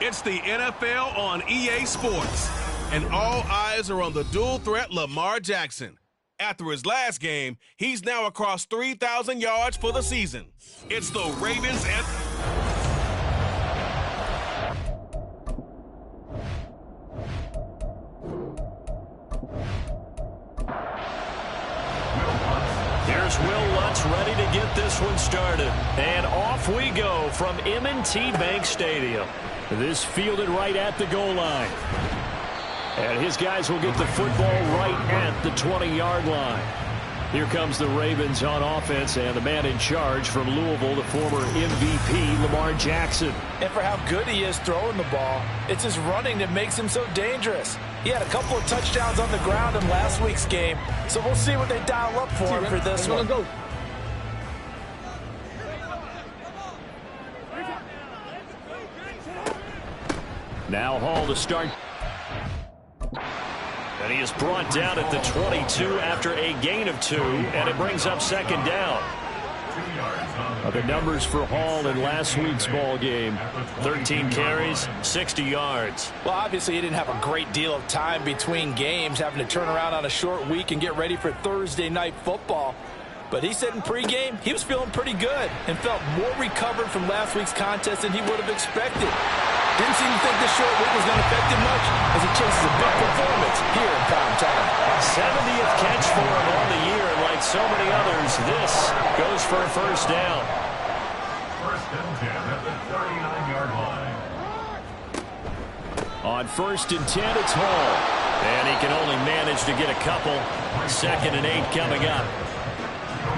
It's the NFL on EA Sports, and all eyes are on the dual threat Lamar Jackson. After his last game, he's now across 3,000 yards for the season. It's the Ravens and... Here's Will Lutz ready to get this one started. And off we go from M&T Bank Stadium. This fielded right at the goal line. And his guys will get the football right at the 20-yard line. Here comes the Ravens on offense, and the man in charge from Louisville, the former MVP, Lamar Jackson. And for how good he is throwing the ball, it's his running that makes him so dangerous. He had a couple of touchdowns on the ground in last week's game, so we'll see what they dial up for him for this one. Now Hall to start. And he is brought down at the 22 after a gain of 2, and it brings up second down. The numbers for Hall in last week's ball game: 13 carries, 60 yards. Well, obviously he didn't have a great deal of time between games, having to turn around on a short week and get ready for Thursday night football. But he said in pregame he was feeling pretty good and felt more recovered from last week's contest than he would have expected. Didn't seem to think this short week was going to affect him much as he chases a big performance here in prime time. 70th catch for him on the year, and like so many others, this goes for a first down. First and 10 at the 39-yard line. On first and 10, it's Hall. And he can only manage to get a couple. Second and 8 coming up.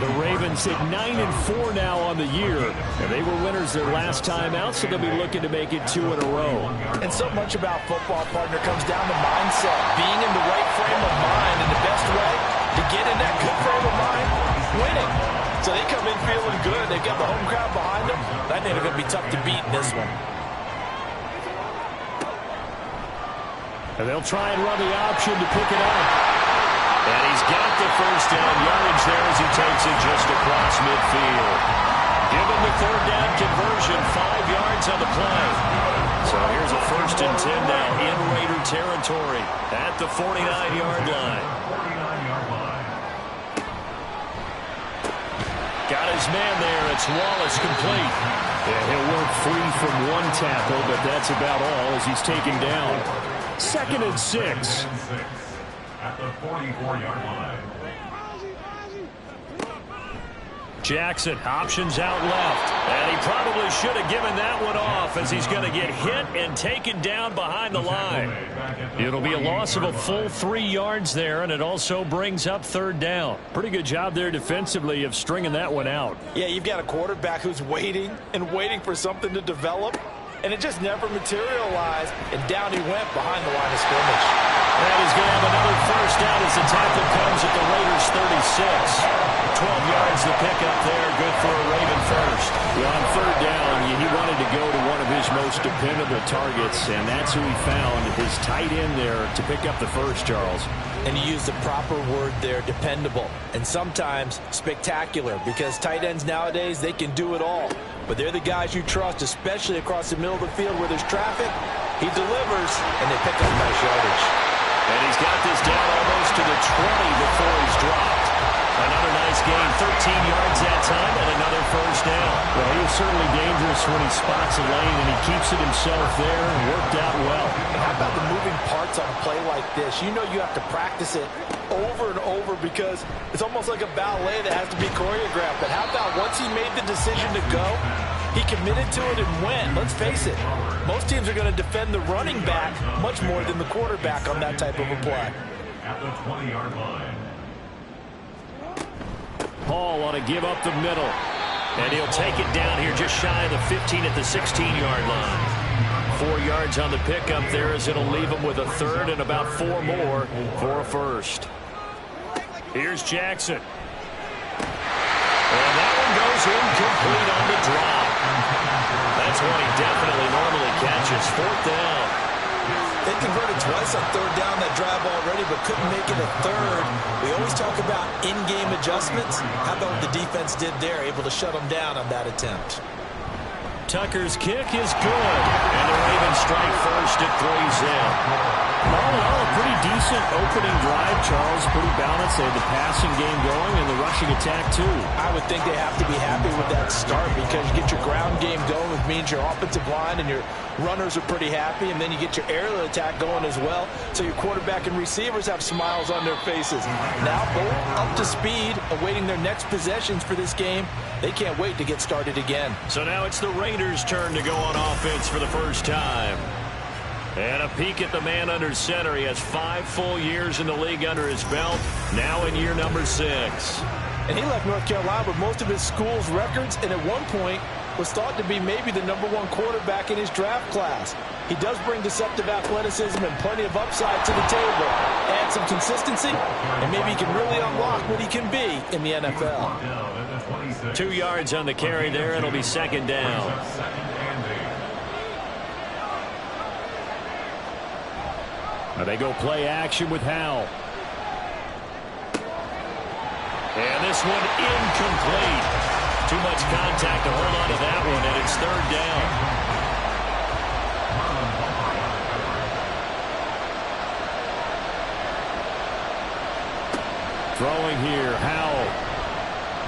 The Ravens at 9-4 now on the year. And they were winners their last time out, so they'll be looking to make it 2 in a row. And so much about football, partner, comes down to mindset. Being in the right frame of mind. And the best way to get in that good frame of mind, winning. So they come in feeling good. They've got the home crowd behind them. I think they're going to be tough to beat in this one. And they'll try and run the option to pick it up. And he's got the first down yardage there as he takes it just across midfield. Give him the third down conversion, 5 yards on the play. So here's a 1st and 10 now in Raider territory at the 49-yard line. 49-yard line. Got his man there. It's Wallace complete. Yeah, he'll work free from one tackle, but that's about all as he's taken down. 2nd and 6. At the 44-yard line. Jackson options out left, and he probably should have given that one off as he's going to get hit and taken down behind the line. It'll be a loss of a full 3 yards there, and it also brings up 3rd down. Pretty good job there defensively of stringing that one out. Yeah, you've got a quarterback who's waiting and waiting for something to develop, and it just never materialized, and down he went behind the line of scrimmage. And he's going to have another first down as the tackle comes at the Raiders' 36. 12 yards to pick up there. Good for a Raven first. Well, on 3rd down, he wanted to go to one of his most dependable targets, and that's who he found, his tight end there, to pick up the first, Charles. And you use the proper word there, dependable, and sometimes spectacular, because tight ends nowadays, they can do it all. But they're the guys you trust, especially across the middle of the field where there's traffic. He delivers, and they pick up nice yardage. And he's got this down almost to the 20 before he's dropped. Another nice gain, 13 yards that time, and another first down. Well, he was certainly dangerous when he spots a lane, and he keeps it himself there and worked out well. And how about the moving parts on a play like this? You know you have to practice it over and over because it's almost like a ballet that has to be choreographed. But how about once he made the decision to go, he committed to it and went. Let's face it, most teams are going to defend the running back much more than the quarterback on that type of a play. At the 20-yard line. Hall on a give up the middle. And he'll take it down here just shy of the 15 at the 16-yard line. 4 yards on the pickup there as it'll leave him with a 3rd and about 4 more for a first. Here's Jackson. And that one goes incomplete on the drop. That's one he definitely normally catches. 4th down. They converted twice on 3rd down that drive already, but couldn't make it a 3rd. We always talk about in-game adjustments. How about what the defense did there, able to shut them down on that attempt? Tucker's kick is good, and the Ravens strike first at 3's in. All in all, a pretty decent opening drive, Charles. Pretty balanced. They had the passing game going and the rushing attack, too. I would think they have to be happy with that start because you get your ground game going, which means your offensive line and your runners are pretty happy, and then you get your aerial attack going as well, so your quarterback and receivers have smiles on their faces. Now both up to speed, awaiting their next possessions for this game. They can't wait to get started again. So now it's the Raiders' turn to go on offense for the first time. And a peek at the man under center. He has 5 full years in the league under his belt, now in year number 6. And he left North Carolina with most of his school's records, and at one point was thought to be maybe the #1 quarterback in his draft class. He does bring deceptive athleticism and plenty of upside to the table. Add some consistency, and maybe he can really unlock what he can be in the NFL. 2 yards on the carry there. It'll be 2nd down. Now they go play action with Howell. And this one incomplete. Too much contact to hold on to that one, and it's 3rd down. Throwing here, Howell.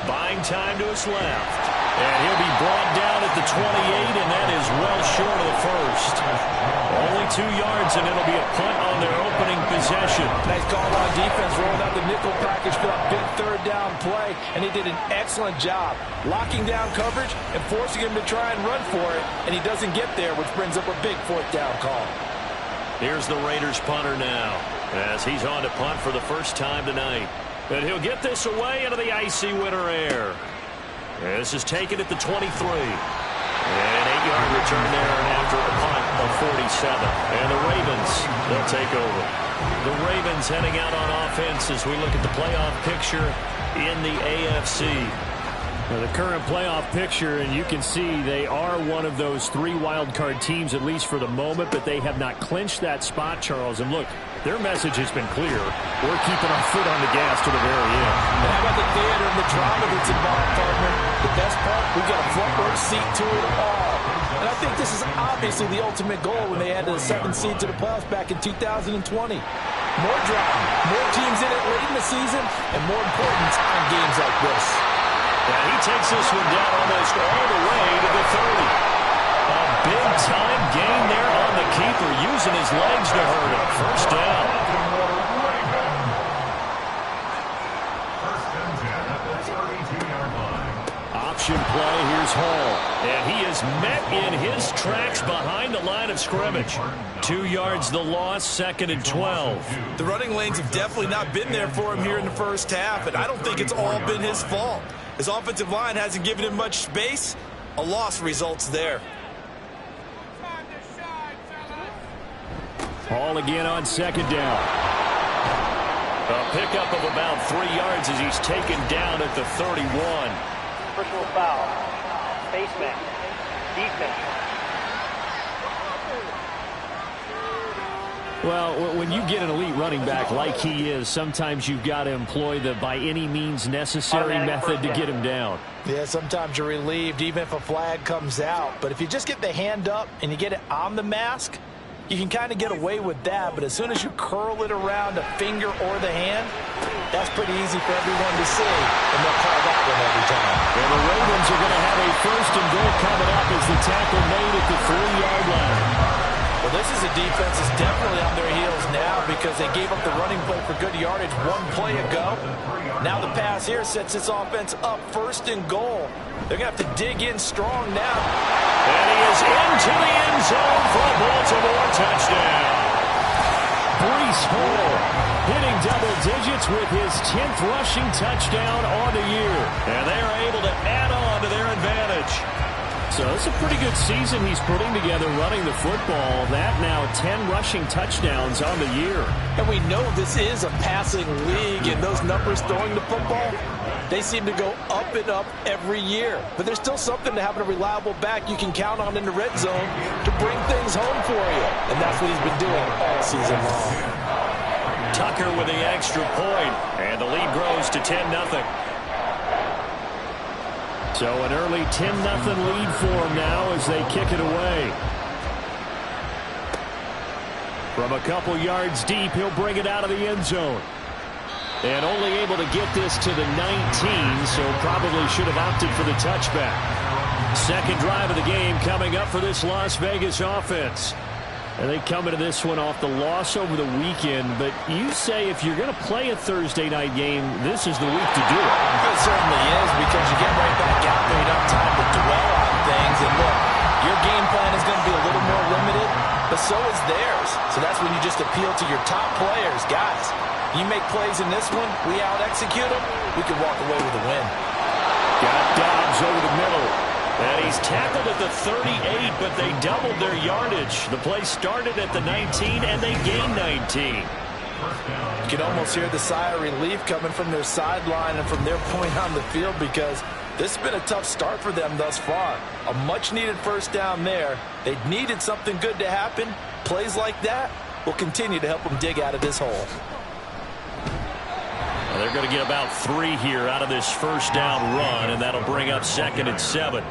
Buying time to his left. And he'll be brought down at the 28, and that is well short of the first. Only 2 yards, and it'll be a punt on their opening possession. Nice call on defense, rolling out the nickel package for that big 3rd down play, and he did an excellent job locking down coverage and forcing him to try and run for it, and he doesn't get there, which brings up a big 4th down call. Here's the Raiders punter now, as he's on to punt for the first time tonight. And he'll get this away into the icy winter air. This is taken at the 23. And an 8-yard return there after a punt of 47. And the Ravens, they'll take over. The Ravens heading out on offense as we look at the playoff picture in the AFC. Now the current playoff picture, and you can see they are one of those 3 wild card teams, at least for the moment, but they have not clinched that spot, Charles. And look, Their message has been clear. We're keeping our foot on the gas to the very end. And how about the theater and the drama that's involved, partner? The best part, we've got a front row seat to it all. And I think this is obviously the ultimate goal when they added a 7th seed to the playoffs back in 2020. More drama, more teams in it late in the season, and more importance on games like this. And he takes this one down almost all the way to the 30. A big-time gain there on the keeper, using his legs to hurt him. First down. First and 10 at the 32-yard line. Option play, here's Hall. And he is met in his tracks behind the line of scrimmage. 2 yards the loss, 2nd and 12. The running lanes have definitely not been there for him here in the first half, and I don't think it's all been his fault. His offensive line hasn't given him much space. A loss results there. Hall again on 2nd down. A pickup of about 3 yards as he's taken down at the 31. Personal foul. Face mask. Defense. Well, when you get an elite running back like he is, sometimes you've got to employ the by any means necessary method to get him down. Yeah, sometimes you're relieved even if a flag comes out. But if you just get the hand up and you get it on the mask, you can kind of get away with that, but as soon as you curl it around a finger or the hand, that's pretty easy for everyone to see, and they'll call that one every time. And the Ravens are going to have a 1st and goal coming up as the tackle made at the 3-yard line. Well, this is a defense that's definitely on their heels now because they gave up the running play for good yardage 1 play ago. Now the pass here sets this offense up 1st and goal. They're going to have to dig in strong now. And he is into the end zone for a Baltimore touchdown. Breece Hall hitting double digits with his 10th rushing touchdown on the year. And they are able to add on to their advantage. So it's a pretty good season he's putting together running the football. That now 10 rushing touchdowns on the year. And we know this is a passing league, and those numbers throwing the football, they seem to go up and up every year. But there's still something to having a reliable back you can count on in the red zone to bring things home for you. And that's what he's been doing all season long. Tucker with the extra point, and the lead grows to 10-0. So an early 10-0 lead for them now as they kick it away. From a couple yards deep, he'll bring it out of the end zone. And only able to get this to the 19, so probably should have opted for the touchback. Second drive of the game coming up for this Las Vegas offense. And they come into this one off the loss over the weekend. But you say if you're going to play a Thursday night game, this is the week to do it. It certainly is, because you get right back out there. You don't have time to dwell on things. And look, your game plan is going to be a little more limited, but so is theirs. So that's when you just appeal to your top players. Guys, you make plays in this one, we out-execute them, we can walk away with a win. Got Dobbs over the middle. And he's tackled at the 38, but they doubled their yardage. The play started at the 19, and they gained 19. You can almost hear the sigh of relief coming from their sideline and from their point on the field, because this has been a tough start for them thus far. A much-needed first down there. They needed something good to happen. Plays like that will continue to help them dig out of this hole. Well, they're going to get about 3 here out of this first down run, and that'll bring up 2nd and 7.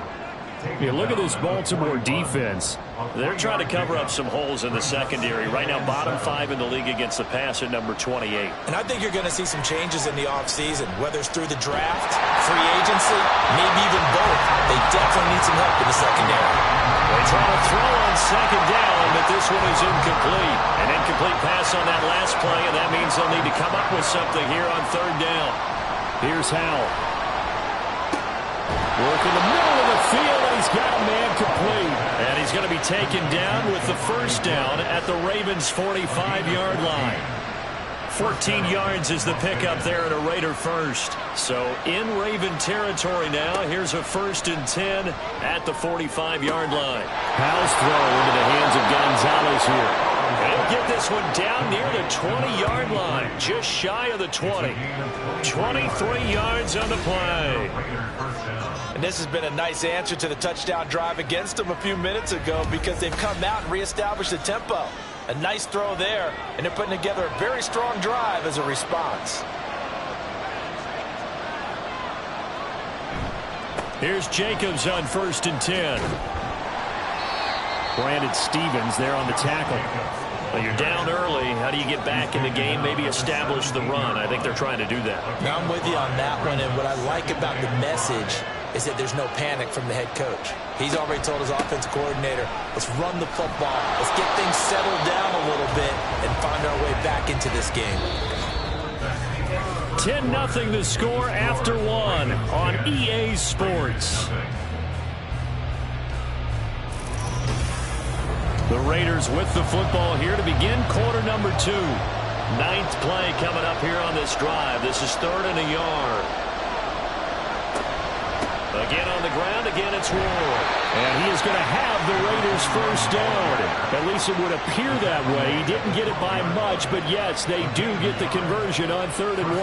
You look at this Baltimore defense. They're trying to cover up some holes in the secondary. Right now, bottom 5 in the league against the pass at number 28. And I think you're going to see some changes in the offseason, whether it's through the draft, free agency, maybe even both. They definitely need some help in the secondary. They try to throw on 2nd down, but this one is incomplete. An incomplete pass on that last play, and that means they'll need to come up with something here on 3rd down. Here's Howell. Work in the middle of the field, and he's got a man complete. And he's going to be taken down with the first down at the Ravens' 45-yard line. 14 yards is the pickup there at a Raider first. So in Raven territory now. Here's a 1st and 10 at the 45-yard line. Howell's throw into the hands of Gonzalez here. And he'll get this one down near the 20-yard line, just shy of the 20. 23 yards on the play. And this has been a nice answer to the touchdown drive against them a few minutes ago, because they've come out and reestablished the tempo. A nice throw there, and they're putting together a very strong drive as a response. Here's Jacobs on 1st and 10. Brandon Stevens there on the tackle. Well, you're down early. How do you get back in the game? Maybe establish the run. I think they're trying to do that. Now I'm with you on that one, and what I like about the message is that there's no panic from the head coach. He's already told his offensive coordinator, let's run the football, let's get things settled down a little bit and find our way back into this game. 10-0 the score after 1 on EA Sports. The Raiders with the football here to begin quarter number 2. 9th play coming up here on this drive. This is 3rd and a yard. Again on the ground, again it's Ward. And he is going to have the Raiders first down. At least it would appear that way. He didn't get it by much, but yes, they do get the conversion on 3rd and 1.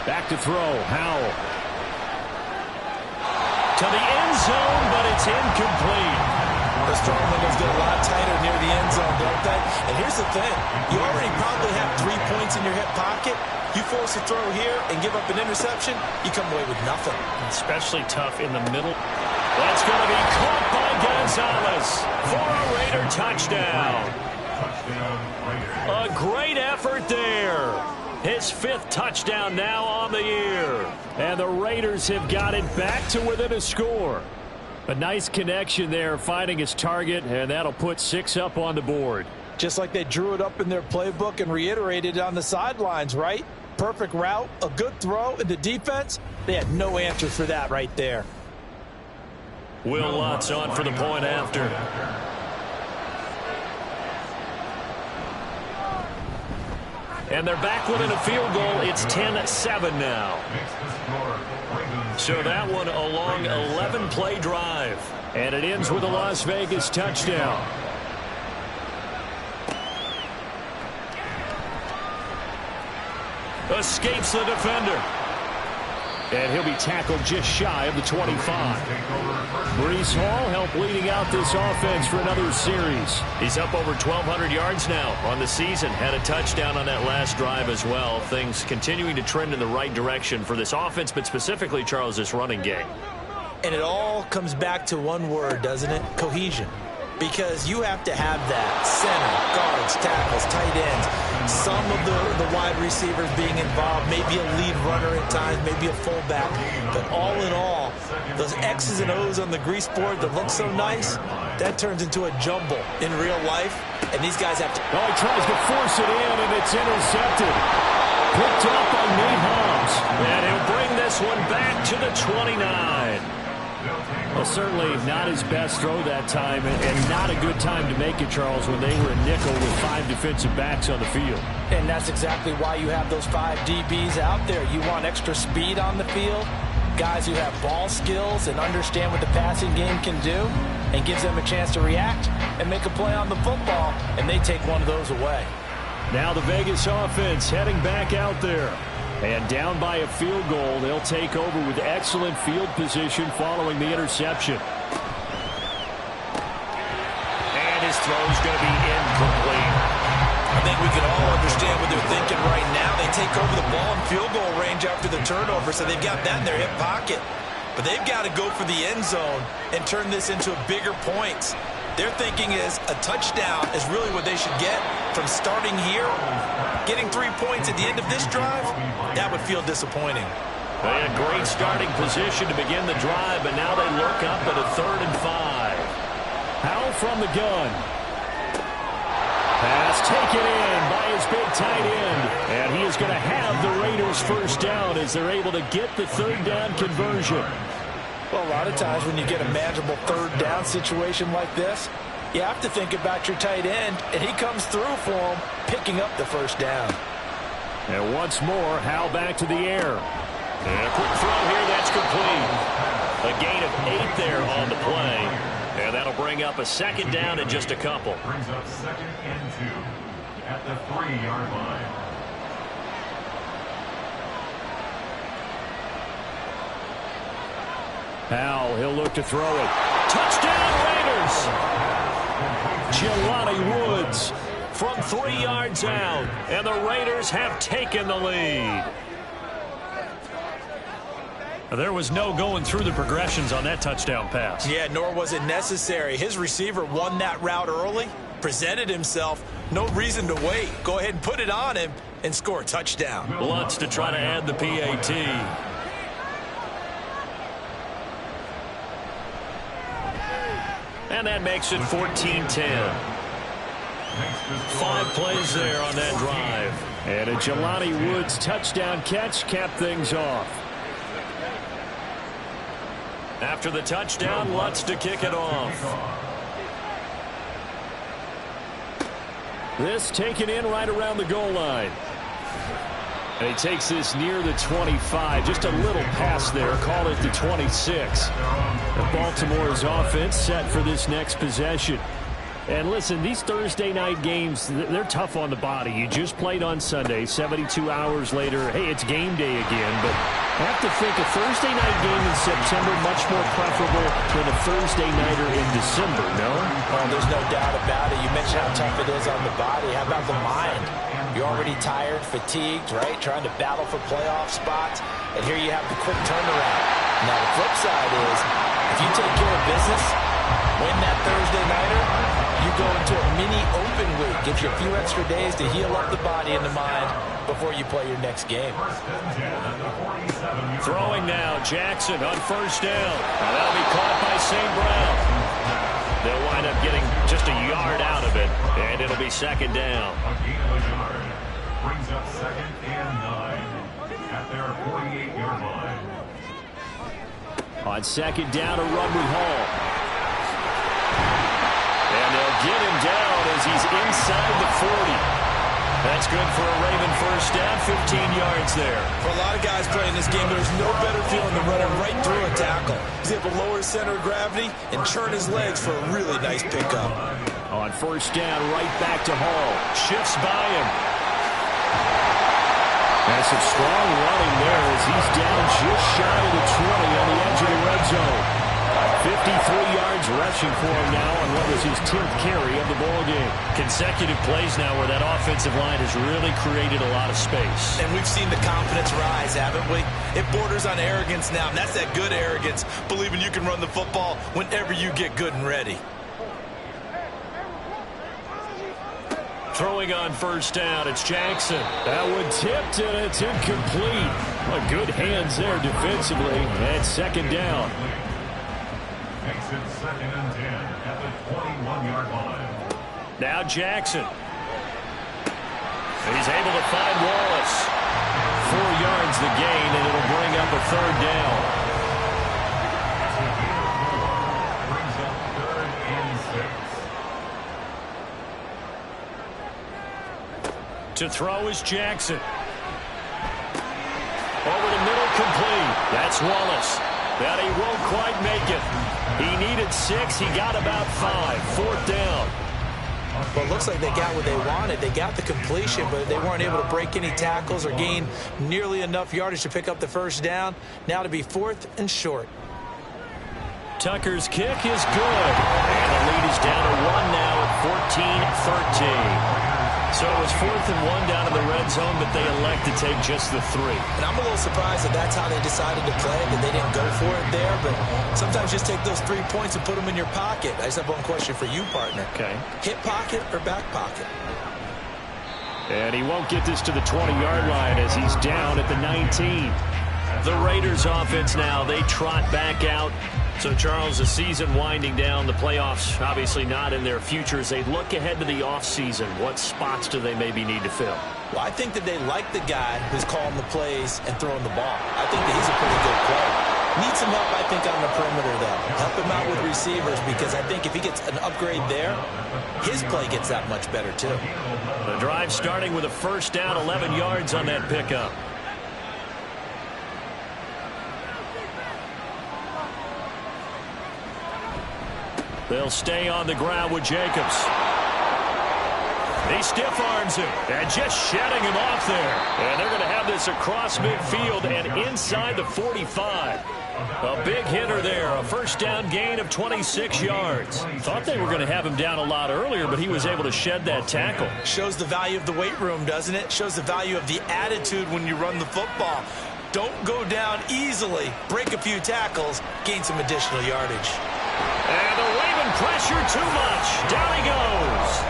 Back to throw, Howell. To the end zone, but it's incomplete. The strong windows get a lot tighter near the end zone, don't they? And here's the thing. You already probably have 3 points in your hip pocket. You force a throw here and give up an interception, you come away with nothing. Especially tough in the middle. That's going to be caught by Gonzalez for a Raider touchdown. A great effort there. His 5th touchdown now on the year. And the Raiders have got it back to within a score. A nice connection there, finding his target, and that'll put 6 up on the board. Just like they drew it up in their playbook and reiterated it on the sidelines, right? Perfect route, a good throw, and the defense, they had no answer for that right there. Will Lutz on for the point after. And they're back within a field goal. It's 10-7 now. So that one a long 11-play drive. And it ends with a Las Vegas touchdown. Escapes the defender. And he'll be tackled just shy of the 25. Breece Hall helped leading out this offense for another series. He's up over 1,200 yards now on the season. Had a touchdown on that last drive as well. Things continuing to trend in the right direction for this offense, but specifically, Charles, this running game. And it all comes back to one word, doesn't it? Cohesion. Because you have to have that. Center, guards, tackles, tight ends. Some of the wide receivers being involved. Maybe a lead runner at times. Maybe a fullback. But all in all, those X's and O's on the grease board that look so nice, that turns into a jumble in real life. And these guys have to... Oh, he tries to force it in, and it's intercepted. Picked up by Nate Hobbs. And he'll bring this one back to the 29. Well, certainly not his best throw that time, and not a good time to make it, Charles, when they were a nickel with 5 defensive backs on the field. And that's exactly why you have those 5 DBs out there. You want extra speed on the field, guys who have ball skills and understand what the passing game can do, and gives them a chance to react and make a play on the football, and they take one of those away. Now the Vegas offense heading back out there. And down by a field goal, they'll take over with excellent field position following the interception. And his throw's going to be incomplete. I think we can all understand what they're thinking right now. They take over the ball in field goal range after the turnover, so they've got that in their hip pocket. But they've got to go for the end zone and turn this into bigger points. Their thinking is a touchdown is really what they should get from starting here. Getting 3 points at the end of this drive, that would feel disappointing. They had a great starting position to begin the drive, but now they look up at a 3rd and 5. Howell from the gun. Pass taken in by his big tight end. And he is going to have the Raiders first down as they're able to get the 3rd down conversion. Well, a lot of times when you get a manageable 3rd down situation like this, you have to think about your tight end, and he comes through for him, picking up the first down. And once more, Howell back to the air. And a quick throw here, that's complete. A gain of 8 there on the play. And that'll bring up a 2nd down in just a couple. Brings up 2nd and 2 at the 3-yard line. Howell, he'll look to throw it. Touchdown, Raiders! Jelani Woods from 3 yards out, and the Raiders have taken the lead. There was no going through the progressions on that touchdown pass. Yeah, nor was it necessary. His receiver won that route early, presented himself. No reason to wait. Go ahead and put it on him and score a touchdown. Lutz to try to add the PAT. And that makes it 14-10. 5 plays there on that drive. And a Jelani Woods touchdown catch capped things off. After the touchdown, Lutz to kick it off. This taken in right around the goal line. And he takes this near the 25. Just a little pass there. Call it the 26. And Baltimore's offense set for this next possession. And listen, these Thursday night games, they're tough on the body. You just played on Sunday. 72 hours later, hey, it's game day again. But I have to think a Thursday night game in September much more preferable than a Thursday nighter in December, no? Oh, there's no doubt about it. You mentioned how tough it is on the body. How about the mind? You're already tired, fatigued, right? Trying to battle for playoff spots. And here you have the quick turnaround. Now, the flip side is, if you take care of business, win that Thursday nighter, you go into a mini open week. Gives you a few extra days to heal up the body and the mind before you play your next game. Throwing now, Jackson on first down. That'll be caught by St. Brown. They'll wind up getting just a yard out of it, and it'll be second down. A gain of a yard brings up 2nd and 9 at their 48-yard line. On second down, a run with Hall. And they'll get him down as he's inside the 40. That's good for a Raven first down, 15 yards there. For a lot of guys playing this game, there's no better feeling than running right through a tackle. He's able to lower his center of gravity and churn his legs for a really nice pickup. On first down, right back to Hall. Shifts by him. That's some strong running there as he's down just shy of the 20 on the edge of the red zone. 53 yards rushing for him now on what was his 10th carry of the ballgame. Consecutive plays now where that offensive line has really created a lot of space. And we've seen the confidence rise, haven't we? It borders on arrogance now, and that's that good arrogance, believing you can run the football whenever you get good and ready. Throwing on first down, it's Jackson. That one tipped, and it's incomplete. Well, good hands there defensively. And second down. Makes it 2nd and 10 at the 21-yard line. Now Jackson. He's able to find Wallace. 4 yards the gain, and it'll bring up a third down. Brings up 3rd and 6. To throw is Jackson. Over the middle, complete. That's Wallace. That he won't quite make it. He needed 6. He got about 5. 4th down. Well, it looks like they got what they wanted. They got the completion, but they weren't able to break any tackles or gain nearly enough yardage to pick up the first down. Now to be 4th and short. Tucker's kick is good. And the lead is down to 1 now at 14-13. So it was 4th and 1 down in the red zone, but they elect to take just the 3. And I'm a little surprised that that's how they decided to play, that they didn't go for it there. But sometimes just take those 3 points and put them in your pocket. I just have one question for you, partner. Okay. Hip pocket or back pocket? And he won't get this to the 20-yard line as he's down at the 19. The Raiders offense now, they trot back out. So, Charles, the season winding down, the playoffs obviously not in their future. As they look ahead to the offseason, what spots do they maybe need to fill? Well, I think that they like the guy who's calling the plays and throwing the ball. I think that he's a pretty good player. Needs some help, I think, on the perimeter, though. Help him out with receivers, because I think if he gets an upgrade there, his play gets that much better, too. The drive starting with a first down, 11 yards on that pickup. They'll stay on the ground with Jacobs. He stiff arms him and just shedding him off there. And they're going to have this across midfield and inside the 45. A big hitter there, a first down gain of 26 yards. Thought they were going to have him down a lot earlier, but he was able to shed that tackle. Shows the value of the weight room, doesn't it? Shows the value of the attitude when you run the football. Don't go down easily. Break a few tackles, gain some additional yardage. And the Raven pressure too much. Down he goes.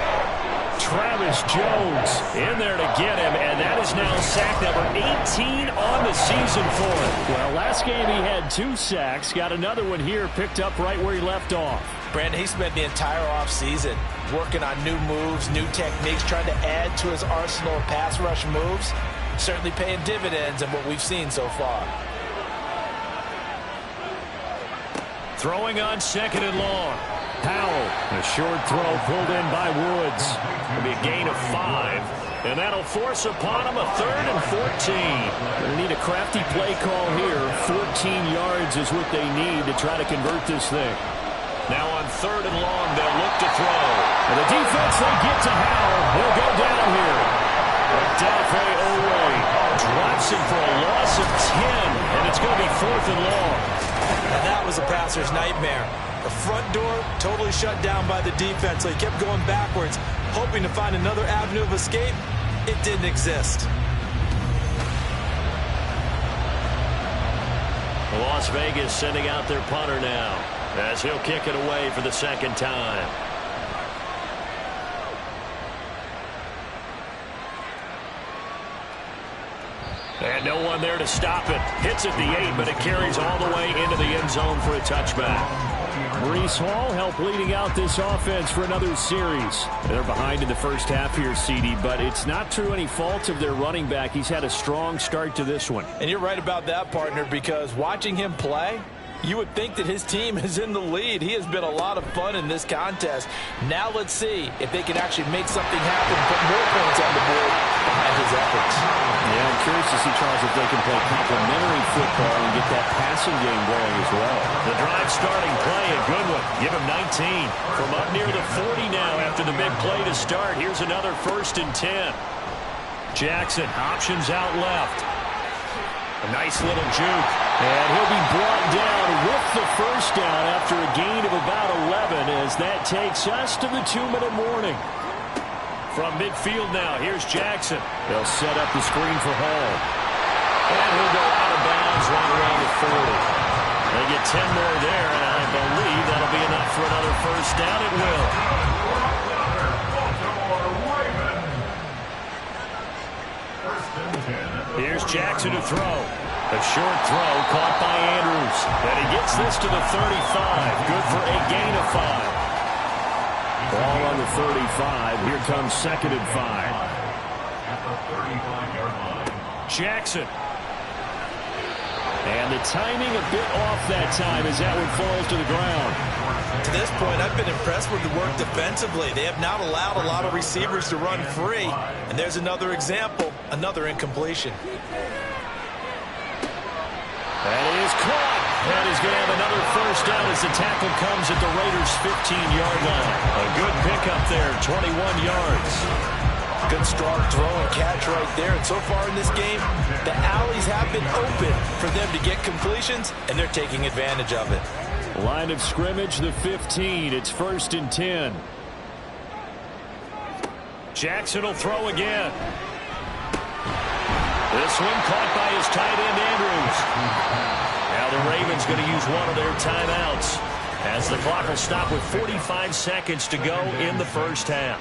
Travis Jones in there to get him, and that is now sack number 18 on the season for him. Well, last game he had 2 sacks. Got another one here, picked up right where he left off. Brandon, he spent the entire offseason working on new moves, new techniques, trying to add to his arsenal of pass rush moves. Certainly paying dividends in what we've seen so far. Throwing on 2nd and long. Powell, a short throw pulled in by Woods. It'll be a gain of 5, and that'll force upon him a 3rd and 14. They'll need a crafty play call here. 14 yards is what they need to try to convert this thing. Now on 3rd and long, they'll look to throw. And the defense, they get to Howell. He'll go down here. Dafe Owe drops him for a loss of 10, and it's going to be 4th and long. And that was a passer's nightmare. The front door totally shut down by the defense, so he kept going backwards, hoping to find another avenue of escape. It didn't exist. Las Vegas sending out their punter now, as he'll kick it away for the 2nd time. And no one there to stop it. Hits at the 8, but it carries all the way into the end zone for a touchback. Breece Hall helped leading out this offense for another series. They're behind in the first half here, CD, but it's not through any fault of their running back. He's had a strong start to this one. And you're right about that, partner, because watching him play, you would think that his team is in the lead. He has been a lot of fun in this contest. Now let's see if they can actually make something happen, put more points on the board behind his efforts. Yeah, I'm curious to see, Charles, if they can play complementary football and get that passing game going as well. The drive starting play, a good one. Give him 19. From up near the 40 now after the big play to start. Here's another 1st and 10. Jackson options out left. A nice little juke. And he'll be brought down with the first down after a gain of about 11 as that takes us to the 2-minute warning. From midfield now, here's Jackson. They'll set up the screen for Hall. And he'll go out of bounds right around the 40. They get 10 more there, and I believe that'll be enough for another first down. It will. Here's Jackson to throw. A short throw caught by Andrews. And he gets this to the 35. Good for a gain of 5. Ball on the 35. Here comes 2nd and 5. Jackson. And the timing a bit off that time as that one falls to the ground. To this point, I've been impressed with the work defensively. They have not allowed a lot of receivers to run free. And there's another example, another incompletion. That is caught. That is going to have another first down as the tackle comes at the Raiders' 15-yard line. A good pickup there, 21 yards. Good strong throw and catch right there. And so far in this game, the alleys have been open for them to get completions, and they're taking advantage of it. Line of scrimmage, the 15. It's 1st and 10. Jackson will throw again. This one caught by his tight end, Andrews. Now the Ravens going to use one of their timeouts as the clock will stop with 45 seconds to go in the first half.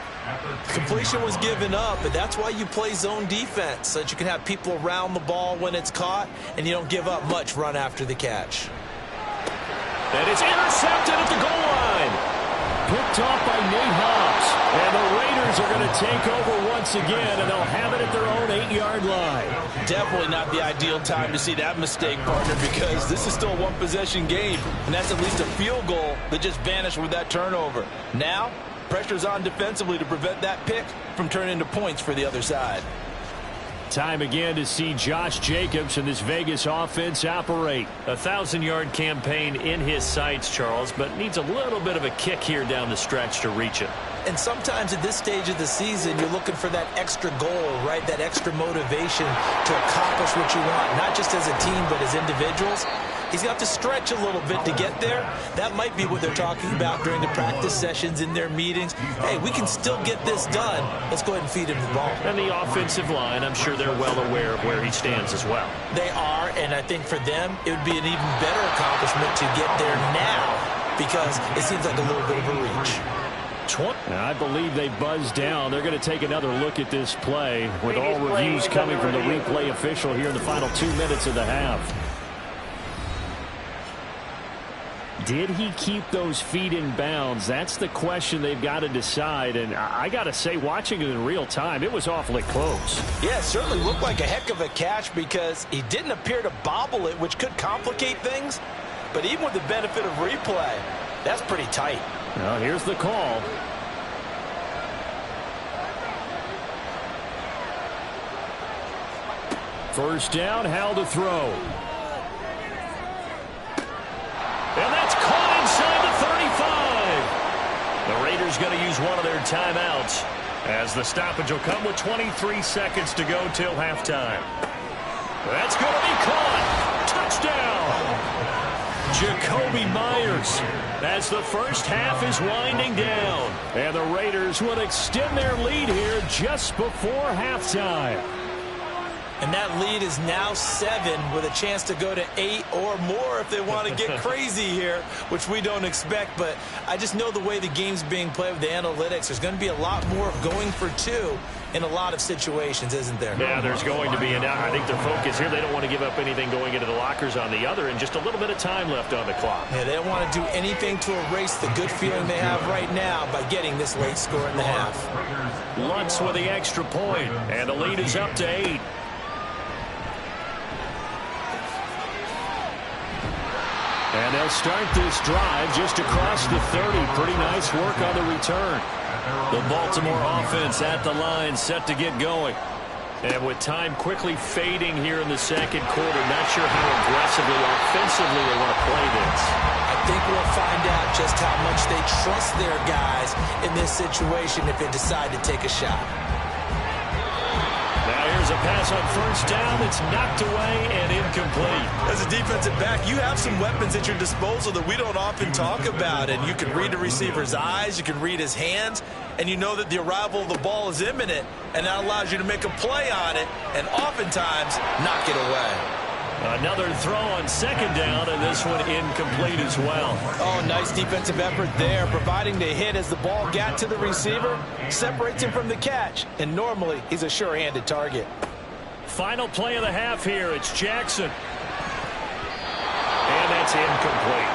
Completion was given up, but that's why you play zone defense, so that you can have people around the ball when it's caught, and you don't give up much run after the catch. And it's intercepted at the goal line. Picked off by Nate Hobbs. And the Raiders are going to take over once again, and they'll have it at their own 8-yard line. Definitely not the ideal time to see that mistake, partner, because this is still a one-possession game, and that's at least a field goal that just vanished with that turnover. Now, pressure's on defensively to prevent that pick from turning into points for the other side. Time again to see Josh Jacobs and this Vegas offense operate. A 1,000-yard campaign in his sights, Charles, but needs a little bit of a kick here down the stretch to reach it. And sometimes at this stage of the season, you're looking for that extra goal, right? That extra motivation to accomplish what you want, not just as a team, but as individuals. He's going to have to stretch a little bit to get there. That might be what they're talking about during the practice sessions in their meetings. Hey, we can still get this done. Let's go ahead and feed him the ball. And the offensive line, I'm sure they're well aware of where he stands as well. They are, and I think for them, it would be an even better accomplishment to get there now because it seems like a little bit of a reach. I believe they buzzed down. They're going to take another look at this play with all reviews coming from the replay official here in the final 2 minutes of the half. Did he keep those feet in bounds? That's the question they've got to decide. And I got to say, watching it in real time, it was awfully close. Yeah, it certainly looked like a heck of a catch because he didn't appear to bobble it, which could complicate things. But even with the benefit of replay, that's pretty tight. Well, here's the call. First down, Howell to throw. And that's caught inside the 35. The Raiders going to use one of their timeouts as the stoppage will come with 23 seconds to go till halftime. That's going to be caught. Touchdown. Jacoby Myers as the first half is winding down. And the Raiders will extend their lead here just before halftime. And that lead is now 7 with a chance to go to 8 or more if they want to get crazy here, which we don't expect. But I just know the way the game's being played with the analytics, there's going to be a lot more of going for 2 in a lot of situations, isn't there? Yeah, there's going to be. And I think their focus here, they don't want to give up anything going into the lockers on the other, and just a little bit of time left on the clock. Yeah, they don't want to do anything to erase the good feeling they have right now by getting this late score in the half. Lutz with the extra point, and the lead is up to 8. And they'll start this drive just across the 30. Pretty nice work on the return. The Baltimore offense at the line, set to get going. And with time quickly fading here in the second quarter, not sure how aggressively, offensively they want to play this. I think we'll find out just how much they trust their guys in this situation if they decide to take a shot. Now here's a pass on first down that's knocked away and incomplete. As a defensive back, you have some weapons at your disposal that we don't often talk about. And you can read the receiver's eyes, you can read his hands, and you know that the arrival of the ball is imminent, and that allows you to make a play on it and oftentimes knock it away. Another throw on second down, and this one incomplete as well. Oh, nice defensive effort there, providing the hit as the ball got to the receiver, separates him from the catch, and normally he's a sure-handed target. Final play of the half here, it's Jackson. And that's incomplete.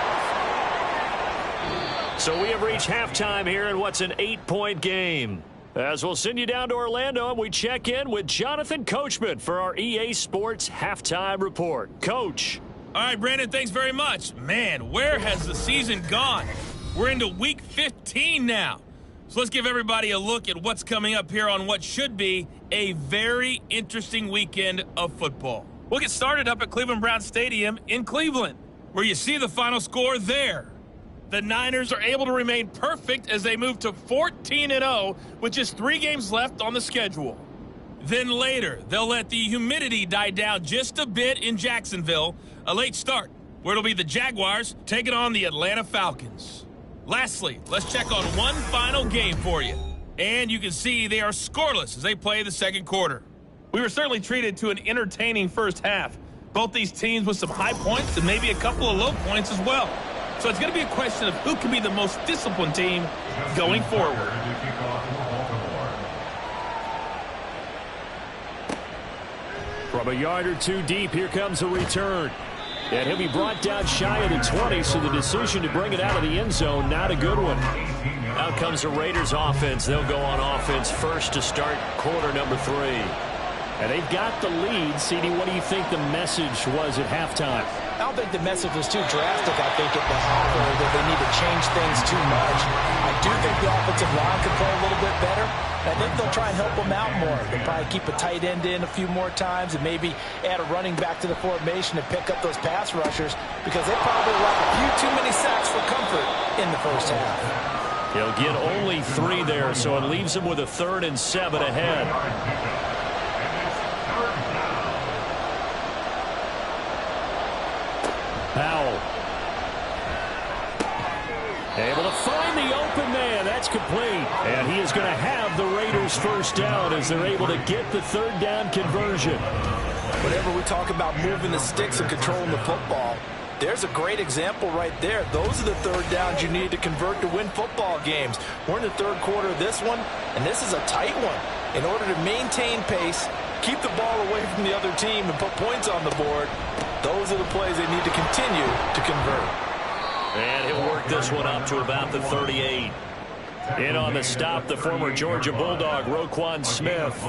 So we have reached halftime here in what's an 8-point game. As we'll send you down to Orlando, and we check in with Jonathan Coachman for our EA Sports Halftime Report. Coach. All right, Brandon, thanks very much. Man, where has the season gone? We're into week 15 now. So let's give everybody a look at what's coming up here on what should be a very interesting weekend of football. We'll get started up at Cleveland Browns Stadium in Cleveland, where you see the final score there. The Niners are able to remain perfect as they move to 14-0 with just 3 games left on the schedule. Then later, they'll let the humidity die down just a bit in Jacksonville, a late start, where it'll be the Jaguars taking on the Atlanta Falcons. Lastly, let's check on one final game for you. And you can see they are scoreless as they play the second quarter. We were certainly treated to an entertaining first half. Both these teams with some high points and maybe a couple of low points as well. So it's going to be a question of who can be the most disciplined team going forward. From a yard or 2 deep, here comes a return. And he'll be brought down shy of the 20, so the decision to bring it out of the end zone, not a good one. Out comes the Raiders offense. They'll go on offense first to start quarter number 3. And they've got the lead. CD, what do you think the message was at halftime? I don't think the message was too drastic. I think at the half that they need to change things too much. I do think the offensive line could play a little bit better. I think they'll try and help them out more. They'll probably keep a tight end in a few more times and maybe add a running back to the formation to pick up those pass rushers because they probably lack a few too many sacks for comfort in the first half. He'll get only 3 there, so it leaves him with a 3rd and 7 ahead. Howell. Able to find the open man. That's complete. And he is going to have the Raiders first down as they're able to get the third down conversion. Whenever we talk about moving the sticks and controlling the football, there's a great example right there. Those are the third downs you need to convert to win football games. We're in the third quarter of this one, and this is a tight one. In order to maintain pace, keep the ball away from the other team, and put points on the board, those are the plays they need to continue to convert. And he'll work this one up to about the 38. In on the stop, the former Georgia Bulldog, Roquan Smith.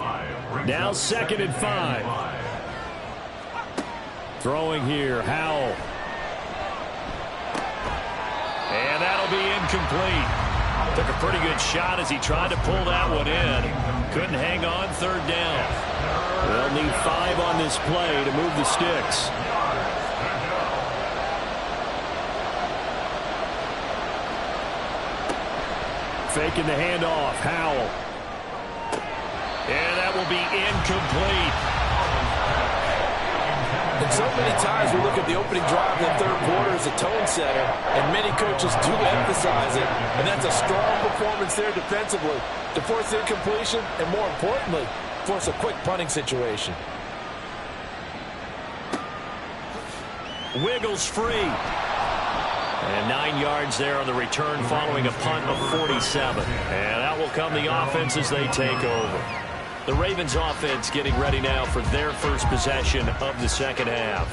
Now 2nd and 5. Throwing here, Howell. And that'll be incomplete. Took a pretty good shot as he tried to pull that one in. Couldn't hang on third down. They'll need 5 on this play to move the sticks. Faking the handoff, Howell. And that will be incomplete. And so many times we look at the opening drive in the third quarter as a tone setter, and many coaches do emphasize it, and that's a strong performance there defensively to force incompletion and, more importantly, force a quick punting situation. Wiggles free. And 9 yards there on the return following a punt of 47. And out will come the offense as they take over. The Ravens offense getting ready now for their first possession of the second half.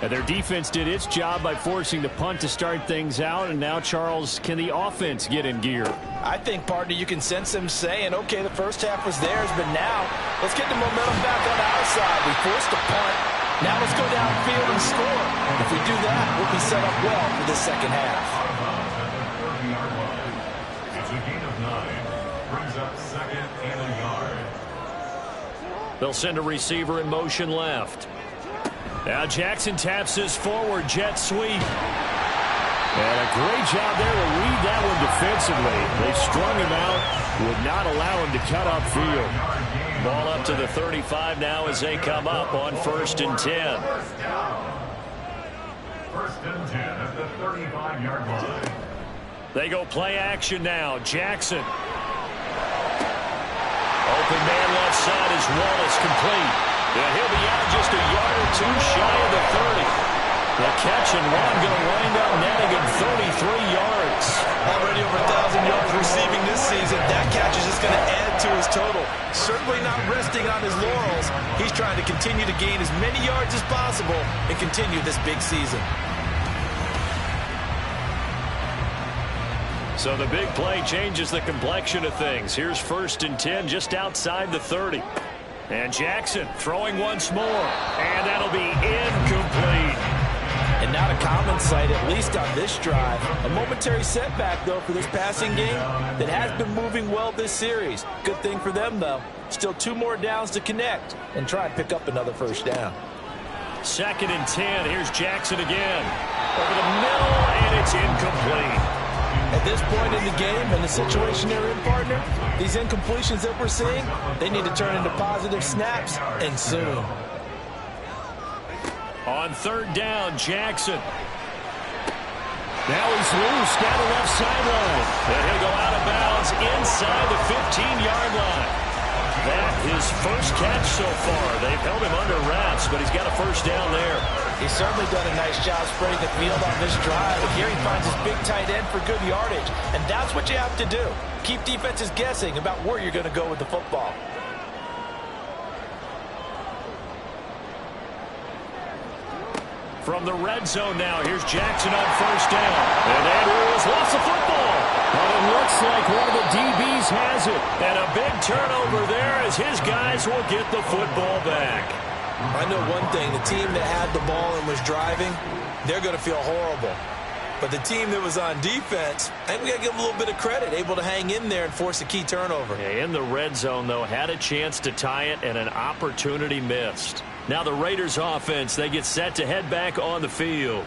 And their defense did its job by forcing the punt to start things out. And now, Charles, can the offense get in gear? I think, partner, you can sense them saying, okay, the first half was theirs, but now let's get the momentum back on our side. We forced a punt. Now let's go downfield and score. If we do that, we'll be set up well for the second half. It's a gain of 9. Brings up 2nd and a yard. They'll send a receiver in motion left. Now Jackson taps this forward jet sweep. And a great job there to read that one defensively. They strung him out, would not allow him to cut upfield. Ball up to the 35 now as they come up on 1st and 10. 1st and 10 at the 35-yard line. They go play action now. Jackson. Open man left side is Wallace, complete. And he'll be out just a yard or two shy of the 30. The catch and run going to wind up netting him 33 yards. Already over 1,000 yards receiving this season. That catch is just going to add to his total. Certainly not resting on his laurels. He's trying to continue to gain as many yards as possible and continue this big season. So the big play changes the complexion of things. Here's 1st and 10 just outside the 30. And Jackson throwing once more. And that'll be incomplete. And not a common sight, at least on this drive. A momentary setback, though, for this passing game that has been moving well this series. Good thing for them, though. Still 2 more downs to connect and try and pick up another first down. 2nd and 10. Here's Jackson again. Over the middle, and it's incomplete. At this point in the game and the situation they're in, partner, these incompletions that we're seeing, they need to turn into positive snaps, and soon. On 3rd down, Jackson. Now he's loose down the left sideline. And he'll go out of bounds inside the 15-yard line. That his first catch so far. They've held him under wraps, but he's got a first down there. He's certainly done a nice job spreading the field on this drive. And here he finds his big tight end for good yardage. And that's what you have to do. Keep defenses guessing about where you're going to go with the football. From the red zone now, here's Jackson on 1st down. And Andrews lost the football. And it looks like one of the DBs has it. And a big turnover there as his guys will get the football back. I know one thing. The team that had the ball and was driving, they're going to feel horrible. But the team that was on defense, I think we got to give them a little bit of credit, able to hang in there and force a key turnover. Yeah, in the red zone, though, had a chance to tie it and an opportunity missed. Now the Raiders offense, they get set to head back on the field.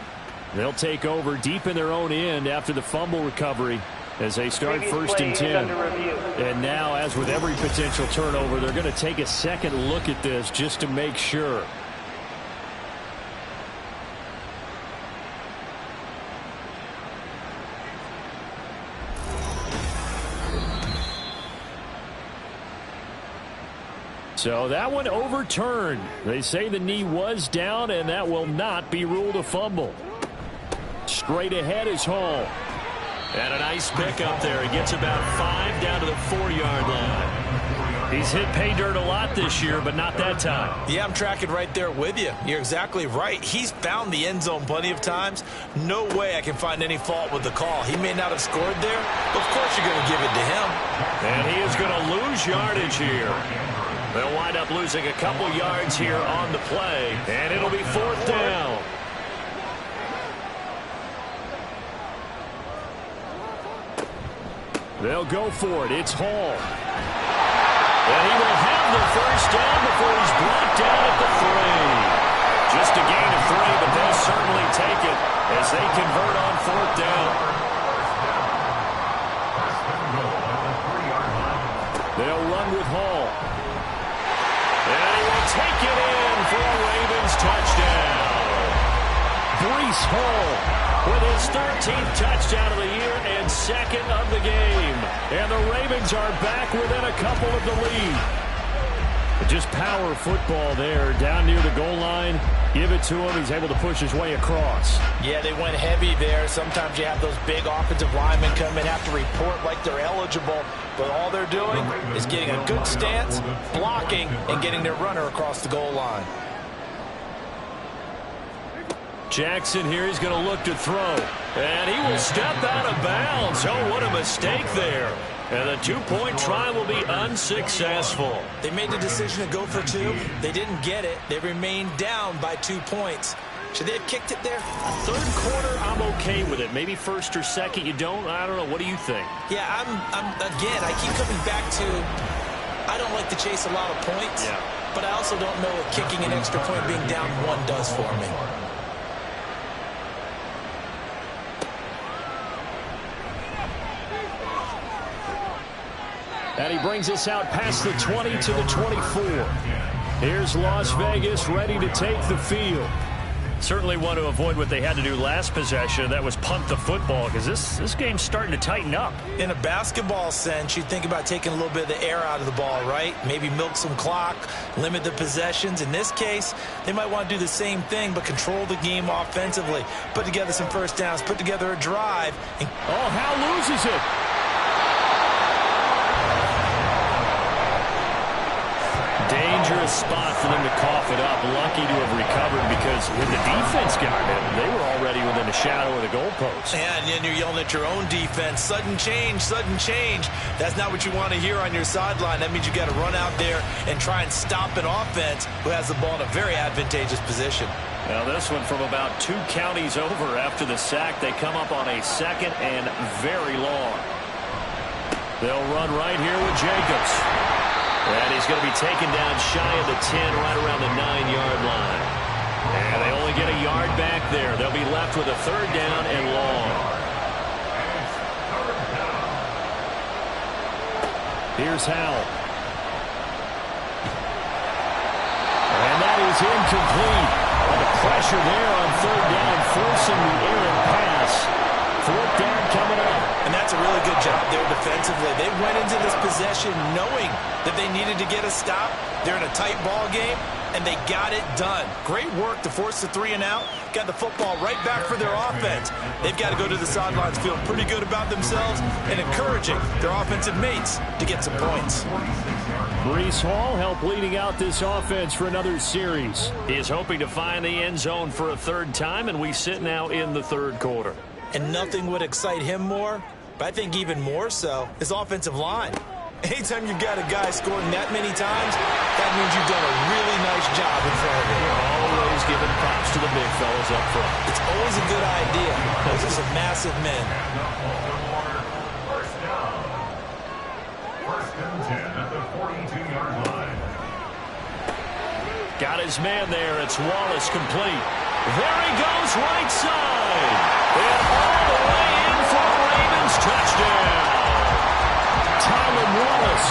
They'll take over deep in their own end after the fumble recovery as they start 1st and 10. And now, as with every potential turnover, they're going to take a second look at this just to make sure. So that one overturned. They say the knee was down, and that will not be ruled a fumble. Straight ahead is Hall. And a nice pickup there. He gets about 5 down to the 4-yard line. He's hit pay dirt a lot this year, but not that time. Yeah, I'm tracking right there with you. You're exactly right. He's found the end zone plenty of times. No way I can find any fault with the call. He may not have scored there, but of course you're going to give it to him. And he is going to lose yardage here. They'll wind up losing a couple yards here on the play, and it'll be 4th down. They'll go for it. It's Hall. And he will have the first down before he's brought down at the 3. Just a gain of 3, but they'll certainly take it as they convert on 4th down. They'll run with Hall. And he will take it in for a Ravens touchdown. Breece Hall with his 13th touchdown of the year and 2nd of the game. And the Ravens are back within a couple of the lead. But just power football there down near the goal line. Give it to him. He's able to push his way across. Yeah, they went heavy there. Sometimes you have those big offensive linemen come in, have to report like they're eligible. But all they're doing is getting a good stance, blocking, and getting their runner across the goal line. Jackson here is going to look to throw. And he will step out of bounds. Oh, what a mistake there. And the 2-point try will be unsuccessful. They made the decision to go for 2. They didn't get it. They remained down by 2 points. Should they have kicked it there? 3rd quarter, I'm okay with it. Maybe 1st or 2nd, you don't? I don't know. What do you think? Yeah, again, I keep coming back to I don't like to chase a lot of points. Yeah. But I also don't know what kicking an extra point being down 1 does for me. And he brings us out past the 20 to the 24. Here's Las Vegas ready to take the field. Certainly want to avoid what they had to do last possession. That was punt the football, because this game's starting to tighten up. In a basketball sense, you think about taking a little bit of the air out of the ball, right? Maybe milk some clock, limit the possessions. In this case, they might want to do the same thing, but control the game offensively. Put together some first downs, put together a drive. And Hal loses it. Dangerous spot for them to cough it up. Lucky to have recovered, because when the defense got it, they were already within the shadow of the goalpost. And then you're yelling at your own defense. Sudden change, sudden change. That's not what you want to hear on your sideline. That means you got to run out there and try and stop an offense who has the ball in a very advantageous position. Now this one from about 2 counties over after the sack. They come up on a 2nd and very long. They'll run right here with Jacobs. And he's going to be taken down shy of the 10, right around the 9-yard line. And they only get a yard back there. They'll be left with a 3rd down and long. Here's Hal. And that is incomplete. The pressure there on 3rd down, forcing the errant pass. 4th down coming up. And that's a really good job there defensively. They went into this possession knowing that they needed to get a stop. They're in a tight ball game, and they got it done. Great work to force the 3 and out. Got the football right back for their offense. They've got to go to the sidelines feeling pretty good about themselves and encouraging their offensive mates to get some points. Breece Hall helped leading out this offense for another series. He is hoping to find the end zone for a 3rd time, and we sit now in the 3rd quarter. And nothing would excite him more, but I think even more so, his offensive line. Anytime you've got a guy scoring that many times, that means you've done a really nice job in front of him. Always giving props to the big fellas up front. It's always a good idea. Those are some massive men. First down. 1st and 10 at the 42-yard line. Got his man there. It's Wallace complete. There he goes, right side. And all the way in for a Ravens touchdown. Tylan Wallace.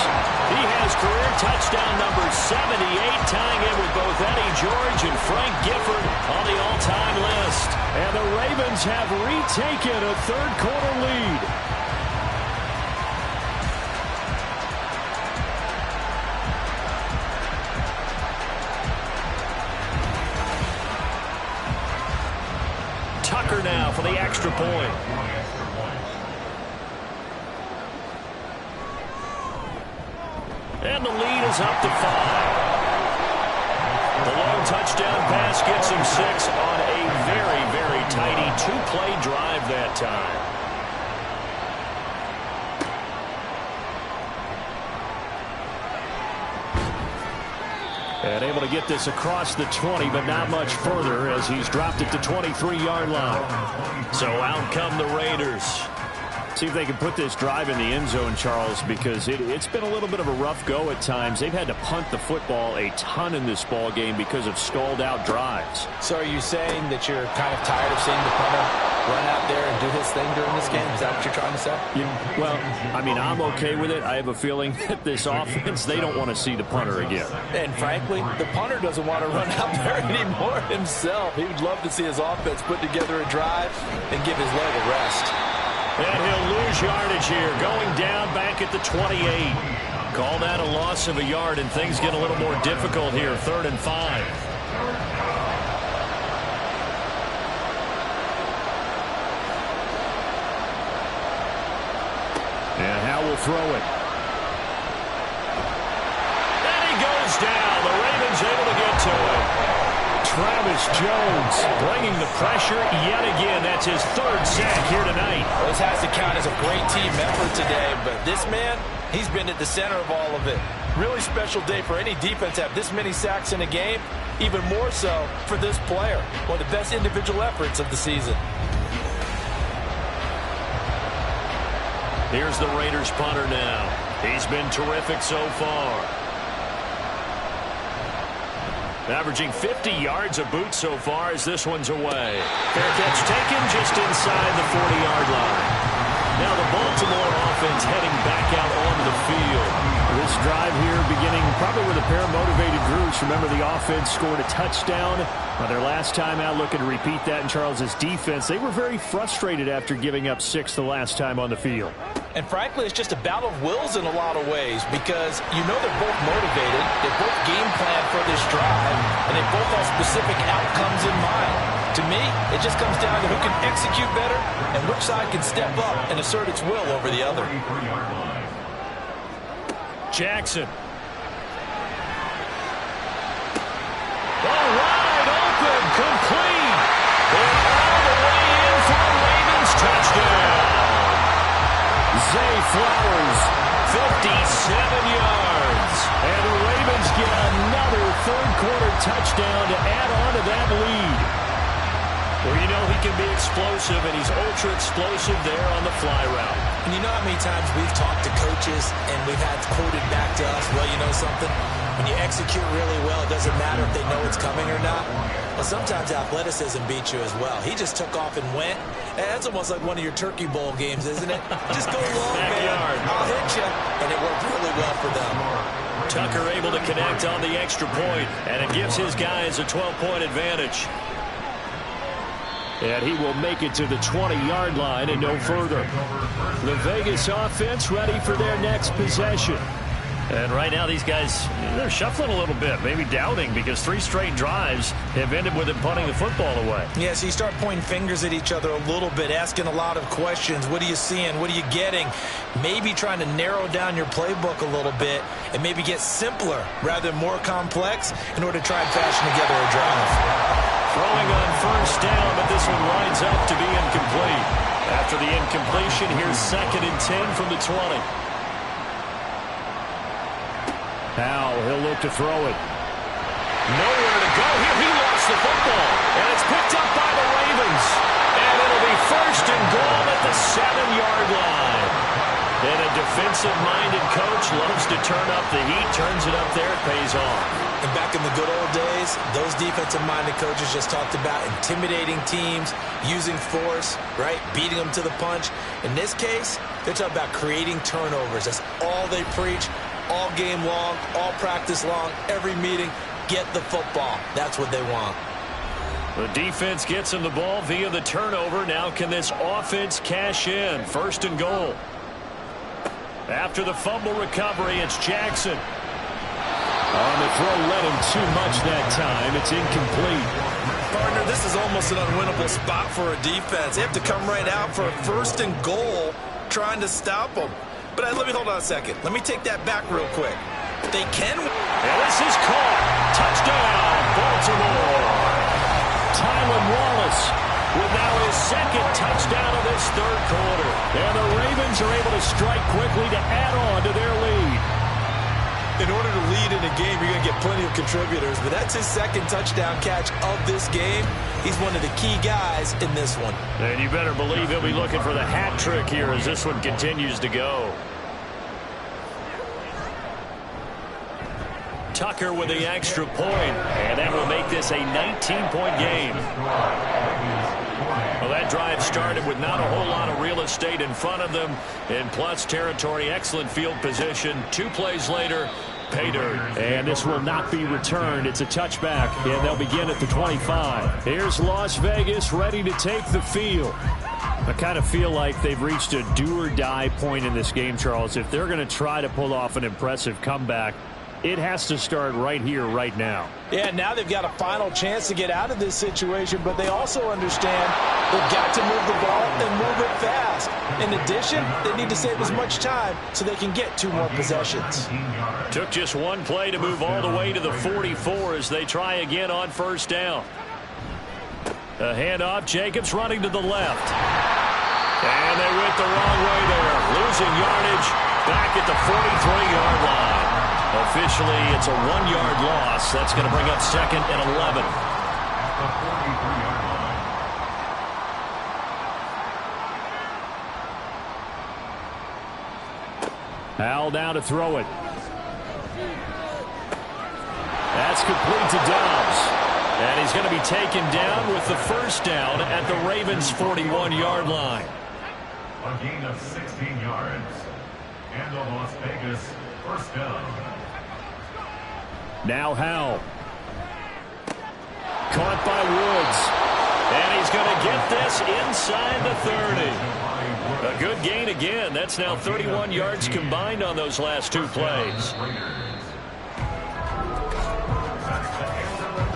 He has career touchdown number 78, tying in with both Eddie George and Frank Gifford on the all-time list. And the Ravens have retaken a 3rd quarter lead. And the lead is up to 5. The long touchdown pass gets him 6 on a very, very tidy 2-play drive that time. And able to get this across the 20, but not much further as he's dropped it to 23-yard line. So out come the Raiders. See if they can put this drive in the end zone, Charles, because it's been a little bit of a rough go at times. They've had to punt the football a ton in this ball game because of stalled-out drives. So are you saying that you're kind of tired of seeing the punter run out there and do his thing during this game? Is that what you're trying to say? Yeah, well, I mean, I'm okay with it. I have a feeling that this offense, they don't want to see the punter again. And frankly, the punter doesn't want to run out there anymore himself. He would love to see his offense put together a drive and give his leg a rest. And he'll lose yardage here, going down back at the 28. Call that a loss of a yard, and things get a little more difficult here, 3rd and 5. And Howe will throw it. And he goes down. The Ravens able to get to it. Travis Jones bringing the pressure yet again. That's his 3rd sack here tonight. Well, this has to count as a great team effort today, but this man, he's been at the center of all of it. Really special day for any defense to have this many sacks in a game, even more so for this player. One of the best individual efforts of the season. Here's the Raiders punter now. He's been terrific so far. Averaging 50 yards a boot so far as this one's away. Fair catch taken just inside the 40-yard line. Now the Baltimore offense heading back out onto the field. This drive here beginning probably with a pair of motivated groups. Remember, the offense scored a touchdown on their last time out, looking to repeat that in Charles's defense. They were very frustrated after giving up 6 the last time on the field. And frankly, it's just a battle of wills in a lot of ways because you know they're both motivated, they both game plan for this drive, and they both have specific outcomes in mind. To me, it just comes down to who can execute better and which side can step up and assert its will over the other. Jackson. All right, open, complete. And all the way in for a Ravens touchdown. Zay Flowers, 57 yards. And the Ravens get another third-quarter touchdown to add on to that lead. Well, you know he can be explosive, and he's ultra-explosive there on the fly route. And you know how many times we've talked to coaches and we've had quoted back to us, well, you know something? When you execute really well, it doesn't matter if they know it's coming or not. Well, sometimes athleticism beats you as well. He just took off and went. And that's almost like one of your Turkey Bowl games, isn't it? Just go long, man. I'll hit you. And it worked really well for them. Tucker able to connect on the extra point, and it gives his guys a 12-point advantage. And he will make it to the 20-yard line and no further. The Vegas offense ready for their next possession. And right now these guys, they're shuffling a little bit, maybe doubting, because 3 straight drives have ended with them punting the football away. Yeah, so you start pointing fingers at each other a little bit, asking a lot of questions. What are you seeing? What are you getting? Maybe trying to narrow down your playbook a little bit and maybe get simpler rather than more complex in order to try and fashion together a drive. Throwing on first down, but this one lines up to be incomplete. After the incompletion, here's 2nd and 10 from the 20. Now he'll look to throw it. Nowhere to go here. He lost the football, and it's picked up by the Ravens. And it'll be 1st and goal at the 7-yard line. And a defensive-minded coach loves to turn up the heat, turns it up there, it pays off. And back in the good old days, those defensive-minded coaches just talked about intimidating teams, using force, right, beating them to the punch. In this case, they're talking about creating turnovers. That's all they preach, all game long, all practice long, every meeting. Get the football. That's what they want. The defense gets him the ball via the turnover. Now can this offense cash in? 1st and goal. After the fumble recovery, it's Jackson. On the throw, led him too much that time. It's incomplete. Partner, this is almost an unwinnable spot for a defense. They have to come right out for a 1st and goal trying to stop them. But let me hold on a second. Let me take that back real quick. They can. And this is caught. Touchdown, Baltimore. Tylan Wallace with now his second touchdown of this third quarter. And the Ravens are able to strike quickly to add on to their lead. In order to lead in a game, you're going to get plenty of contributors, but that's his second touchdown catch of this game. He's one of the key guys in this one. And you better believe he'll be looking for the hat trick here as this one continues to go. Tucker with the extra point, and that will make this a 19-point game. Well, that drive started with not a whole lot of real estate in front of them. In plus territory, excellent field position. 2 plays later, pay dirt. And this will not be returned. It's a touchback, and they'll begin at the 25. Here's Las Vegas ready to take the field. I kind of feel like they've reached a do-or-die point in this game, Charles. If they're going to try to pull off an impressive comeback, it has to start right here, right now. Yeah, now they've got a final chance to get out of this situation, but they also understand they've got to move the ball and move it fast. In addition, they need to save as much time so they can get 2 more possessions. Took just 1 play to move all the way to the 44 as they try again on first down. A handoff, Jacobs running to the left. And they went the wrong way there, losing yardage back at the 43-yard line. Officially, it's a 1-yard loss. That's going to bring up 2nd and 11. Howell down to throw it. That's complete to Dobbs. And he's going to be taken down with the first down at the Ravens' 41-yard line. A gain of 16 yards. And the Las Vegas first down. Now Howell. Caught by Woods. And he's going to get this inside the 30. A good gain again. That's now 31 yards combined on those last 2 plays.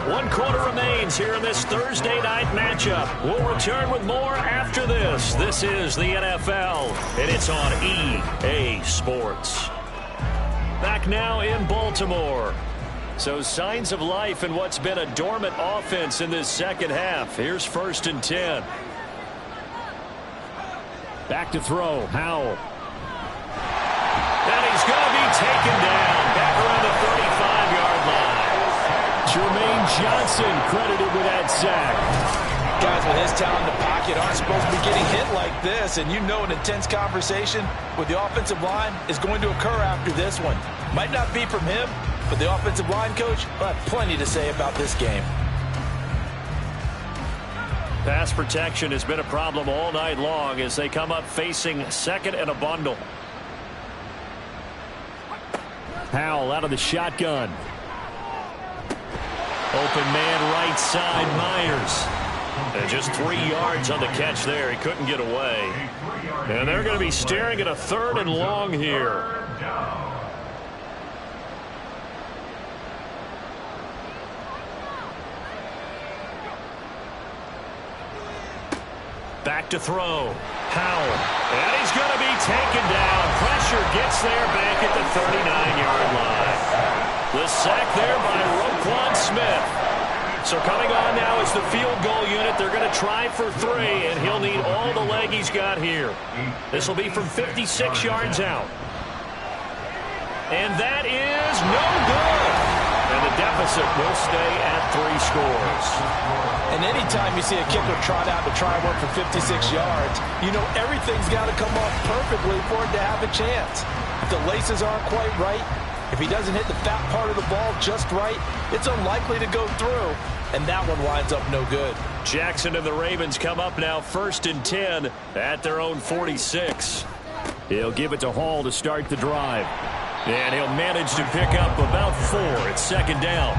1 quarter remains here in this Thursday night matchup. We'll return with more after this. This is the NFL, and it's on EA Sports. Back now in Baltimore. So signs of life in what's been a dormant offense in this second half. Here's 1st and 10. Back to throw, Howell. And he's going to be taken down back around the 35-yard line. Jermaine Johnson credited with that sack. Guys with his talent in the pocket aren't supposed to be getting hit like this, and you know an intense conversation with the offensive line is going to occur after this one. Might not be from him, but the offensive line coach will have plenty to say about this game. Pass protection has been a problem all night long as they come up facing 2nd and a bundle. Howell out of the shotgun. Open man right side, Myers. And just 3 yards on the catch there. He couldn't get away. And they're going to be staring at a 3rd and long here. Back to throw. Howell. And he's going to be taken down. Pressure gets there back at the 39-yard line. The sack there by Roquan Smith. So coming on now is the field goal unit. They're going to try for 3, and he'll need all the leg he's got here. This will be from 56 yards out. And that is no good. And the deficit will stay at 3 scores. And anytime you see a kicker trot out to try and work for 56 yards, you know everything's got to come off perfectly for it to have a chance. If the laces aren't quite right, if he doesn't hit the fat part of the ball just right, it's unlikely to go through, and that one winds up no good. Jackson and the Ravens come up now 1st and 10 at their own 46. He'll give it to Hall to start the drive. And he'll manage to pick up about 4. It's 2nd down.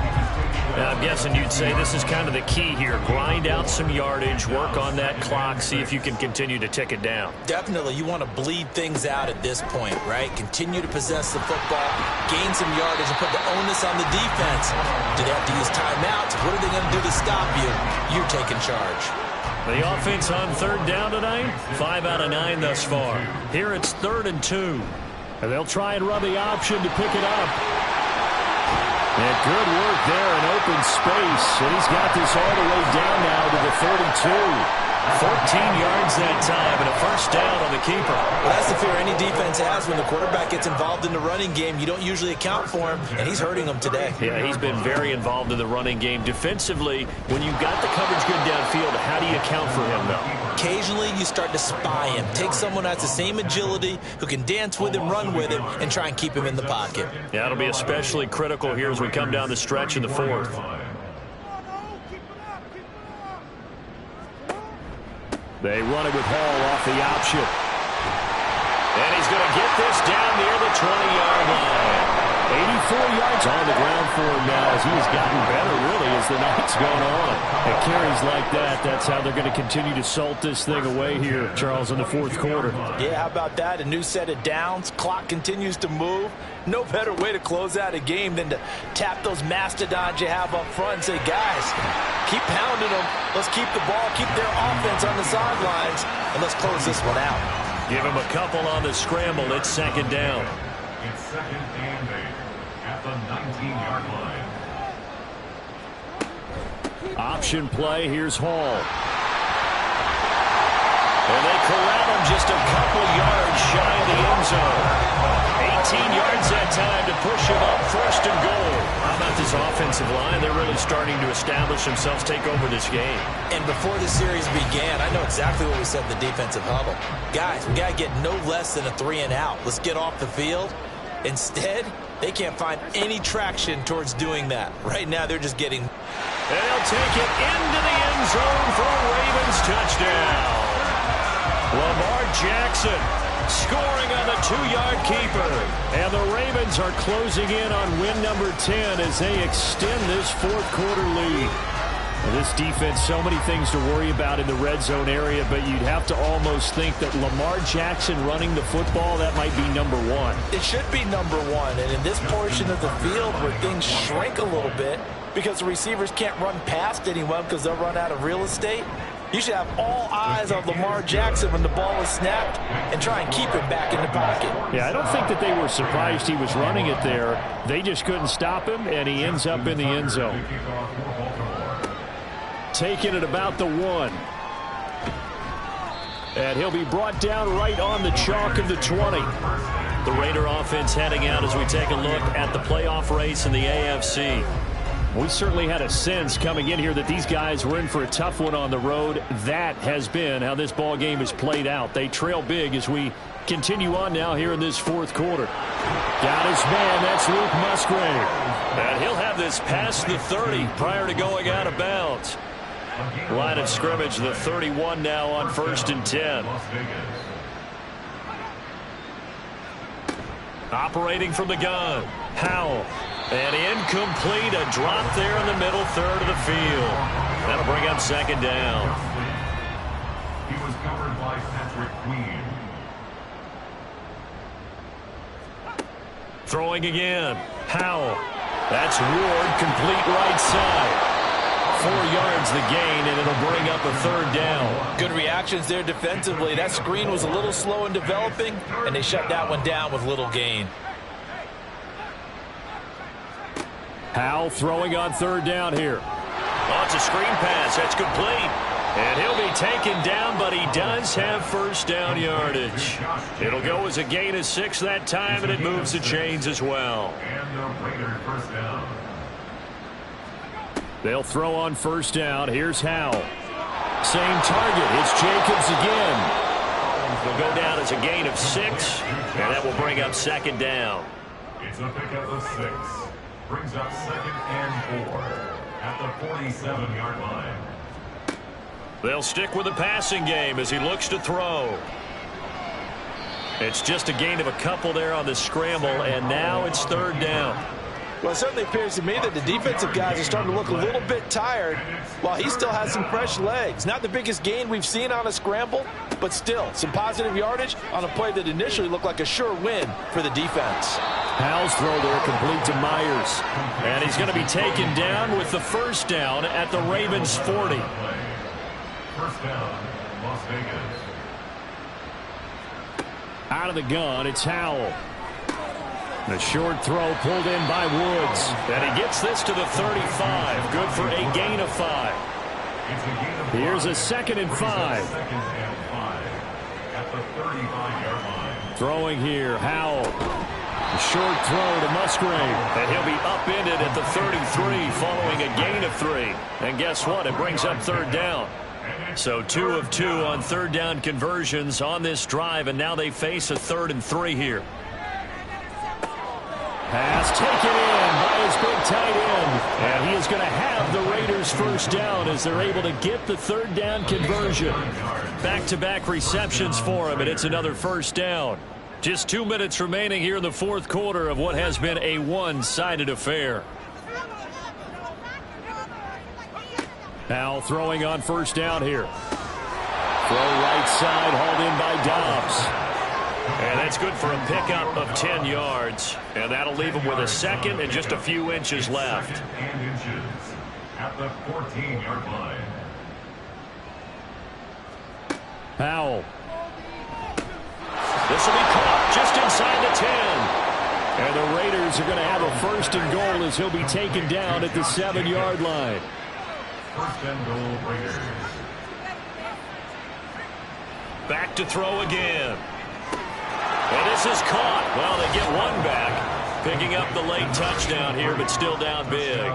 Now, I'm guessing you'd say this is kind of the key here. Grind out some yardage, work on that clock, see if you can continue to tick it down. Definitely, you want to bleed things out at this point, right? Continue to possess the football, gain some yardage, and put the onus on the defense. Do they have to use timeouts? What are they going to do to stop you? You're taking charge. The offense on 3rd down tonight, 5 out of 9 thus far. Here it's 3rd and 2. And they'll try and run the option to pick it up. And good work there in open space. And he's got this all the way down now to the 32. 14 yards that time and a first down on the keeper. Well, that's the fear any defense has when the quarterback gets involved in the running game. You don't usually account for him, and he's hurting them today. Yeah, he's been very involved in the running game. Defensively, when you've got the coverage good downfield, how do you account for him, though? Occasionally, you start to spy him. Take someone who has the same agility, who can dance with him, run with him, and try and keep him in the pocket. Yeah, it'll be especially critical here as we come down the stretch in the fourth. They run it with Hall off the option. And he's going to get this down near the 20-yard line. 84 yards on the ground for him now as he has gotten better, really, as the night's gone on. And carries like that, that's how they're going to continue to salt this thing away here, Charles, in the fourth quarter. Yeah, how about that? A new set of downs. Clock continues to move. No better way to close out a game than to tap those mastodons you have up front and say, guys, keep pounding them. Let's keep the ball, keep their offense on the sidelines, and let's close this one out. Give him a couple on the scramble. It's second down. It's second and 8 at the 19-yard line. Option play. Here's Hall. And they corral him just a couple yards shy of the end zone. 18 yards that time to push him up first and goal. How about this offensive line? They're really starting to establish themselves, take over this game. And before the series began, I know exactly what we said in the defensive huddle. Guys, we got to get no less than a 3 and out. Let's get off the field. Instead, they can't find any traction towards doing that. Right now, they're just getting... And they'll take it into the end zone for a Ravens touchdown. Lamar Jackson scoring on the 2-yard keeper. And the Ravens are closing in on win number 10 as they extend this fourth quarter lead. Well, this defense, so many things to worry about in the red zone area, but you'd have to almost think that Lamar Jackson running the football, that might be number one. It should be number one. And in this portion of the field where things shrink a little bit because the receivers can't run past anyone because they'll run out of real estate, you should have all eyes on Lamar Jackson when the ball is snapped and try and keep him back in the pocket. Yeah, I don't think that they were surprised he was running it there. They just couldn't stop him, and he ends up in the end zone. Taking it about the 1. And he'll be brought down right on the chalk of the 20. The Raider offense heading out as we take a look at the playoff race in the AFC. We certainly had a sense coming in here that these guys were in for a tough one on the road. That has been how this ball game has played out. They trail big as we continue on now here in this fourth quarter. Got his man. That's Luke Musgrave. And he'll have this past the 30 prior to going out of bounds. Line of scrimmage, the 31 now on 1st and 10. Operating from the gun. Howell. And incomplete, a drop there in the middle third of the field. That'll bring up second down. He was covered by Patrick Queen. Throwing again. Howell. That's Ward, complete right side. 4 yards the gain, and it'll bring up a third down. Good reactions there defensively. That screen was a little slow in developing, and they shut that one down with little gain. Howell throwing on third down here. Oh, it's a screen pass. That's complete. And he'll be taken down, but he does have first down yardage. It'll go as a gain of 6 that time, and it moves the chains as well. And the Raiders first down. They'll throw on first down. Here's Howell. Same target. It's Jacobs again. They'll go down as a gain of 6, and that will bring up second down. It's a pickup of 6. Brings up second and 4 at the 47-yard line. They'll stick with the passing game as he looks to throw. It's just a gain of a couple there on the scramble, and now it's third down. Well, it certainly appears to me that the defensive guys are starting to look a little bit tired while he still has some fresh legs. Not the biggest gain we've seen on a scramble, but still some positive yardage on a play that initially looked like a sure win for the defense. Howell's throw there complete to Myers. And he's going to be taken down with the first down at the Ravens 40. First down, Las Vegas. Out of the gun, it's Howell. The short throw pulled in by Woods. And he gets this to the 35. Good for a gain of 5. Here's a 2nd and 5. At the 35-yard line. Throwing here, Howell. A short throw to Musgrave. And he'll be upended at the 33 following a gain of 3. And guess what? It brings up 3rd down. So 2 of 2 on 3rd down conversions on this drive, and now they face a 3rd and 3 here. Pass taken in by his big tight end. And he is going to have the Raiders 1st down as they're able to get the 3rd down conversion. Back-to-back receptions for him, and it's another 1st down. Just 2 minutes remaining here in the 4th quarter of what has been a one-sided affair. Now throwing on 1st down here. Throw right side, hauled in by Dobbs. And that's good for a pickup of 10 yards. And that'll leave him with a 2nd and just a few inches left. At the 14-yard line. Powell. This will be caught just inside the 10. And the Raiders are going to have a 1st and goal as he'll be taken down at the 7-yard line. 1st and goal, Raiders. Back to throw again. And this is caught. Well, they get one back. Picking up the late touchdown here, but still down big.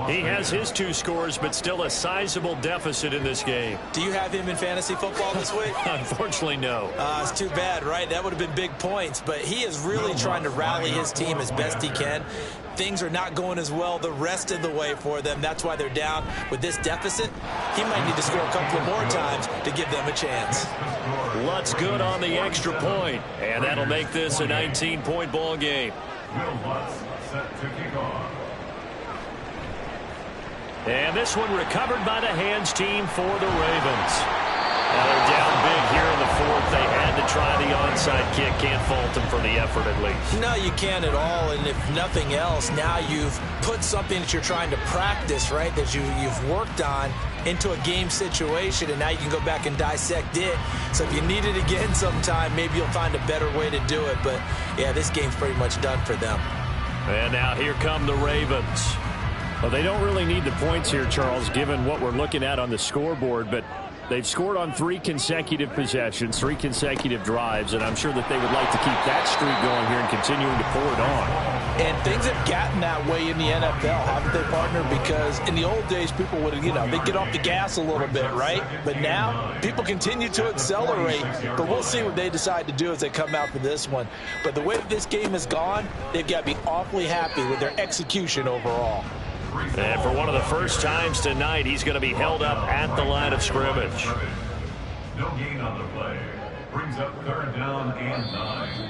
He has his 2 scores, but still a sizable deficit in this game. Do you have him in fantasy football this week? Unfortunately, no. It's too bad, right? That would have been big points. But he is really trying to rally his team as best he can. Things are not going as well the rest of the way for them. That's why they're down with this deficit. He might need to score a couple of more times to give them a chance. Lutz good on the extra point, and that'll make this a 19-point ball game. Will Lutz set to kick off. And this one recovered by the hands team for the Ravens. Now they're down big here in the 4th. They had to try the onside kick. Can't fault them for the effort at least. No, you can't at all. And if nothing else, now you've put something that you're trying to practice, right, that you've worked on into a game situation, and now you can go back and dissect it. So if you need it again sometime, maybe you'll find a better way to do it. But, yeah, this game's pretty much done for them. And now here come the Ravens. Well, they don't really need the points here, Charles, given what we're looking at on the scoreboard, but they've scored on 3 consecutive possessions, 3 consecutive drives, and I'm sure that they would like to keep that streak going here and continuing to pour it on. And things have gotten that way in the NFL, haven't they, partner? Because in the old days, people would, they'd get off the gas a little bit, right? But now, people continue to accelerate, but we'll see what they decide to do as they come out for this one. But the way this game has gone, they've got to be awfully happy with their execution overall. And for one of the first times tonight, he's going to be held up at the line of scrimmage. No gain on the play. Brings up 3rd down and 9.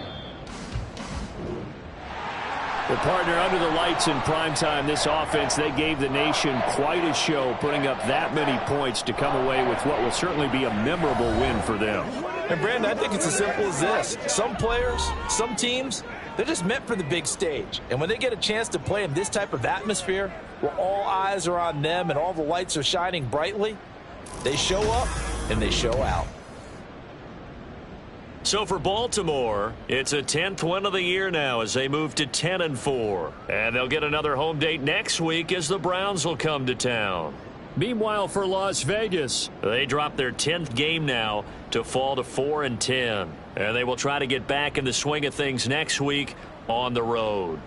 The partner under the lights in primetime, this offense, they gave the nation quite a show, putting up that many points to come away with what will certainly be a memorable win for them. And, Brandon, I think it's as simple as this. Some players, some teams, they're just meant for the big stage. And when they get a chance to play in this type of atmosphere, where all eyes are on them and all the lights are shining brightly, they show up and they show out. So for Baltimore, it's a 10th win of the year now as they move to 10-4. And they'll get another home date next week as the Browns will come to town. Meanwhile, for Las Vegas, they drop their 10th game now to fall to 4-10. And they will try to get back in the swing of things next week on the road.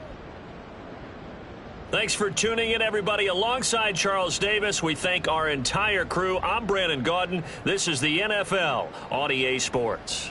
Thanks for tuning in, everybody. Alongside Charles Davis, we thank our entire crew. I'm Brandon Gaudin. This is the NFL on EA Sports.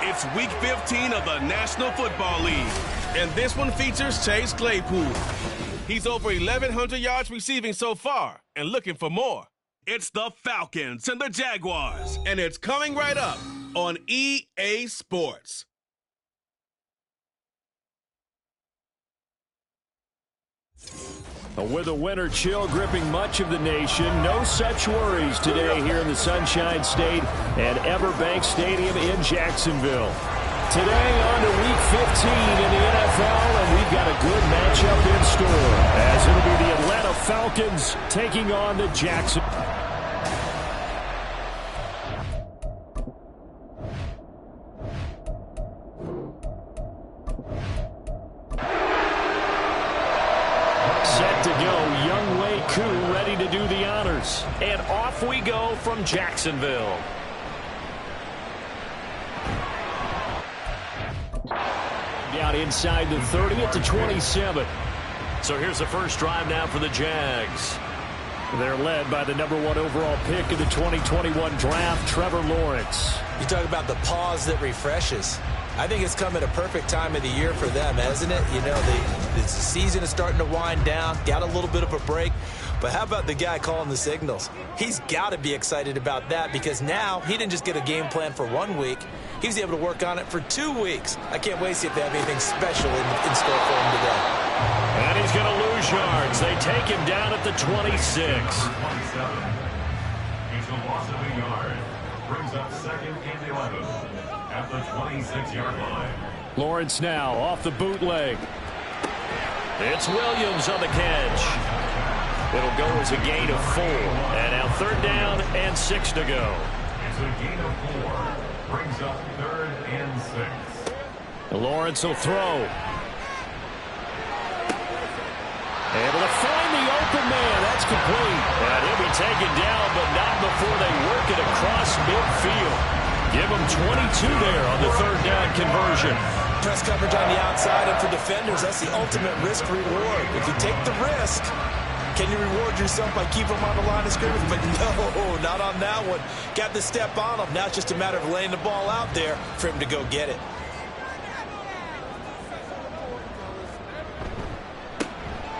It's Week 15 of the National Football League, and this one features Chase Claypool. He's over 1,100 yards receiving so far and looking for more. It's the Falcons and the Jaguars, and it's coming right up on EA Sports. With a winter chill gripping much of the nation, no such worries today here in the Sunshine State at Everbank Stadium in Jacksonville. Today on to Week 15 in the NFL, and we've got a good matchup in store, as it'll be the Atlanta Falcons taking on the Jackson. Set to go, Young Wei Koo ready to do the honors. And off we go from Jacksonville. Down inside the 30 at the 27. So here's the first drive now for the Jags. They're led by the #1 overall pick of the 2021 draft, Trevor Lawrence. You talk about the pause that refreshes. I think it's come at a perfect time of the year for them, hasn't it? You know, the season is starting to wind down, got a little bit of a break. But how about the guy calling the signals? He's got to be excited about that because now he didn't just get a game plan for 1 week. He was able to work on it for 2 weeks. I can't wait to see if they have anything special in store for him today. And he's going to lose yards. They take him down at the 26. 27. It's a loss of a yard. Brings up second and 11 at the 26-yard line. Lawrence now off the bootleg. It's Williams on the catch. It'll go as a gain of 4. And now 3rd down and 6 to go. It's a gain of 4. Brings up 3rd and 6. Lawrence will throw. Able to find the open man. That's complete. And he'll be taken down, but not before they work it across midfield. Give him 22 there on the 3rd down conversion. Press coverage on the outside, and for defenders, that's the ultimate risk-reward. If you take the risk, can you reward yourself by keeping them on the line of scrimmage? But no, not on that one. Got to step on them. Now it's just a matter of laying the ball out there for him to go get it.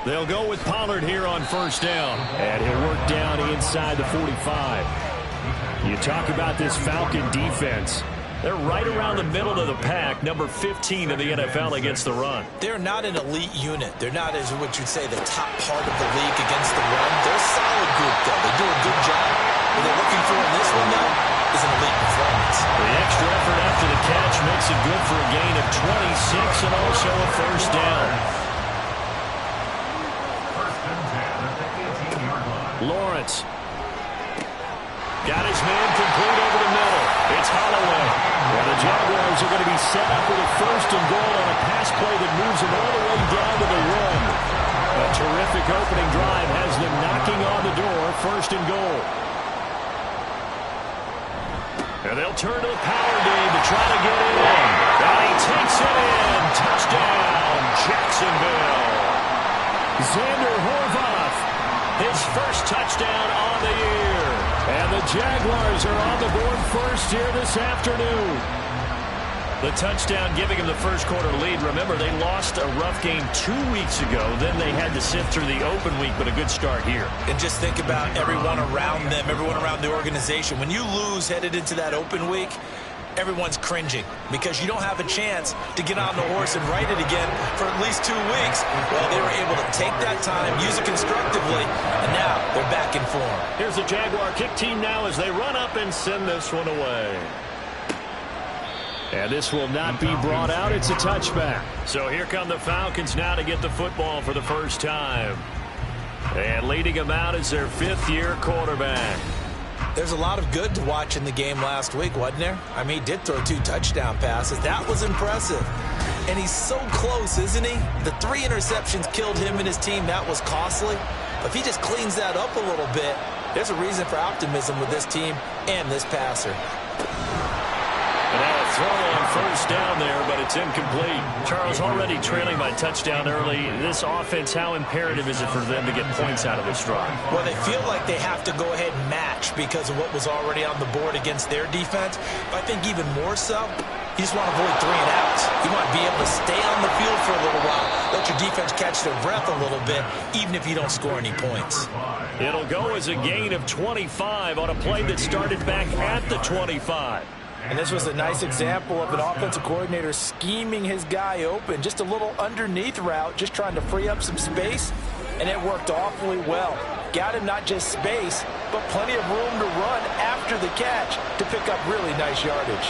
They'll go with Pollard here on 1st down. And he'll work down inside the 45. You talk about this Falcon defense. They're right around the middle of the pack, number 15 in the NFL against the run. They're not an elite unit. They're not, as what you'd say, the top part of the league against the run. They're a solid group, though. They do a good job. What they're looking for in this one, though, is an elite performance. The extra effort after the catch makes it good for a gain of 26 and also a 1st down. 1st and 10 at the 18-yard line. Lawrence. Got his man complete over the middle. It's Holloway. Well, the Jaguars are going to be set up with a 1st and goal on a pass play that moves them all the way down to the 1. A terrific opening drive has them knocking on the door, 1st and goal. And they'll turn to the power game to try to get it in. And he takes it in. Touchdown, Jacksonville. Xander Horvath. His 1st touchdown on the year. And the Jaguars are on the board first here this afternoon. The touchdown giving him the 1st quarter lead. Remember, they lost a rough game 2 weeks ago. Then they had to sift through the open week, but a good start here. And just think about everyone around them, everyone around the organization. When you lose headed into that open week, everyone's cringing because you don't have a chance to get on the horse and ride it again for at least 2 weeks. Well, they were able to take that time, use it constructively, and now they're back in form. Here's the Jaguar kick team now as they run up and send this one away. And this will not be brought out. It's a touchback. So here come the Falcons now to get the football for the first time. And leading them out is their 5th-year quarterback. There's a lot of good to watch in the game last week, wasn't there? I mean, he did throw 2 touchdown passes. That was impressive. And he's so close, isn't he? The 3 interceptions killed him and his team. That was costly. But if he just cleans that up a little bit, there's a reason for optimism with this team and this passer. And now a throw on first down there, but it's incomplete. Charles, already trailing by touchdown early. This offense, how imperative is it for them to get points out of this drive? Well, they feel like they have to go ahead and match because of what was already on the board against their defense. But I think even more so, you just want to avoid 3 and outs. You want to be able to stay on the field for a little while, let your defense catch their breath a little bit, even if you don't score any points. It'll go as a gain of 25 on a play that started back at the 25. And this was a nice example of an offensive coordinator scheming his guy open. Just a little underneath route, just trying to free up some space, and it worked awfully well. Got him not just space, but plenty of room to run after the catch to pick up really nice yardage.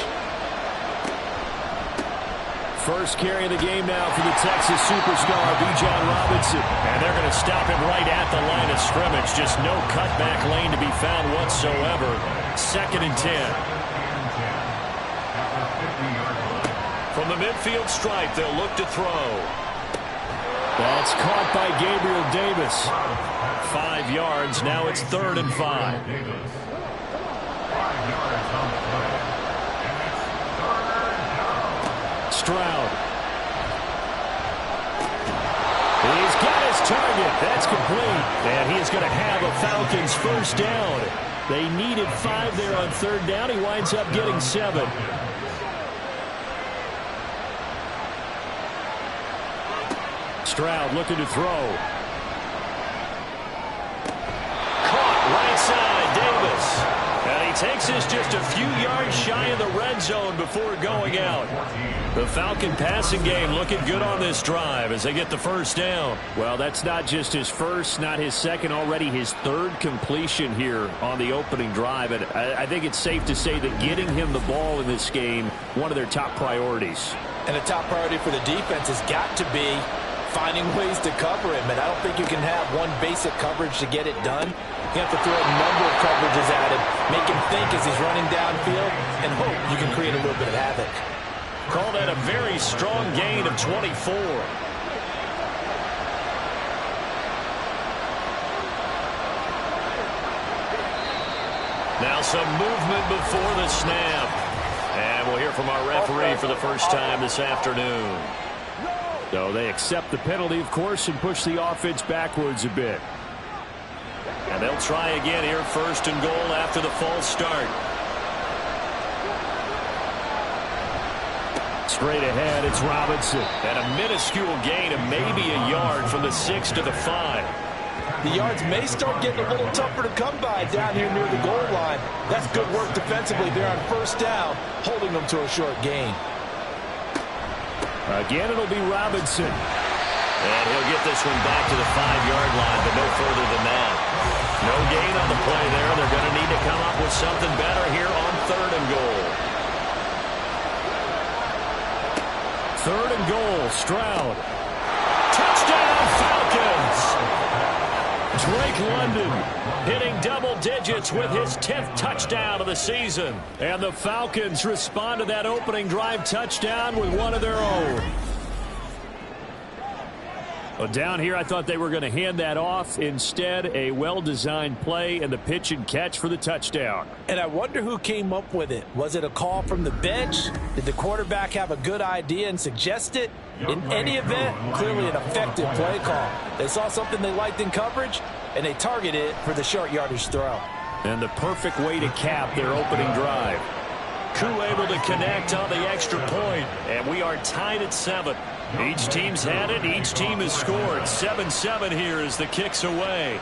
First carry of the game now for the Texas superstar, Bijan Robinson. And they're going to stop him right at the line of scrimmage. Just no cutback lane to be found whatsoever. 2nd and 10. From the midfield stripe, they'll look to throw. That's caught by Gabriel Davis. 5 yards. Now it's 3rd and 5. Stroud. He's got his target. That's complete. And he is going to have a Falcons first down. They needed 5 there on 3rd down. He winds up getting 7. Stroud looking to throw. Caught right side, Davis. And he takes this just a few yards shy of the red zone before going out. The Falcon passing game looking good on this drive as they get the first down. Well, that's not just his first, not his second, already his 3rd completion here on the opening drive. And I think it's safe to say that getting him the ball in this game, one of their top priorities. And the top priority for the defense has got to be finding ways to cover him. And I don't think you can have one basic coverage to get it done. You have to throw a number of coverages at him, make him think as he's running downfield, and hope you can create a little bit of havoc. Call that a very strong gain of 24. Now some movement before the snap. And we'll hear from our referee for the first time this afternoon. So they accept the penalty, of course, and push the offense backwards a bit. And they'll try again here, 1st and goal after the false start. Straight ahead, it's Robinson. And a minuscule gain of maybe a yard from the 6 to the 5. The yards may start getting a little tougher to come by down here near the goal line. That's good work defensively there on 1st down, holding them to a short gain. Again, it'll be Robinson. And he'll get this one back to the 5-yard line, but no further than that. No gain on the play there. They're going to need to come up with something better here on 3rd and goal. 3rd and goal, Stroud. Touchdown, Falcons! Drake London hitting double digits with his 10th touchdown of the season. And the Falcons respond to that opening drive touchdown with one of their own. Well, down here, I thought they were going to hand that off. Instead, a well-designed play and the pitch and catch for the touchdown. And I wonder who came up with it. Was it a call from the bench? Did the quarterback have a good idea and suggest it? In any event, clearly an effective play call. They saw something they liked in coverage, and they targeted it for the short yardage throw. And the perfect way to cap their opening drive. Koo able to connect on the extra point, and we are tied at 7. Each team's had it. Each team has scored. 7-7 here as the kick's away.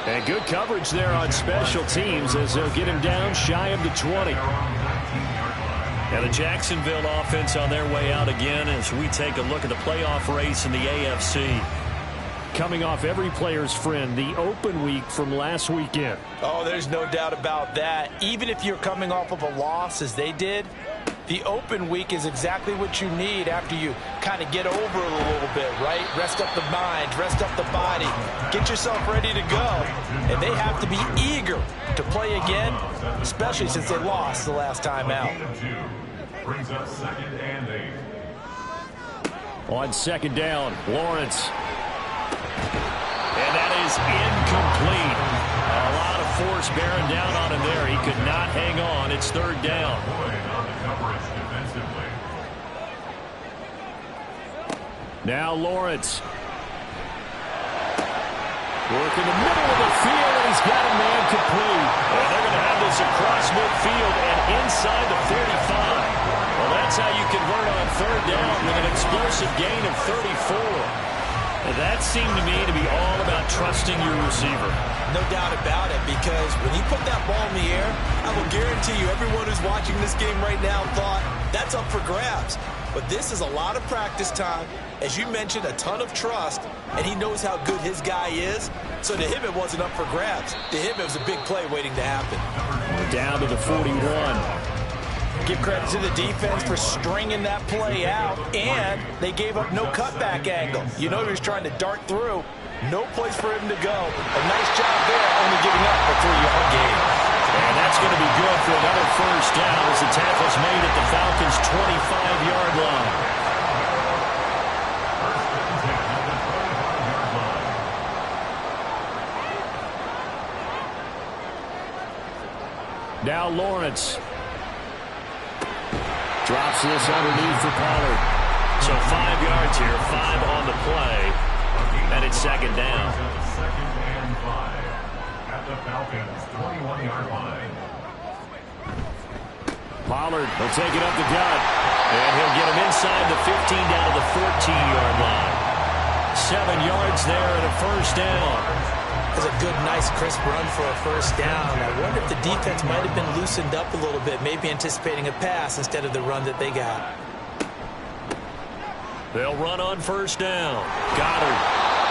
And good coverage there on special teams as they'll get him down shy of the 20. Now the Jacksonville offense on their way out again as we take a look at the playoff race in the AFC. Coming off every player's friend, the open week from last weekend. Oh, there's no doubt about that. Even if you're coming off of a loss as they did, The open week is exactly what you need after you kind of get over it a little bit, right? Rest up the mind, rest up the body, get yourself ready to go. And they have to be eager to play again, especially since they lost the last time out. Brings up 2nd and 8. On 2nd down, Lawrence. And that is incomplete. A lot of force bearing down on him there. He could not hang on. It's 3rd down. Now Lawrence. Work in the middle of the field, and he's got a man complete. And they're going to have this across midfield and inside the 35. Well, that's how you convert on 3rd down with an explosive gain of 34. And that seemed to me to be all about trusting your receiver. No doubt about it, because when he put that ball in the air, I will guarantee you everyone who's watching this game right now thought that's up for grabs. But this is a lot of practice time. As you mentioned, a ton of trust, and he knows how good his guy is. So to him, it wasn't up for grabs. To him, it was a big play waiting to happen. Down to the 41. Give credit to the defense for stringing that play out, and they gave up no cutback angle. You know he was trying to dart through. No place for him to go. A nice job there, only giving up a 3-yard gain. And that's going to be good for another 1st down as the tackle's made at the Falcons' 25-yard line. Now Lawrence. Drops this underneath for Pollard. So 5 yards here, 5 on the play. And it's 2nd down. 2nd and 5 at the Falcons' 21-yard line. Pollard will take it up the gut. And he'll get him inside the 15 down to the 14-yard line. 7 yards there and a 1st down. That's a good, nice, crisp run for a 1st down. I wonder if the defense might have been loosened up a little bit, maybe anticipating a pass instead of the run that they got. They'll run on 1st down. Goddard.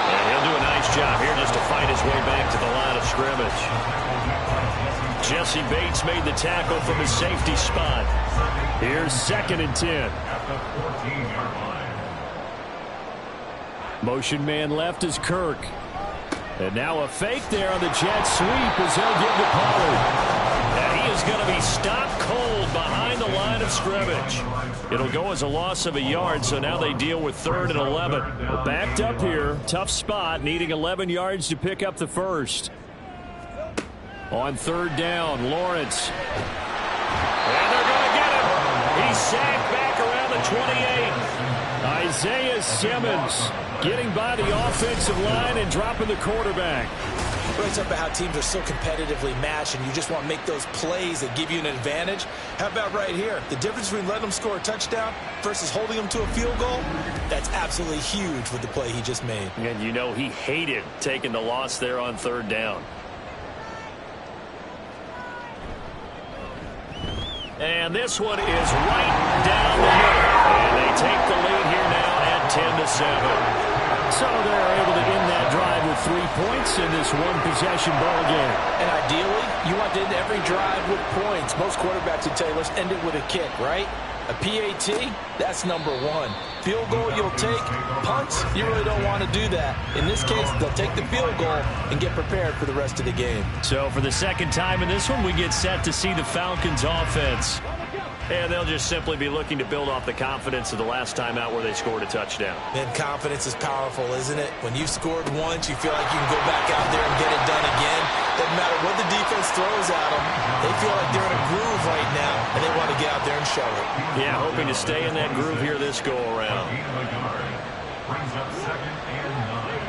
And he'll do a nice job here just to fight his way back to the line of scrimmage. Jesse Bates made the tackle from his safety spot. Here's 2nd and 10. At the 14-yard line. Motion man left is Kirk. And now a fake there on the jet sweep as he'll give to Pollard. And he is going to be stopped cold behind the line of scrimmage. It'll go as a loss of a yard, so now they deal with 3rd and 11. Well, backed up here, tough spot, needing 11 yards to pick up the 1st. On 3rd down, Lawrence. And they're going to get him. He's sacked back around the 28. Isaiah Simmons getting by the offensive line and dropping the quarterback. Really talk about how teams are so competitively matched, and you just want to make those plays that give you an advantage. How about right here? The difference between letting them score a touchdown versus holding them to a field goal, that's absolutely huge with the play he just made. And you know he hated taking the loss there on 3rd down. And this one is right down the middle. And they take the lead here now at 10-7. So they're able to end that drive with 3 points in this one-possession ball game. And ideally, you want to end every drive with points. Most quarterbacks would tell you, let's end it with a kick, right? A PAT, that's number 1. Field goal, you'll take. Punts, you really don't want to do that. In this case, they'll take the field goal and get prepared for the rest of the game. So for the 2nd time in this one, we get set to see the Falcons offense. And they'll just simply be looking to build off the confidence of the last time out where they scored a touchdown. And confidence is powerful, isn't it? When you've scored once, you feel like you can go back out there and get it done again. Doesn't matter what the defense throws at them. They feel like they're in a groove right now, and they want to get out there and show it. Yeah, hoping to stay in that groove here this go-around. Brings up 2nd and 9.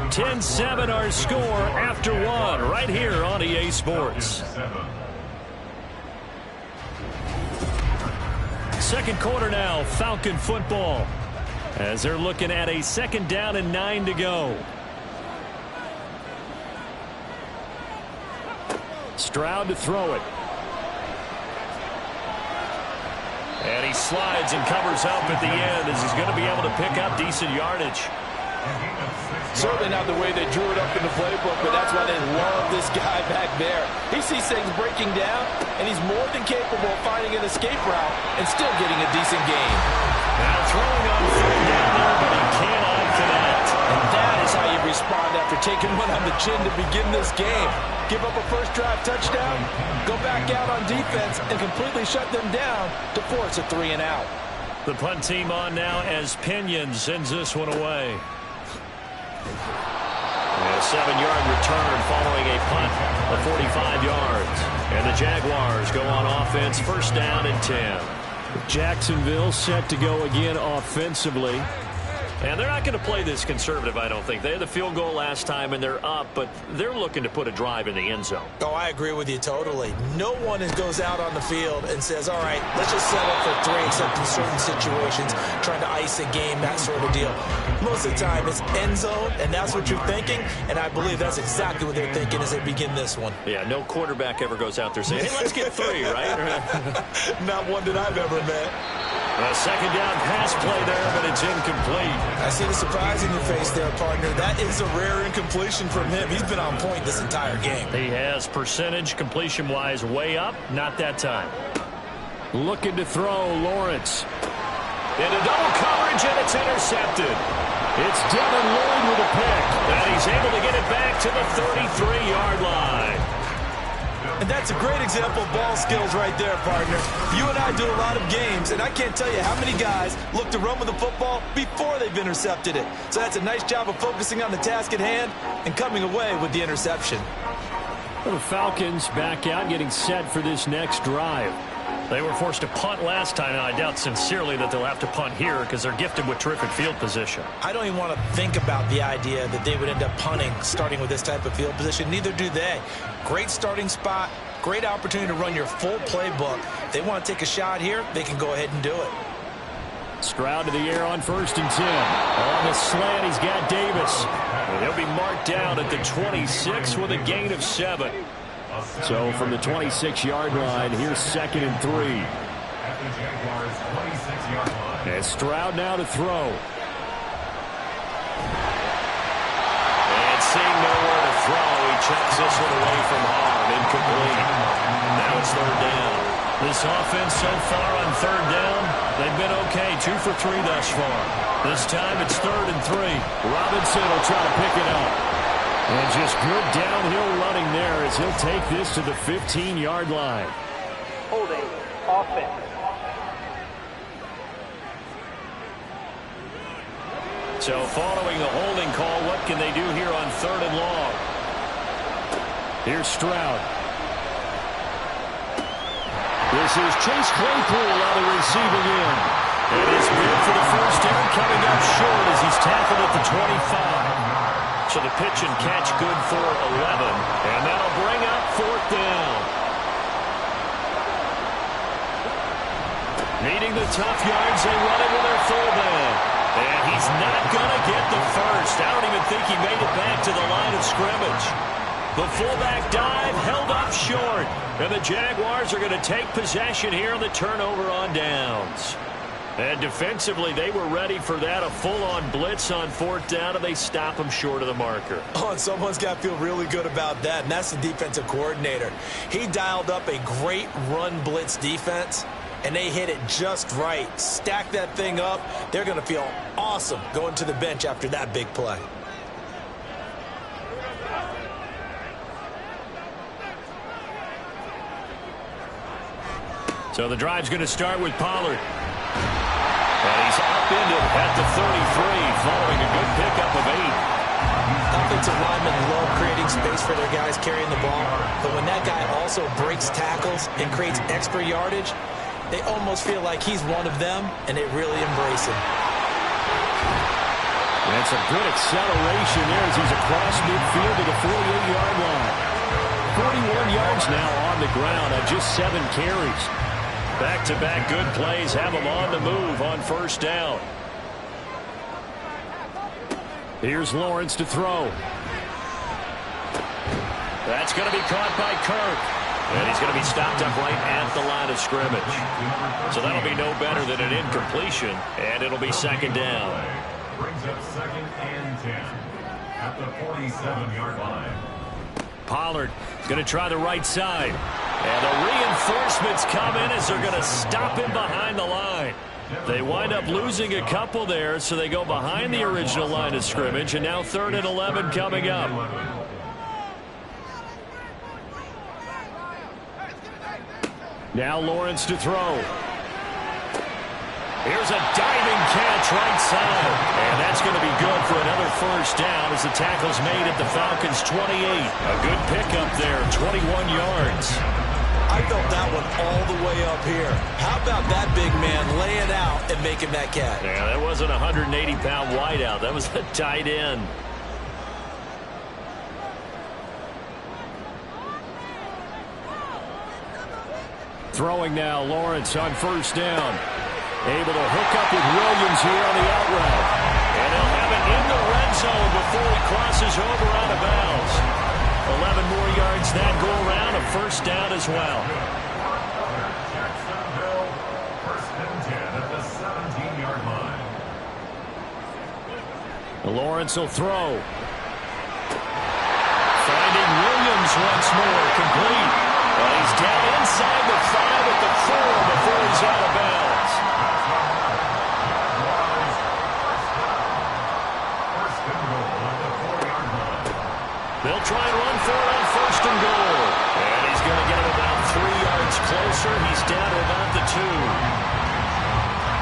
10-7 our score after 1 right here on EA Sports. 2nd quarter now, Falcon football. As they're looking at a 2nd down and 9 to go. Stroud to throw it. And he slides and covers up at the end as he's going to be able to pick up decent yardage. Certainly not the way they drew it up in the playbook, but that's why they love this guy back there. He sees things breaking down, and he's more than capable of finding an escape route and still getting a decent gain. Now throwing on third down there, but he cannot connect. And that is how you respond after taking one on the chin to begin this game. Give up a first drive touchdown, go back out on defense, and completely shut them down to force a 3 and out. The punt team on now as Pinion sends this one away. A 7-yard return following a punt of 45 yards. And the Jaguars go on offense, first down and 10. Jacksonville set to go again offensively. And they're not going to play this conservative, I don't think. They had the field goal last time, and they're up, but they're looking to put a drive in the end zone. Oh, I agree with you totally. No one goes out on the field and says, all right, let's just settle for 3, except in certain situations, trying to ice a game, that sort of deal. Most of the time, it's end zone, and that's what you're thinking, and I believe that's exactly what they're thinking as they begin this one. Yeah, no quarterback ever goes out there saying, hey, let's get 3, right? Not one that I've ever met. A second down pass play there, but it's incomplete. I see the surprise in your face there, partner. That is a rare incompletion from him. He's been on point this entire game. He has percentage completion-wise way up. Not that time. Looking to throw, Lawrence. Into double coverage, and it's intercepted. It's Devin Lloyd with a pick. And he's able to get it back to the 33-yard line. And that's a great example of ball skills right there, partner. You and I do a lot of games, and I can't tell you how many guys look to run with the football before they've intercepted it. So that's a nice job of focusing on the task at hand and coming away with the interception. The Falcons back out, getting set for this next drive. They were forced to punt last time, and I doubt sincerely that they'll have to punt here because they're gifted with terrific field position. I don't even want to think about the idea that they would end up punting starting with this type of field position. Neither do they. Great starting spot, great opportunity to run your full playbook. If they want to take a shot here, they can go ahead and do it. Stroud to the air on 1st and 10. On the slant, he's got Davis. And he'll be marked down at the 26 with a gain of 7. So from the 26-yard line, here's 2nd and 3. At the Jaguars' 26-yard line. And Stroud now to throw. And seeing nowhere to throw, he checks this one away from harm. Incomplete. Now it's 3rd down. This offense so far on 3rd down, they've been okay. 2 for 3 thus far. This time it's 3rd and 3. Robinson will try to pick it up. And just good downhill running there as he'll take this to the 15-yard line. Holding offense. So following the holding call, what can they do here on 3rd and long? Here's Stroud. This is Chase Claypool on the receiving end. And his bid for the first down coming up short as he's tackled at the 25. So the pitch and catch good for 11. And that'll bring up 4th down. Needing the tough yards, they run it with their fullback. And he's not going to get the first. I don't even think he made it back to the line of scrimmage. The fullback dive held up short. And the Jaguars are going to take possession here on the turnover on downs. And defensively, they were ready for that, a full-on blitz on 4th down, and they stop them short of the marker. Oh, and someone's got to feel really good about that, and that's the defensive coordinator. He dialed up a great run blitz defense, and they hit it just right. Stack that thing up. They're going to feel awesome going to the bench after that big play. So the drive's going to start with Pollard. And he's upended at the 33, following a good pickup of 8. Offensive linemen love creating space for their guys carrying the ball, but when that guy also breaks tackles and creates extra yardage, they almost feel like he's one of them, and they really embrace him. That's a good acceleration there as he's across midfield to the 48-yard line. 41 yards now on the ground on just 7 carries. Back-to-back good plays have him on the move on 1st down. Here's Lawrence to throw. That's going to be caught by Kirk. And he's going to be stopped up right at the line of scrimmage. So that'll be no better than an incompletion, and it'll be 2nd down. Brings up 2nd and 10 at the 47-yard line. Pollard is going to try the right side. And the reinforcements come in as they're going to stop him behind the line. They wind up losing a couple there, so they go behind the original line of scrimmage, and now 3rd and 11 coming up. Now Lawrence to throw. Here's a diving catch right side. And that's going to be good for another first down as the tackle's made at the Falcons' 28. A good pickup there, 21 yards. I felt that one all the way up here. How about that big man laying out and making that catch? Yeah, that wasn't a 180-pound wideout. That was a tight end. Throwing now, Lawrence on first down. Able to hook up with Williams here on the out route. And they'll have it in the red zone before he crosses over out of bounds. 11 more yards that go around, a first down as well. Jacksonville, 1st and 10 at the 17-yard line. Lawrence will throw. Finding Williams once more, complete. Well, he's down inside the 5 at the 4 before he's out of bounds. They'll try and run for it on 1st and goal. And he's going to get him about 3 yards closer. He's down to about the 2.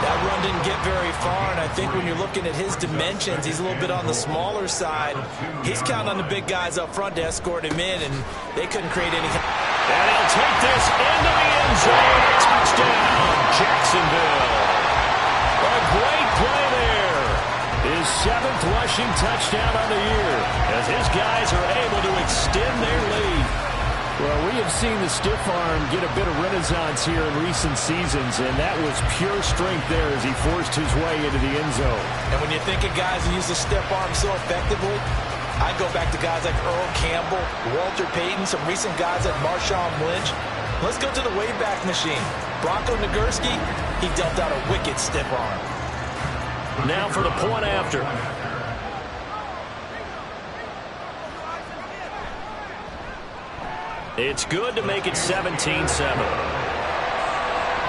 That run didn't get very far, and I think when you're looking at his dimensions, he's a little bit on the smaller side. He's counting on the big guys up front to escort him in, and they couldn't create anything. And he'll take this into the end zone. Touchdown, Jacksonville. A great play there. His 7th rushing touchdown on the year as his guys are able to extend their lead. Well, we have seen the stiff arm get a bit of renaissance here in recent seasons, and that was pure strength there as he forced his way into the end zone. And when you think of guys who use the stiff arm so effectively, I go back to guys like Earl Campbell, Walter Payton, some recent guys like Marshawn Lynch. Let's go to the Wayback Machine. Bronco Nagurski, he dealt out a wicked stiff arm. Now for the point after. It's good to make it 17-7.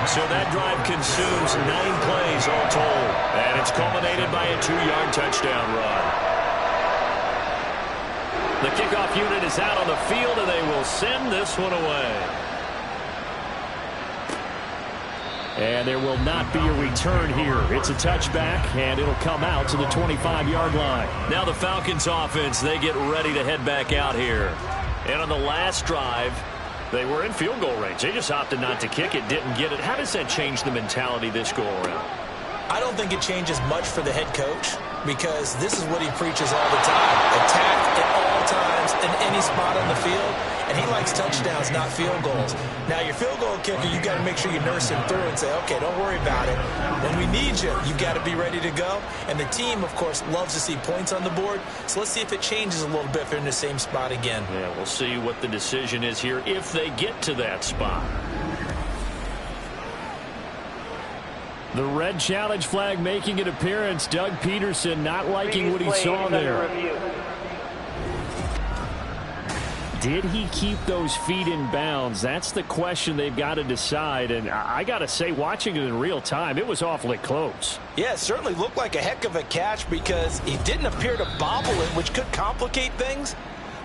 So that drive consumes 9 plays all told. And it's culminated by a 2-yard touchdown run. The kickoff unit is out on the field, and they will send this one away. And there will not be a return here. It's a touchback, and it'll come out to the 25-yard line. Now the Falcons offense, they get ready to head back out here. And on the last drive, they were in field goal range. They just opted not to kick it, didn't get it. How does that change the mentality this go-around? I don't think it changes much for the head coach because this is what he preaches all the time. Attack at all times in any spot on the field, and he likes touchdowns, not field goals. Now, your field goal kicker, you got to make sure you nurse him through and say, okay, don't worry about it. When we need you, you got to be ready to go. And the team, of course, loves to see points on the board. So let's see if it changes a little bit if they're in the same spot again. Yeah, we'll see what the decision is here if they get to that spot. The red challenge flag making an appearance. Doug Peterson not liking what he saw there. Did he keep those feet in bounds? That's the question they've got to decide. And I got to say, watching it in real time, it was awfully close. Yeah, it certainly looked like a heck of a catch because he didn't appear to bobble it, which could complicate things.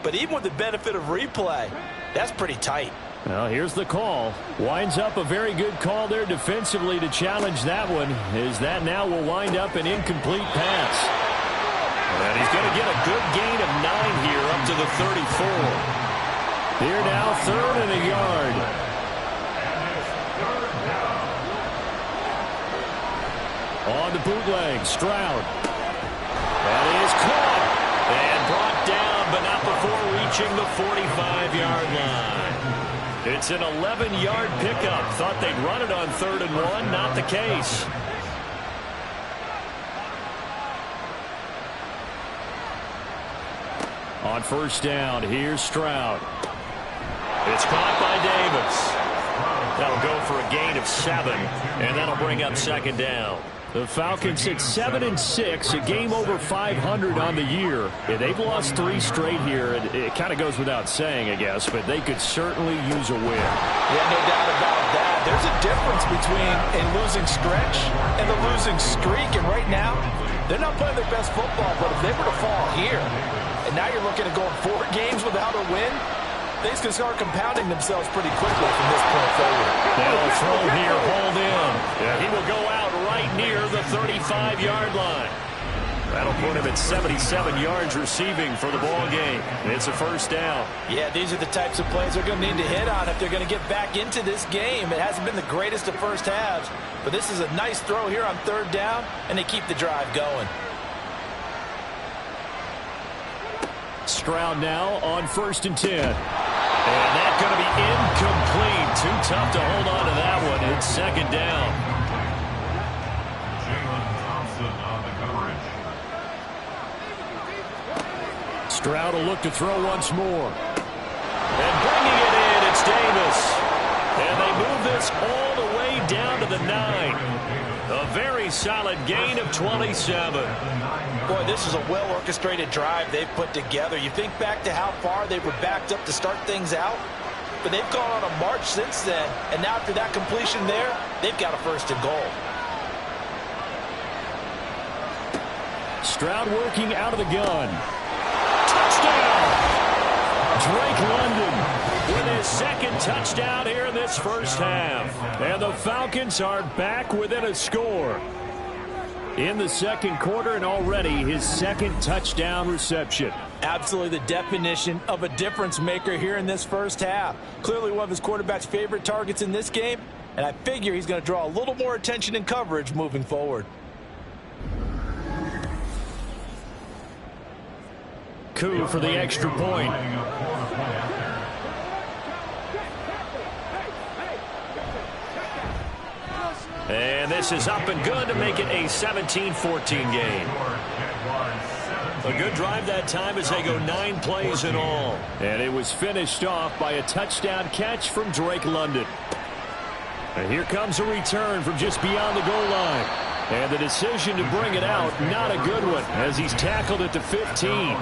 But even with the benefit of replay, that's pretty tight. Well, here's the call. Winds up a very good call there defensively to challenge that one. Is that now will wind up an incomplete pass. And he's going to get a good gain of 9 here up to the 34. Here now, 3rd and a yard. On the bootleg, Stroud. That is caught. And brought down, but not before reaching the 45-yard line. It's an 11-yard pickup. Thought they'd run it on 3rd and 1. Not the case. On first down, here's Stroud. It's caught by Davis. That'll go for a gain of 7, and that'll bring up 2nd down. The Falcons at 7-6, a game over 500 on the year. Yeah, they've lost 3 straight here. It kind of goes without saying, I guess, but they could certainly use a win. Yeah, no doubt about that. There's a difference between a losing stretch and a losing streak, and right now, they're not playing their best football, but if they were to fall here, and now you're looking at going 4 games without a win, things can start compounding themselves pretty quickly from this point forward. They'll throw here, hold in. Yeah, he will go out right near the 35-yard line. That'll put him at 77 yards receiving for the ball game. It's a first down. Yeah, these are the types of plays they're going to need to hit on if they're going to get back into this game. It hasn't been the greatest of first halves, but this is a nice throw here on 3rd down, and they keep the drive going. Stroud now on 1st and 10. And that's going to be incomplete. Too tough to hold on to that one. It's 2nd down. Jalen Thompson on the coverage. Stroud will look to throw once more. And bringing it in, it's Davis. And they move this all the way down to the 9. A very solid gain of 27. Boy, this is a well-orchestrated drive they've put together. You think back to how far they were backed up to start things out, but they've gone on a march since then, and now after that completion there, they've got a 1st and goal. Stroud working out of the gun. Touchdown! Drake London with his 2nd touchdown here in this first half. And the Falcons are back within a score in the 2nd quarter, and already his 2nd touchdown reception. Absolutely the definition of a difference maker here in this first half. Clearly one of his quarterback's favorite targets in this game, and I figure he's going to draw a little more attention and coverage moving forward. Coup for the extra point. And this is up and good to make it a 17-14 game. A good drive that time as they go 9 plays in all. And it was finished off by a touchdown catch from Drake London. And here comes a return from just beyond the goal line. And the decision to bring it out, not a good one, as he's tackled at the 15.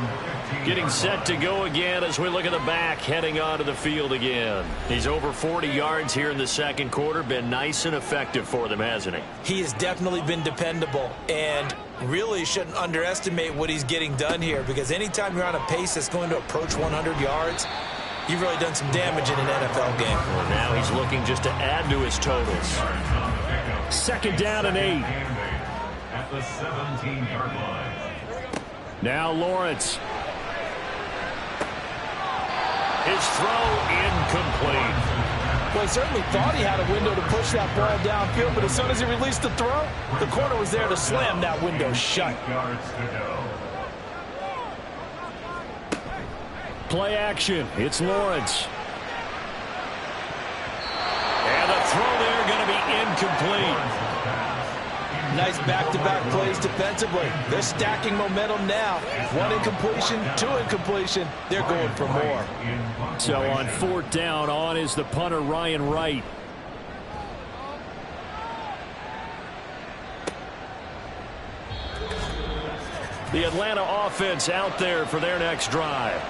Getting set to go again as we look at the back, heading onto the field again. He's over 40 yards here in the 2nd quarter. Been nice and effective for them, hasn't he? He has definitely been dependable, and really shouldn't underestimate what he's getting done here, because anytime you're on a pace that's going to approach 100 yards, you've really done some damage in an NFL game. Well, now he's looking just to add to his totals. 2nd down and 8. At the 17-yard line. Now Lawrence. His throw incomplete. Well, he certainly thought he had a window to push that ball downfield, but as soon as he released the throw, the corner was there to slam that window shut. Play action. It's Lawrence. And the throw there going to be incomplete. Nice back-to-back plays defensively. They're stacking momentum now. 1 incompletion, 2 incompletion. They're going for more. So on 4th down, on is the punter, Ryan Wright. The Atlanta offense out there for their next drive.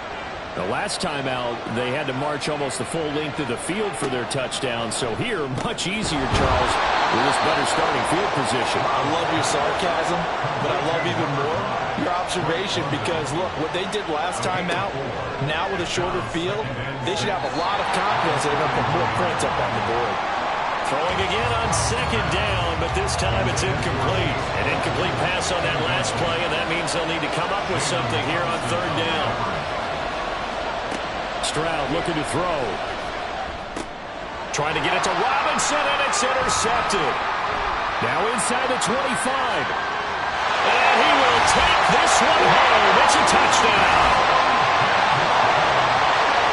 The last time out, they had to march almost the full length of the field for their touchdown. So here, much easier, Charles, with this better starting field position. I love your sarcasm, but I love even more your observation, because, look, what they did last time out, now with a shorter field, they should have a lot of confidence that they're going to put more points up on the board. Throwing again on 2nd down, but this time it's incomplete. An incomplete pass on that last play, and that means they'll need to come up with something here on 3rd down. Stroud looking to throw. Trying to get it to Robinson, and it's intercepted. Now inside the 25. And he will take this one home. It's a touchdown.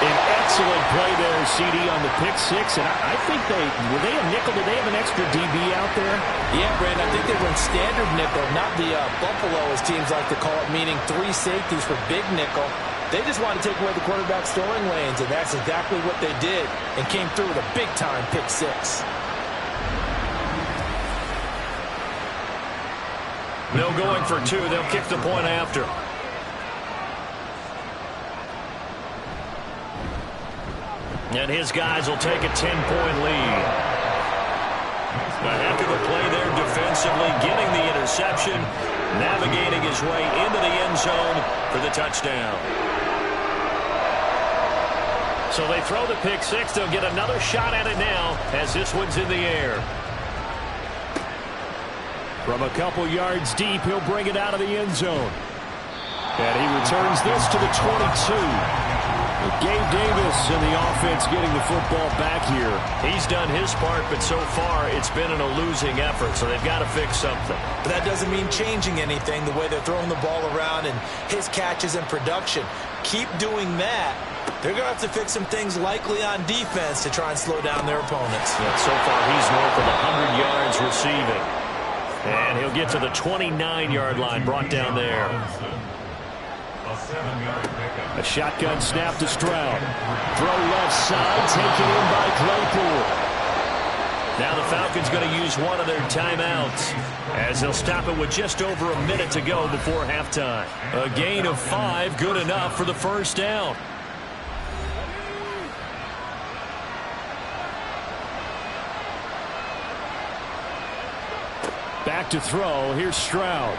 An excellent play there, CD, on the pick 6. And I think were they a nickel? Did they have an extra DB out there? Yeah, Brandon, I think they run standard nickel, not the Buffalo, as teams like to call it, meaning 3 safeties for big nickel. They just wanted to take away the quarterback's throwing lanes, and that's exactly what they did, and came through with a big-time pick 6. No going for two. They'll kick the point after. And his guys will take a 10-point lead. A heck of a play there defensively, getting the interception, navigating his way into the end zone for the touchdown. So they throw the pick six. They'll get another shot at it now as this one's in the air. From a couple yards deep, he'll bring it out of the end zone. And he returns this to the 22. Gabe Davis and the offense getting the football back here. He's done his part, but so far it's been in a losing effort, so they've got to fix something. But that doesn't mean changing anything, the way they're throwing the ball around and his catches and production. Keep doing that. They're going to have to fix some things likely on defense to try and slow down their opponents. Yeah, so far he's north of 100 yards receiving. And he'll get to the 29-yard line, brought down there. A shotgun snap to Stroud. Throw left side, taken in by Claypool. Now the Falcons going to use one of their timeouts as they'll stop it with just over a minute to go before halftime. A gain of 5, good enough for the first down. Back to throw. Here's Stroud.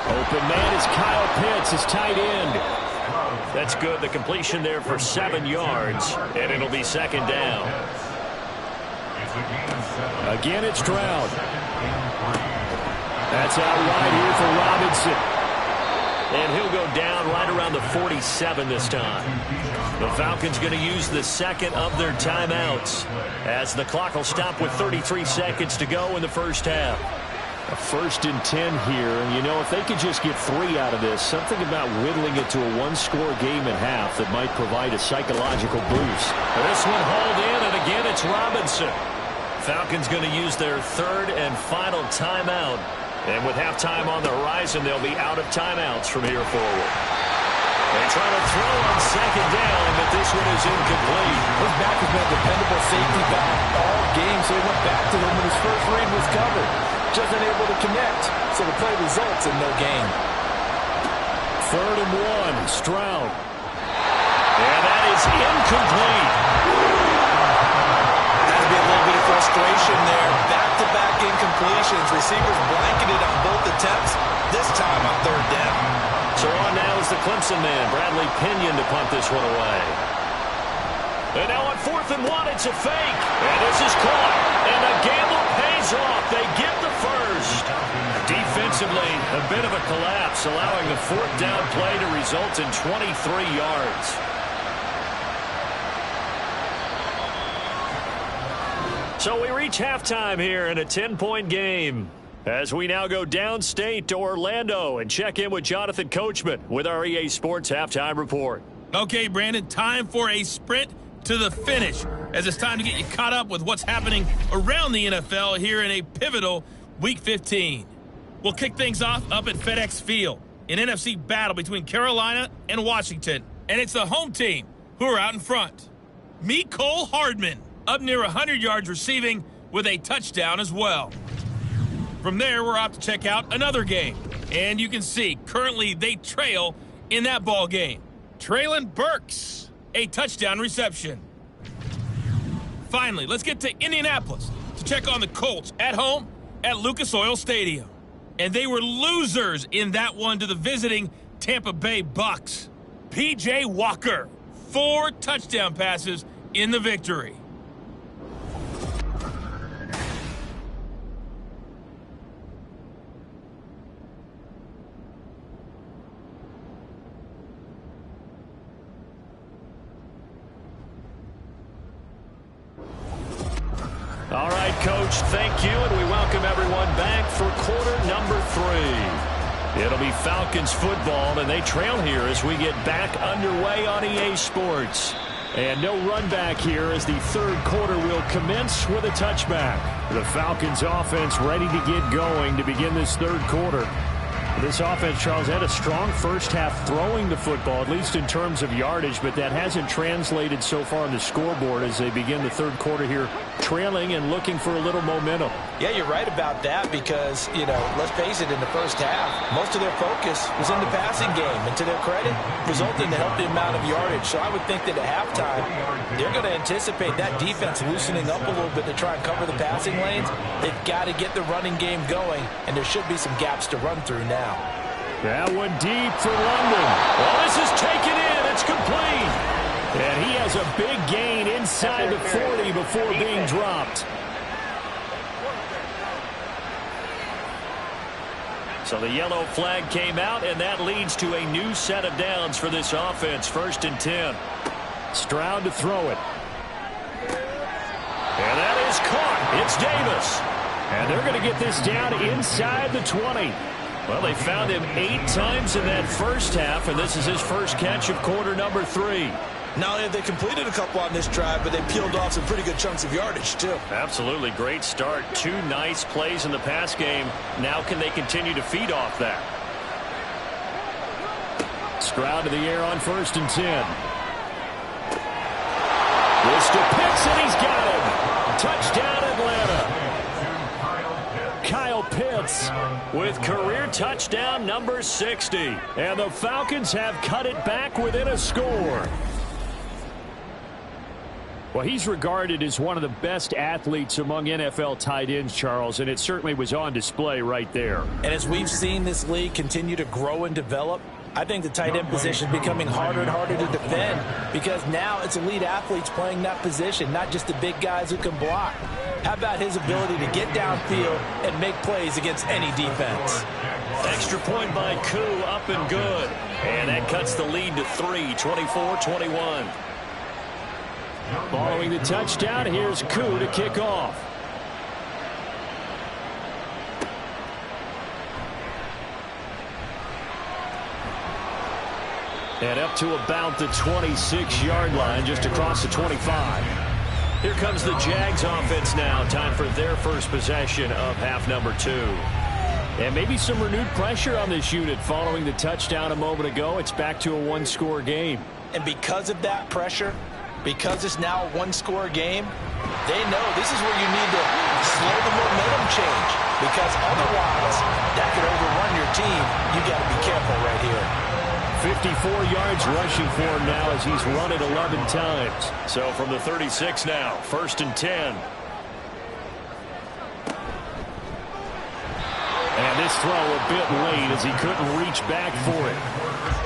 Open man is Kyle Pitts, his tight end. That's good. The completion there for 7 yards, and it'll be second down. Again, it's Stroud. That's out wide here for Robinson. And he'll go down right around the 47 this time. The Falcons going to use the second of their timeouts as the clock will stop with 33 seconds to go in the first half. A 1st and 10 here, and you know, if they could just get 3 out of this, something about whittling it to a one-score game at half that might provide a psychological boost. This one hauled in, and again it's Robinson. Falcons going to use their 3rd and final timeout. And with halftime on the horizon, they'll be out of timeouts from here forward. They try to throw on second down, but this one is incomplete. His back has been a dependable safety back all game, so he went back to him when his first read was covered. Just unable to connect, so the play results in no gain. 3rd and 1, Stroud. And that is incomplete. That'd be a little bit of frustration there. Back-to-back incompletions. Receivers blanketed on both attempts, this time on 3rd down. So on now is the Clemson man, Bradley Pinion, to punt this one away. And now on 4th and 1, it's a fake. And this is caught. And the gamble pays off. They get the first. Defensively, a bit of a collapse, allowing the 4th down play to result in 23 yards. So we reach halftime here in a 10-point game, as we now go downstate to Orlando and check in with Jonathan Coachman with our EA Sports Halftime Report. Okay, Brandon, time for a sprint to the finish, as it's time to get you caught up with what's happening around the NFL here in a pivotal Week 15. We'll kick things off up at FedEx Field, an NFC battle between Carolina and Washington. And it's the home team who are out in front. Mecole Hardman, up near 100 yards receiving with a touchdown as well. From there, we're off to check out another game. And you can see, currently they trail in that ball game. Traylon Burks, a touchdown reception. Finally, let's get to Indianapolis to check on the Colts at home at Lucas Oil Stadium. And they were losers in that one to the visiting Tampa Bay Bucks. P.J. Walker, 4 touchdown passes in the victory. All right, Coach, thank you, and we welcome everyone back for quarter number 3. It'll be Falcons football, and they trail here as we get back underway on EA Sports. And no run back here as the 3rd quarter will commence with a touchback. The Falcons offense ready to get going to begin this 3rd quarter. This offense, Charles, had a strong first half throwing the football, at least in terms of yardage, but that hasn't translated so far on the scoreboard as they begin the 3rd quarter here, trailing and looking for a little momentum. Yeah, you're right about that because, let's face it, in the first half, most of their focus was in the passing game. And to their credit, resulted in a healthy amount of yardage. So I would think that at halftime, they're going to anticipate that defense loosening up a little bit to try and cover the passing lanes. They've got to get the running game going, and there should be some gaps to run through now. That one deep for London. Well, this is taken in. It's complete. And he has a big gain inside the 40 before being dropped. So the yellow flag came out, and that leads to a new set of downs for this offense. 1st and 10. Stroud to throw it. And that is caught. It's Davis. And they're going to get this down inside the 20. Well, they found him 8 times in that first half, and this is his first catch of quarter number 3. Not only have they completed a couple on this drive, but they peeled off some pretty good chunks of yardage, too. Absolutely. Great start. 2 nice plays in the pass game. Now can they continue to feed off that? Stroud to the air on 1st and 10. This to Pitts, and he's got him. Touchdown, Atlanta. Kyle Pitts with career touchdown number 60. And the Falcons have cut it back within a score. Well, he's regarded as one of the best athletes among NFL tight ends, Charles, and it certainly was on display right there. And as we've seen this league continue to grow and develop, I think the tight end position is becoming harder and harder to defend because now it's elite athletes playing that position, not just the big guys who can block. How about his ability to get downfield and make plays against any defense? Extra point by Koo, up and good. And that cuts the lead to 3, 24-21. Following the touchdown, here's Koo to kick off. And up to about the 26-yard line, just across the 25. Here comes the Jags offense now. Time for their first possession of half number 2. And maybe some renewed pressure on this unit following the touchdown a moment ago. It's back to a 1-score game. And because of that pressure, because it's now a 1-score game, they know this is where you need to slow the momentum change because otherwise that could overrun your team. You got to be careful right here. 54 yards rushing for him now as he's run it 11 times. So from the 36 now, 1st and 10. And this throw a bit late as he couldn't reach back for it.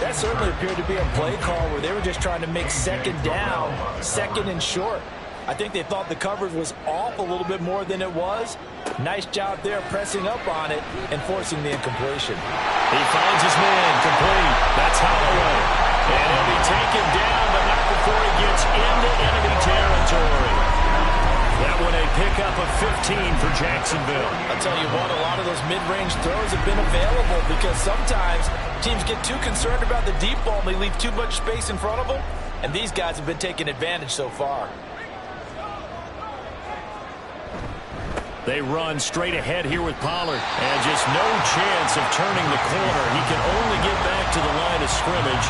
That certainly appeared to be a play call where they were just trying to make 2nd down, 2nd and short. I think they thought the coverage was off a little bit more than it was. Nice job there pressing up on it and forcing the incompletion. He finds his man complete. That's Holloway. And he'll be taken down, but not before he gets into enemy territory. That one a pickup of 15 for Jacksonville. I'll tell you what, a lot of those mid-range throws have been available because sometimes teams get too concerned about the deep ball and they leave too much space in front of them. And these guys have been taking advantage so far. They run straight ahead here with Pollard. And just no chance of turning the corner. He can only get back to the line of scrimmage.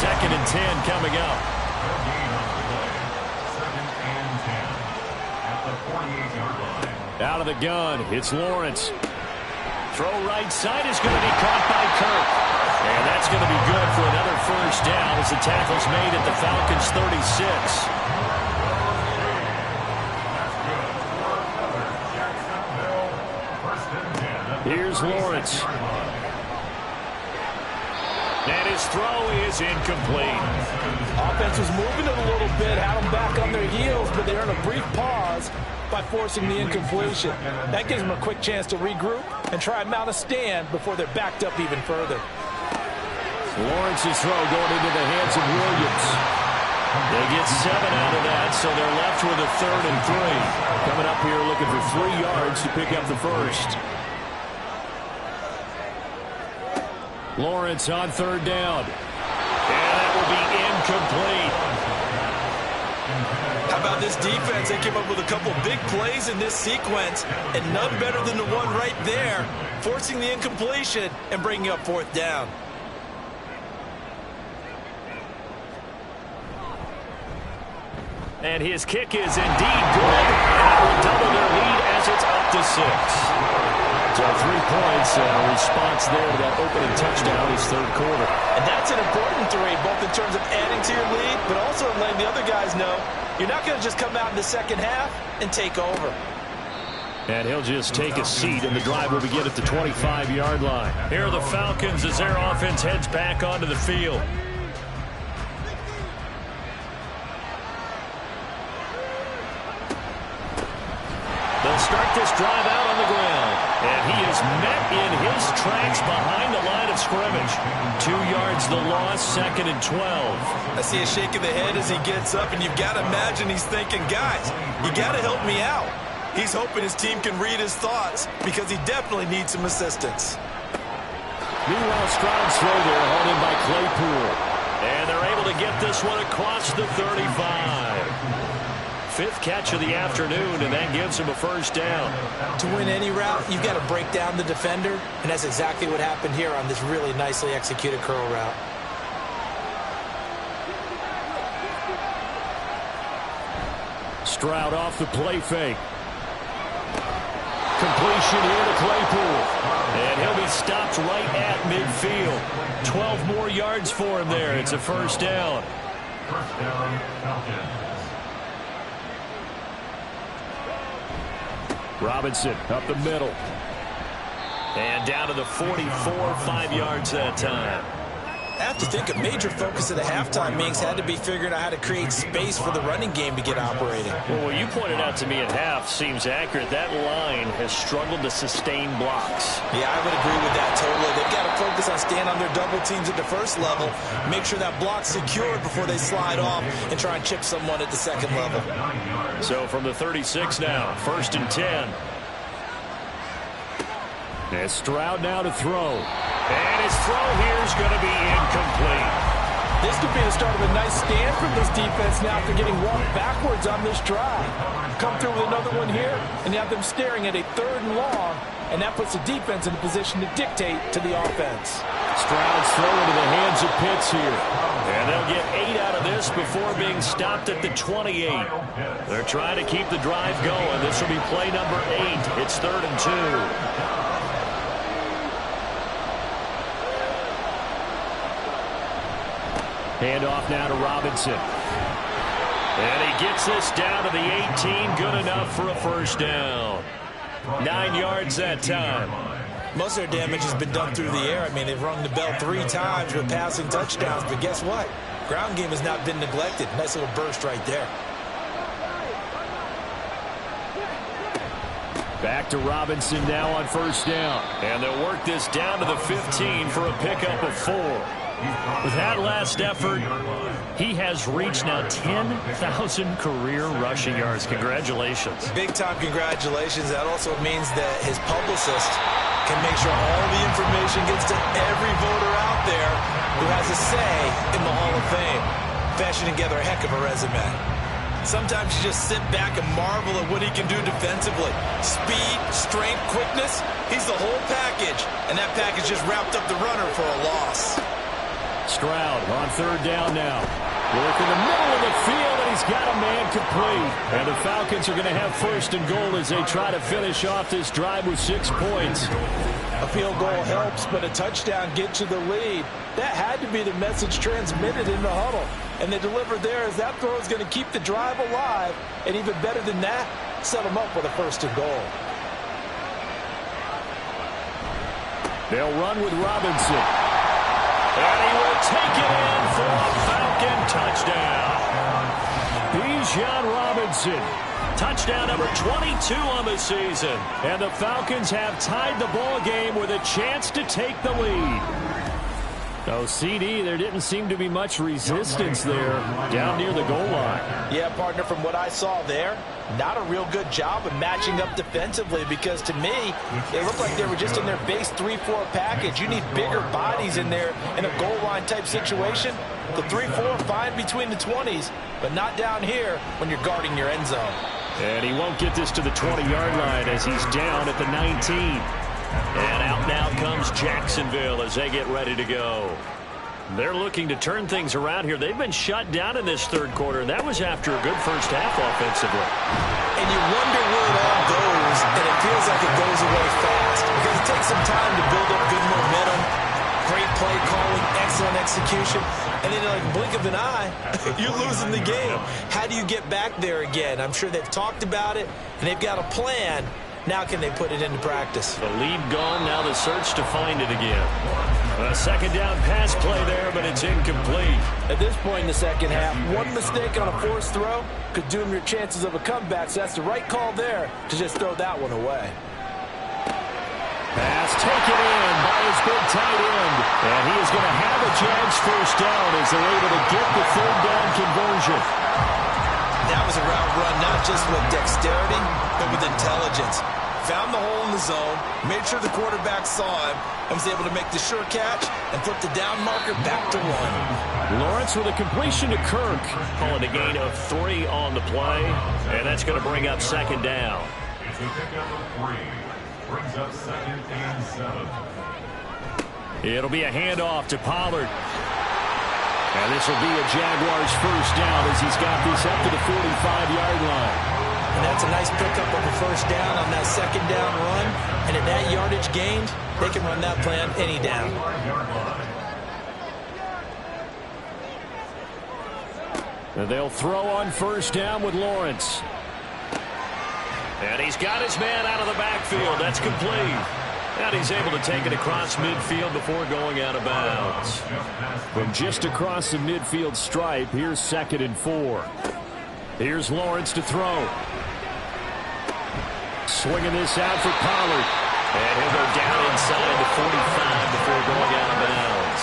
2nd and 10 coming up. Out of the gun, it's Lawrence. Throw right side is going to be caught by Kirk. And that's going to be good for another 1st down as the tackle's made at the Falcons' 36. Here's Lawrence. And his throw is incomplete. Offense was moving it a little bit, had them back on their heels, but they're in a brief pause by forcing the incompletion. That gives them a quick chance to regroup and try and mount a stand before they're backed up even further. Lawrence's throw going into the hands of Williams. They get 7 out of that, so they're left with a 3rd and 3. Coming up here looking for 3 yards to pick up the 1st. Lawrence on 3rd down. And that will be incomplete. How about this defense? They came up with a couple big plays in this sequence, and none better than the one right there, forcing the incompletion and bringing up 4th down. And his kick is indeed good. And that will double their lead as makes it up to 6. So 3 points, a response there to that opening touchdown his third quarter. And that's an important 3, both in terms of adding to your lead, but also in letting the other guys know you're not going to just come out in the second half and take over. And he'll just take a seat, and the drive will begin at the 25-yard line. Here are the Falcons as their offense heads back onto the field. They'll start this drive out on the ground. And he is met in his tracks behind the line of scrimmage. 2 yards the loss, 2nd and 12. I see a shake of the head as he gets up, and you've got to imagine he's thinking, guys, you got to help me out. He's hoping his team can read his thoughts because he definitely needs some assistance. Meanwhile, Stroud's throw there, hauled in by Claypool. And they're able to get this one across the 35. 5th catch of the afternoon, and that gives him a first down. To win any route, you've got to break down the defender, and that's exactly what happened here on this really nicely executed curl route. Stroud off the play fake. Completion here to Claypool. And he'll be stopped right at midfield. 12 more yards for him there. It's a first down. First down, Falcons. Robinson up the middle. And down to the 44, 5 yards that time. I have to think a major focus of the halftime Minks had to be figuring out how to create space for the running game to get operating. Well, what you pointed out to me at half seems accurate. That line has struggled to sustain blocks. Yeah, I would agree with that totally. They've got to focus on staying on their double teams at the first level, make sure that block's secured before they slide off and try and chip someone at the second level. So from the 36 now, 1st and 10. And Stroud now to throw. And his throw here is going to be incomplete. This could be the start of a nice stand from this defense now after getting walked backwards on this drive. Come through with another one here, and you have them staring at a 3rd and long, and that puts the defense in a position to dictate to the offense. Stroud's throw into the hands of Pitts here. And they'll get 8 out of this before being stopped at the 28. They're trying to keep the drive going. This will be play number 8. It's 3rd and 2. Handoff now to Robinson. And he gets this down to the 18. Good enough for a first down. 9 yards that time. Most of their damage has been done through the air. I mean, they've rung the bell 3 times with passing touchdowns. But guess what? Ground game has not been neglected. Nice little burst right there. Back to Robinson now on first down. And they'll work this down to the 15 for a pickup of 4. With that last effort, he has reached now 10,000 career rushing yards. Congratulations. Big-time congratulations. That also means that his publicist can make sure all the information gets to every voter out there who has a say in the Hall of Fame. Fashioning together a heck of a resume. Sometimes you just sit back and marvel at what he can do defensively. Speed, strength, quickness, he's the whole package. And that package just wrapped up the runner for a loss. Stroud on 3rd down now. Work in the middle of the field, and he's got a man complete. And the Falcons are going to have 1st and goal as they try to finish off this drive with 6 points. A field goal helps, but a touchdown gets you the lead. That had to be the message transmitted in the huddle. And they delivered there as that throw is going to keep the drive alive. And even better than that, set them up with a 1st and goal. They'll run with Robinson. And he will take it in for a Falcon touchdown. Bijan Robinson. Touchdown number 22 on the season. And the Falcons have tied the ball game with a chance to take the lead. Oh, CD, there didn't seem to be much resistance there down near the goal line. Yeah, partner, from what I saw there, not a real good job of matching up defensively because to me, it looked like they were just in their base 3-4 package. You need bigger bodies in there in a goal line type situation. The 3-4 fine between the 20s, but not down here when you're guarding your end zone. And he won't get this to the 20-yard line as he's down at the 19. And out now comes Jacksonville as they get ready to go. They're looking to turn things around here. They've been shut down in this 3rd quarter, and that was after a good first half offensively. And you wonder where it all goes lose, and it feels like it goes away fast because it takes some time to build up good momentum, great play calling, excellent execution, and then like blink of an eye, you're losing the game. How do you get back there again? I'm sure they've talked about it, and they've got a plan. Now can they put it into practice? The lead gone, now the search to find it again. A second down pass play there, but it's incomplete. At this point in the second half, one mistake on a forced throw could doom your chances of a comeback, so that's the right call there to just throw that one away. Pass taken in by his big tight end. And he is going to have a chance first down as they're able to get the third down conversion. That was a route run not just with dexterity, but with intelligence. Found the hole in the zone, made sure the quarterback saw him, and was able to make the sure catch and flip the down marker back to one. Lawrence with a completion to Kirk. Calling a gain of 3 on the play. And that's going to bring up second down. It's a pickup of 3. Brings up 2nd and 7. It'll be a handoff to Pollard. And this will be a Jaguars first down as he's got this up to the 45-yard line. And that's a nice pickup of a first down on that second down run. And at that yardage gained, they can run that play on any down. And they'll throw on first down with Lawrence. And he's got his man out of the backfield. That's complete. And he's able to take it across midfield before going out of bounds. From just across the midfield stripe, here's 2nd and 4. Here's Lawrence to throw. Swinging this out for Pollard. And he'll go down inside the 45 before going out of bounds.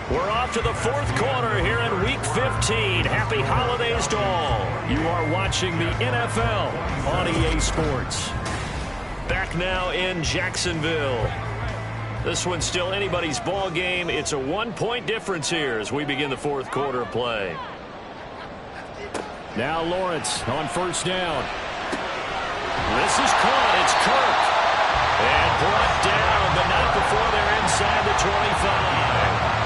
We're off to the 4th quarter here in Week 15. Happy holidays to all. You are watching the NFL on EA Sports. Back now in Jacksonville. This one's still anybody's ball game. It's a 1-point difference here as we begin the 4th quarter of play. Now Lawrence on first down. This is caught. It's Kirk. And brought down, but not before they're inside the 25.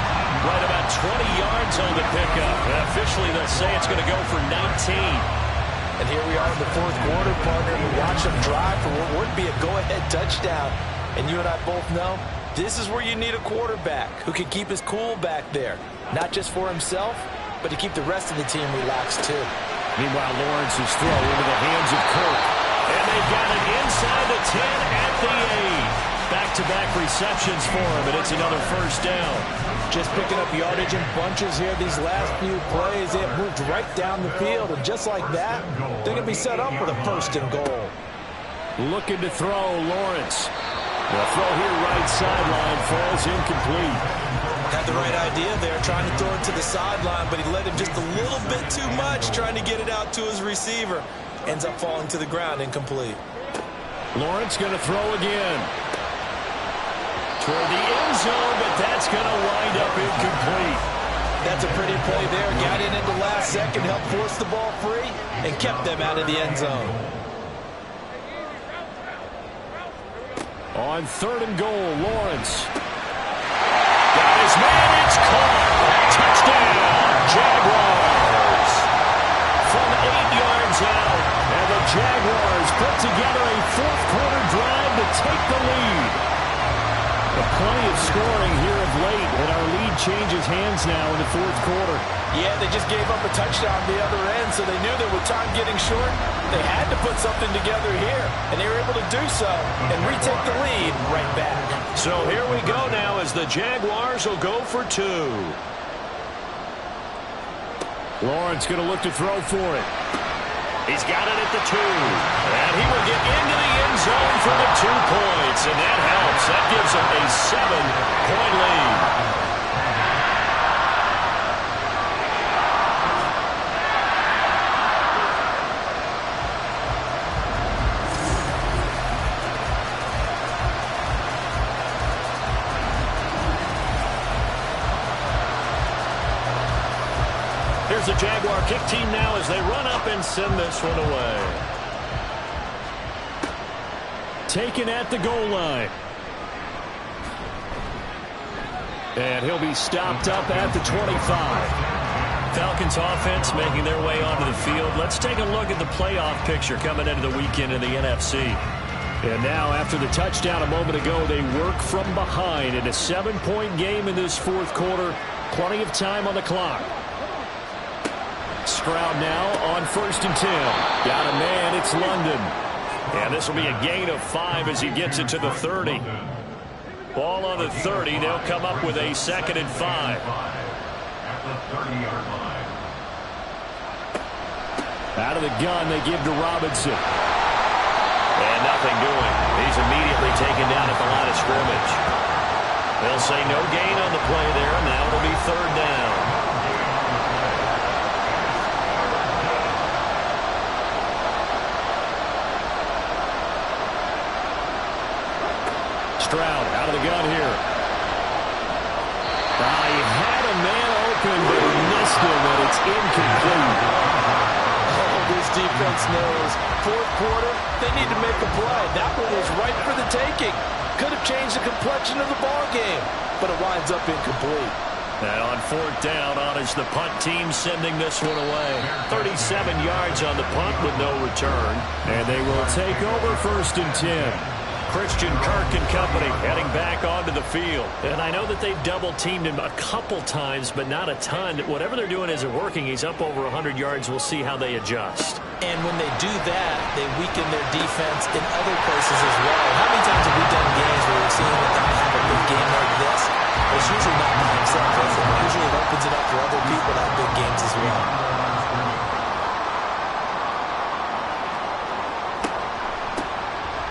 Right about 20 yards on the pickup. Officially, they'll say it's going to go for 19. And here we are in the 4th quarter, partner. We watch them drive for what would be a go-ahead touchdown. And you and I both know this is where you need a quarterback who can keep his cool back there. Not just for himself, but to keep the rest of the team relaxed, too. Meanwhile, Lawrence's throw into the hands of Kirk. And they've got it inside the 10 at the 8. Back-to-back receptions for him, and it's another first down. Just picking up yardage in bunches here these last few plays. They have moved right down the field, and just like that, they're going to be set up with a 1st and goal. Looking to throw, Lawrence. The throw here right sideline falls incomplete. Had the right idea there, trying to throw it to the sideline, but he led him just a little bit too much, trying to get it out to his receiver. Ends up falling to the ground, incomplete. Lawrence going to throw again. Toward the end zone, but that's going to wind up incomplete. That's a pretty play there. Got in at the last second, helped force the ball free, and kept them out of the end zone. On 3rd and goal, Lawrence. Got his man, it's caught. Touchdown, Jaguars. From 8 yards out, and the Jaguars put together a 4th quarter drive to take the lead. Plenty of scoring here of late, and our lead changes hands now in the 4th quarter. Yeah, they just gave up a touchdown the other end, so they knew that with time getting short, they had to put something together here, and they were able to do so and retake the lead right back. So here we go now as the Jaguars will go for 2. Lawrence going to look to throw for it. He's got it at the 2. And he will get into the end zone for the 2 points. And that helps. That gives him a 7-point lead. Here's the Jaguar kick team now as they run up and send this one away. Taken at the goal line. And he'll be stopped up at the 25. Falcons offense making their way onto the field. Let's take a look at the playoff picture coming into the weekend in the NFC. And now, after the touchdown a moment ago, they work from behind in a 7-point game in this fourth quarter. Plenty of time on the clock. Stroud now on 1st and 10. Got a man, it's London. And this will be a gain of 5 as he gets it to the 30. Ball on the 30. They'll come up with a 2nd and 5. At the 30-yard line. Out of the gun, they give to Robinson. And nothing doing. He's immediately taken down at the line of scrimmage. They'll say no gain on the play there. Now it'll be 3rd down. Stroud out of the gun here. He had a man open, but he missed him, and it's incomplete. This defense knows. Fourth quarter, they need to make a play. That one was right for the taking. Could have changed the complexion of the ball game, but it winds up incomplete. And on 4th down, on is the punt team sending this one away. 37 yards on the punt with no return. And they will take over 1st and 10. Christian Kirk and company heading back onto the field. And I know that they've double-teamed him a couple times, but not a ton. Whatever they're doing isn't working. He's up over 100 yards. We'll see how they adjust. And when they do that, they weaken their defense in other places as well. How many times have we done games where we've seen that they have a big game like this? It's usually not by himself, is it? Usually it opens it up for other people to have big games as well.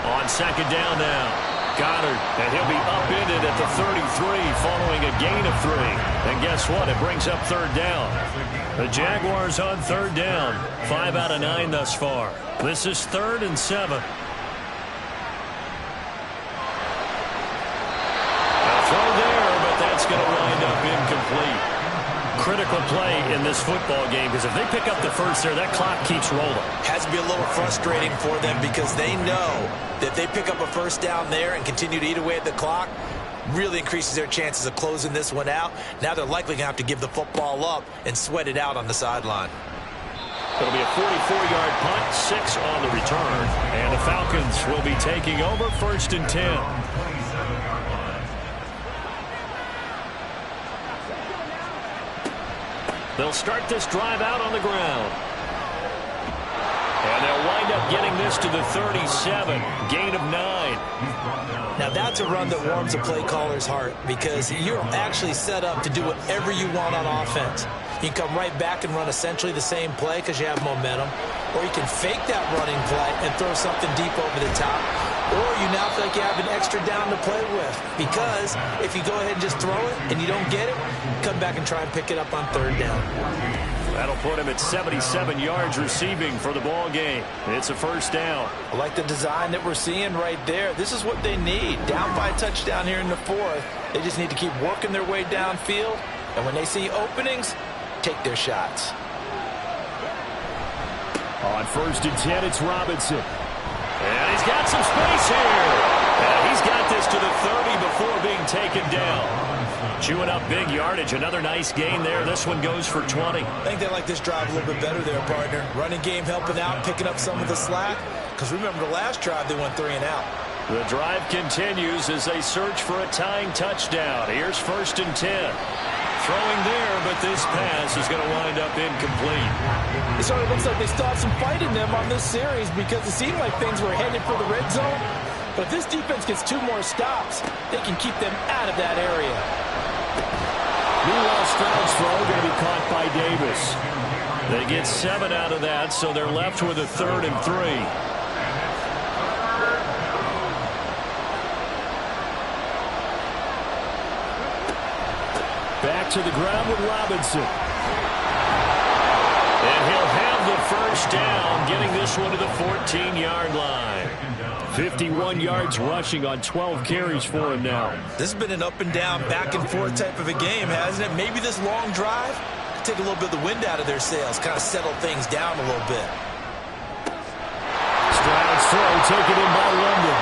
On 2nd down now, Goddard, and he'll be upended at the 33 following a gain of 3. And guess what? It brings up 3rd down. The Jaguars on 3rd down. 5 out of 9 thus far. This is 3rd and 7. A throw there, but that's going to wind up incomplete. Critical play in this football game, because if they pick up the first there, that clock keeps rolling. Has to be a little frustrating for them because they know that if they pick up a 1st down there and continue to eat away at the clock, really increases their chances of closing this one out. Now they're likely going to have to give the football up and sweat it out on the sideline. It'll be a 44-yard punt, 6 on the return. And the Falcons will be taking over 1st and 10. They'll start this drive out on the ground. And they'll wind up getting this to the 37. Gain of 9. Now that's a run that warms a play caller's heart because you're actually set up to do whatever you want on offense. You can come right back and run essentially the same play because you have momentum. Or you can fake that running play and throw something deep over the top. Or you now feel like you have an extra down to play with. Because if you go ahead and just throw it and you don't get it, come back and try and pick it up on 3rd down. That'll put him at 77 yards receiving for the ball game. It's a 1st down. I like the design that we're seeing right there. This is what they need. Down by a touchdown here in the 4th. They just need to keep working their way downfield. And when they see openings, take their shots. On 1st and 10, it's Robinson. And he's got some space here. And he's got this to the 30 before being taken down. Chewing up big yardage. Another nice gain there. This one goes for 20. I think they like this drive a little bit better there, partner. Running game helping out, picking up some of the slack. Because remember the last drive, they went 3 and out. The drive continues as they search for a tying touchdown. Here's 1st and 10. Throwing there, but this pass is going to wind up incomplete. It sort of looks like they still have some fight in them on this series because it seemed like things were headed for the red zone. But if this defense gets 2 more stops, they can keep them out of that area. Meanwhile, Stroud's throw going to be caught by Davis. They get 7 out of that, so they're left with a 3rd and 3. Back to the ground with Robinson. And he'll have the 1st down, getting this one to the 14-yard line. 51 yards rushing on 12 carries for him now. This has been an up and down, back and forth type of a game, hasn't it? Maybe this long drive could take a little bit of the wind out of their sails, kind of settle things down a little bit. Stroud's throw taken in by London.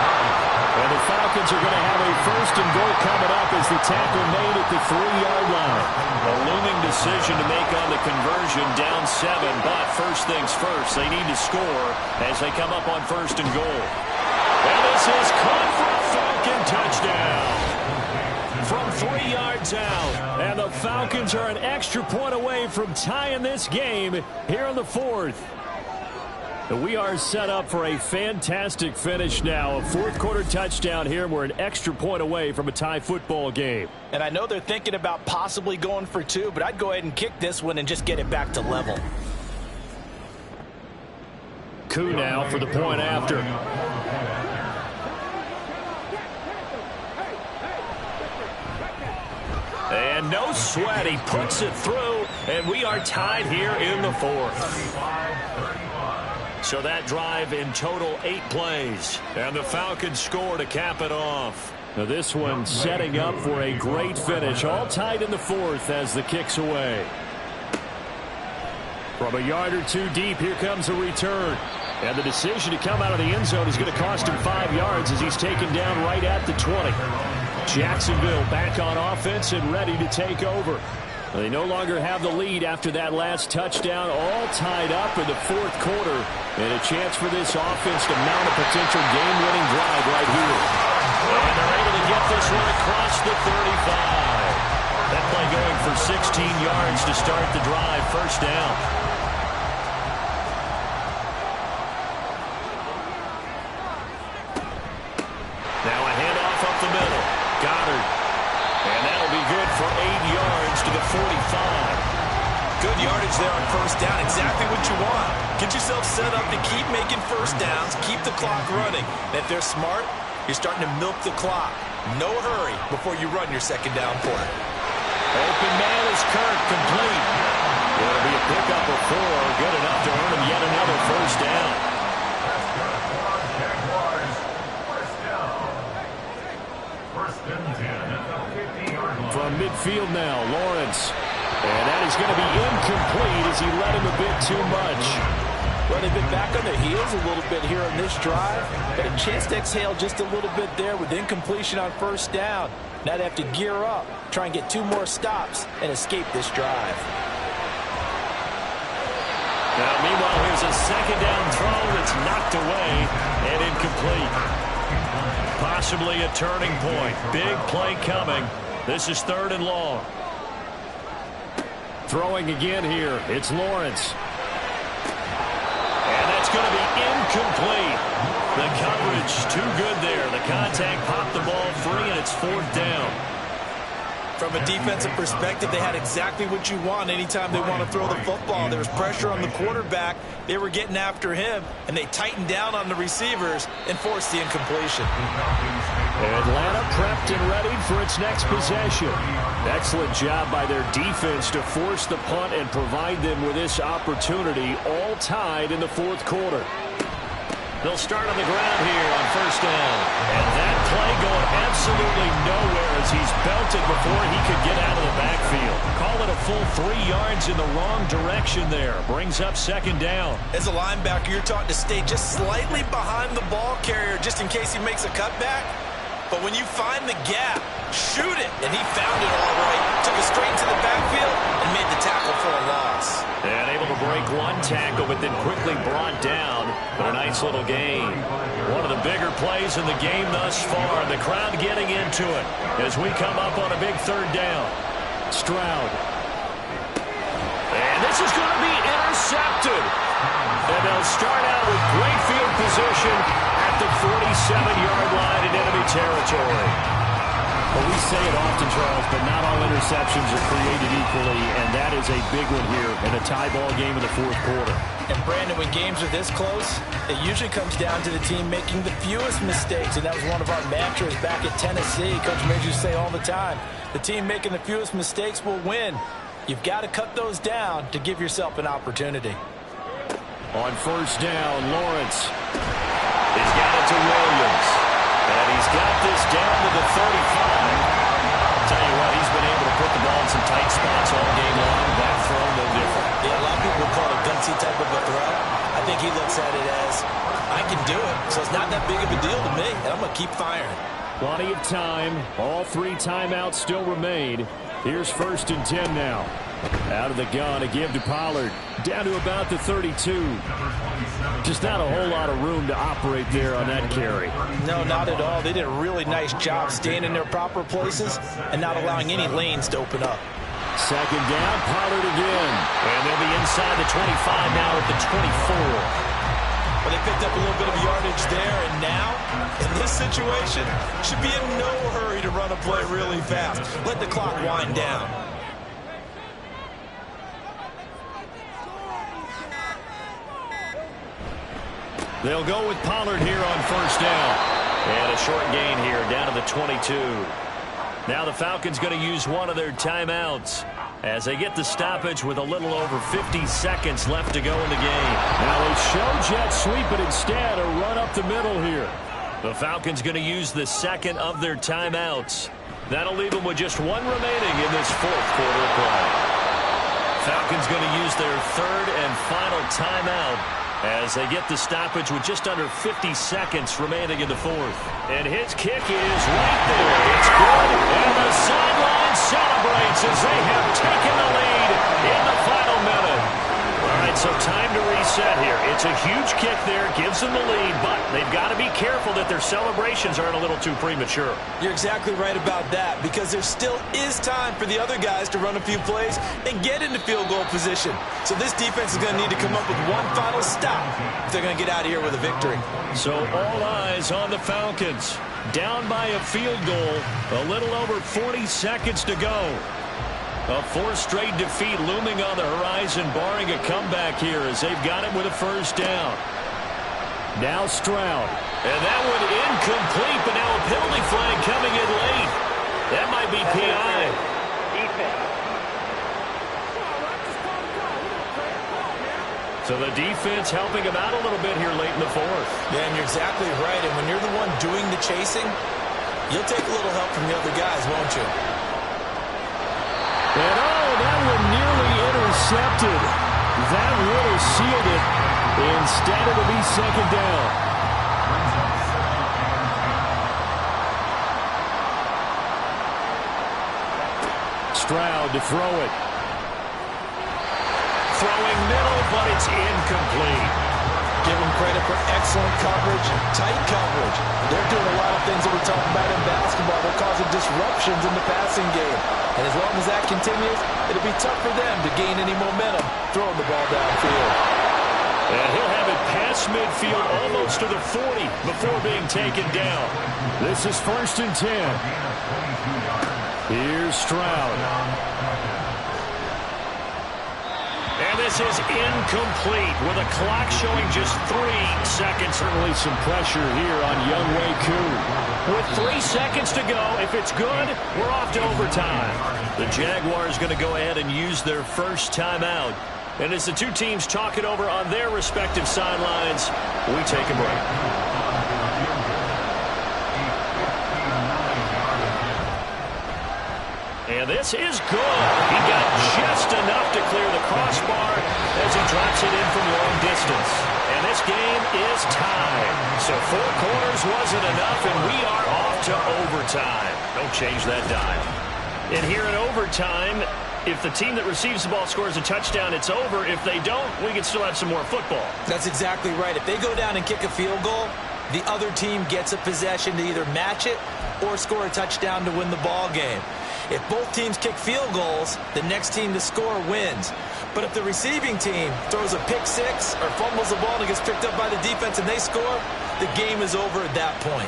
And the Falcons are going to have a first and goal coming up as the tackle made at the 3-yard line. A looming decision to make on the conversion, down 7, but first things first, they need to score as they come up on first and goal. And this is caught for a Falcon touchdown from 3 yards out. And the Falcons are an extra point away from tying this game here in the 4th. We are set up for a fantastic finish now. A fourth-quarter touchdown here. We're an extra point away from a tie football game. And I know they're thinking about possibly going for 2, but I'd go ahead and kick this one and just get it back to level. Koo now for the point after. And no sweat. He puts it through, and we are tied here in the 4th. So that drive in total 8 plays. And the Falcons score to cap it off. Now this one setting up for a great finish. All tied in the 4th as the kick's away. From a yard or 2 deep, here comes a return. And the decision to come out of the end zone is going to cost him 5 yards as he's taken down right at the 20. Jacksonville back on offense and ready to take over. They no longer have the lead after that last touchdown, all tied up in the 4th quarter. And a chance for this offense to mount a potential game-winning drive right here. And they're able to get this one across the 35. That play going for 16 yards to start the drive, first down. Now a handoff up the middle. Goddard. And that'll be good for 8 yards to the 45. Good yardage there on first down. Exactly what you want. Get yourself set up to keep making first downs, keep the clock running. And if they're smart, you're starting to milk the clock. No hurry before you run your second down play. Open man is Kirk, complete. It'll be a pickup of 4, good enough to earn him yet another first down. From midfield now, Lawrence. And that is going to be incomplete as he let him a bit too much. Well, they've been back on their heels a little bit here on this drive, but a chance to exhale just a little bit there with incompletion on first down. Now they have to gear up, try and get 2 more stops, and escape this drive. Now, meanwhile, here's a second down throw that's knocked away and incomplete. Possibly a turning point. Big play coming. This is 3rd and long. Throwing again here. It's Lawrence. And that's going to be incomplete. The coverage too good there. The contact popped the ball free, and it's 4th down. From a defensive perspective, they had exactly what you want anytime they want to throw the football. There was pressure on the quarterback. They were getting after him, and they tightened down on the receivers and forced the incompletion. Atlanta prepped and ready for its next possession. Excellent job by their defense to force the punt and provide them with this opportunity, all tied in the 4th quarter. They'll start on the ground here on first down. And that play going absolutely nowhere as he's belted before he could get out of the backfield. Call it a full 3 yards in the wrong direction there. Brings up second down. As a linebacker, you're taught to stay just slightly behind the ball carrier just in case he makes a cutback. But when you find the gap, shoot it. And he found it all right. Took it straight to the backfield and made the tackle for a loss. And able to break one tackle, but then quickly brought down. But a nice little gain. One of the bigger plays in the game thus far. The crowd getting into it as we come up on a big 3rd down. Stroud. And this is going to be intercepted. And they'll start out with great field position at the 47-yard line in enemy territory. Well, we say it often, Charles, but not all interceptions are created equally, and that is a big one here in a tie ball game in the 4th quarter. And, Brandon, when games are this close, it usually comes down to the team making the fewest mistakes, and that was one of our mantras back at Tennessee. Coach Major say all the time, the team making the fewest mistakes will win. You've got to cut those down to give yourself an opportunity. On first down, Lawrence. He's got it to Williams. And he's got this down to the 35. I'll tell you what, he's been able to put the ball in some tight spots all game long. That throw, no different. Yeah, a lot of people would call it a gutsy type of a throw. I think he looks at it as, I can do it, so it's not that big of a deal to me, and I'm going to keep firing. Plenty of time. All 3 timeouts still remain. Here's 1st and 10 now. Out of the gun, a give to Pollard. Down to about the 32. Just not a whole lot of room to operate there on that carry. No, not at all. They did a really nice job staying in their proper places and not allowing any lanes to open up. 2nd down, Pollard again. And they'll be inside the 25 now at the 24. Well, they picked up a little bit of yardage there, and now, in this situation, should be in no hurry to run a play really fast. Let the clock wind down. They'll go with Pollard here on 1st down. And a short gain here, down to the 22. Now the Falcons going to use one of their timeouts as they get the stoppage with a little over 50 seconds left to go in the game. Now they show jet sweep, but instead a run up the middle here. The Falcons going to use the 2nd of their timeouts. That'll leave them with just 1 remaining in this 4th quarter of play. Falcons going to use their 3rd and final timeout as they get the stoppage with just under 50 seconds remaining in the 4th. And his kick is right there. It's good. And the sideline celebrates as they have taken the lead in the final minute. All right, so time to reset here. It's a huge kick there. Gives them the lead, but they've got to be careful that their celebrations aren't a little too premature. You're exactly right about that, because there still is time for the other guys to run a few plays and get into field goal position. So this defense is going to need to come up with one final stop if they're going to get out of here with a victory. So all eyes on the Falcons. Down by a field goal, a little over 40 seconds to go. A 4th straight defeat looming on the horizon, barring a comeback here as they've got it with a 1st down. Now Stroud. And that one incomplete, but now a penalty flag coming in late. That might be PI. So the defense helping him out a little bit here late in the 4th. Yeah, and you're exactly right. And when you're the one doing the chasing, you'll take a little help from the other guys, won't you? And that one nearly intercepted. That would have sealed it. Instead, it'll be 2nd down. Stroud to throw it. Throwing middle, but it's incomplete. Give them credit for excellent coverage, tight coverage. They're doing a lot of things that we're talking about in basketball. They're causing disruptions in the passing game. And as long as that continues, it'll be tough for them to gain any momentum throwing the ball downfield. And he'll have it past midfield almost to the 40 before being taken down. This is 1st and 10. Here's Stroud. And this is incomplete with a clock showing just 3 seconds. Certainly some pressure here on Younghoe Koo. With 3 seconds to go, if it's good, we're off to overtime. The Jaguars going to go ahead and use their 1st timeout. And as the two teams talk it over on their respective sidelines, we take a break. And this is good. He got just enough to clear the crossbar as he drops it in from long distance. And this game is tied. So 4 quarters wasn't enough, and we are off to overtime. Don't change that dial. And here in overtime, if the team that receives the ball scores a touchdown, it's over. If they don't, we can still have some more football. That's exactly right. If they go down and kick a field goal, the other team gets a possession to either match it or score a touchdown to win the ball game. If both teams kick field goals, the next team to score wins. But if the receiving team throws a pick 6 or fumbles the ball and it gets picked up by the defense and they score, the game is over at that point.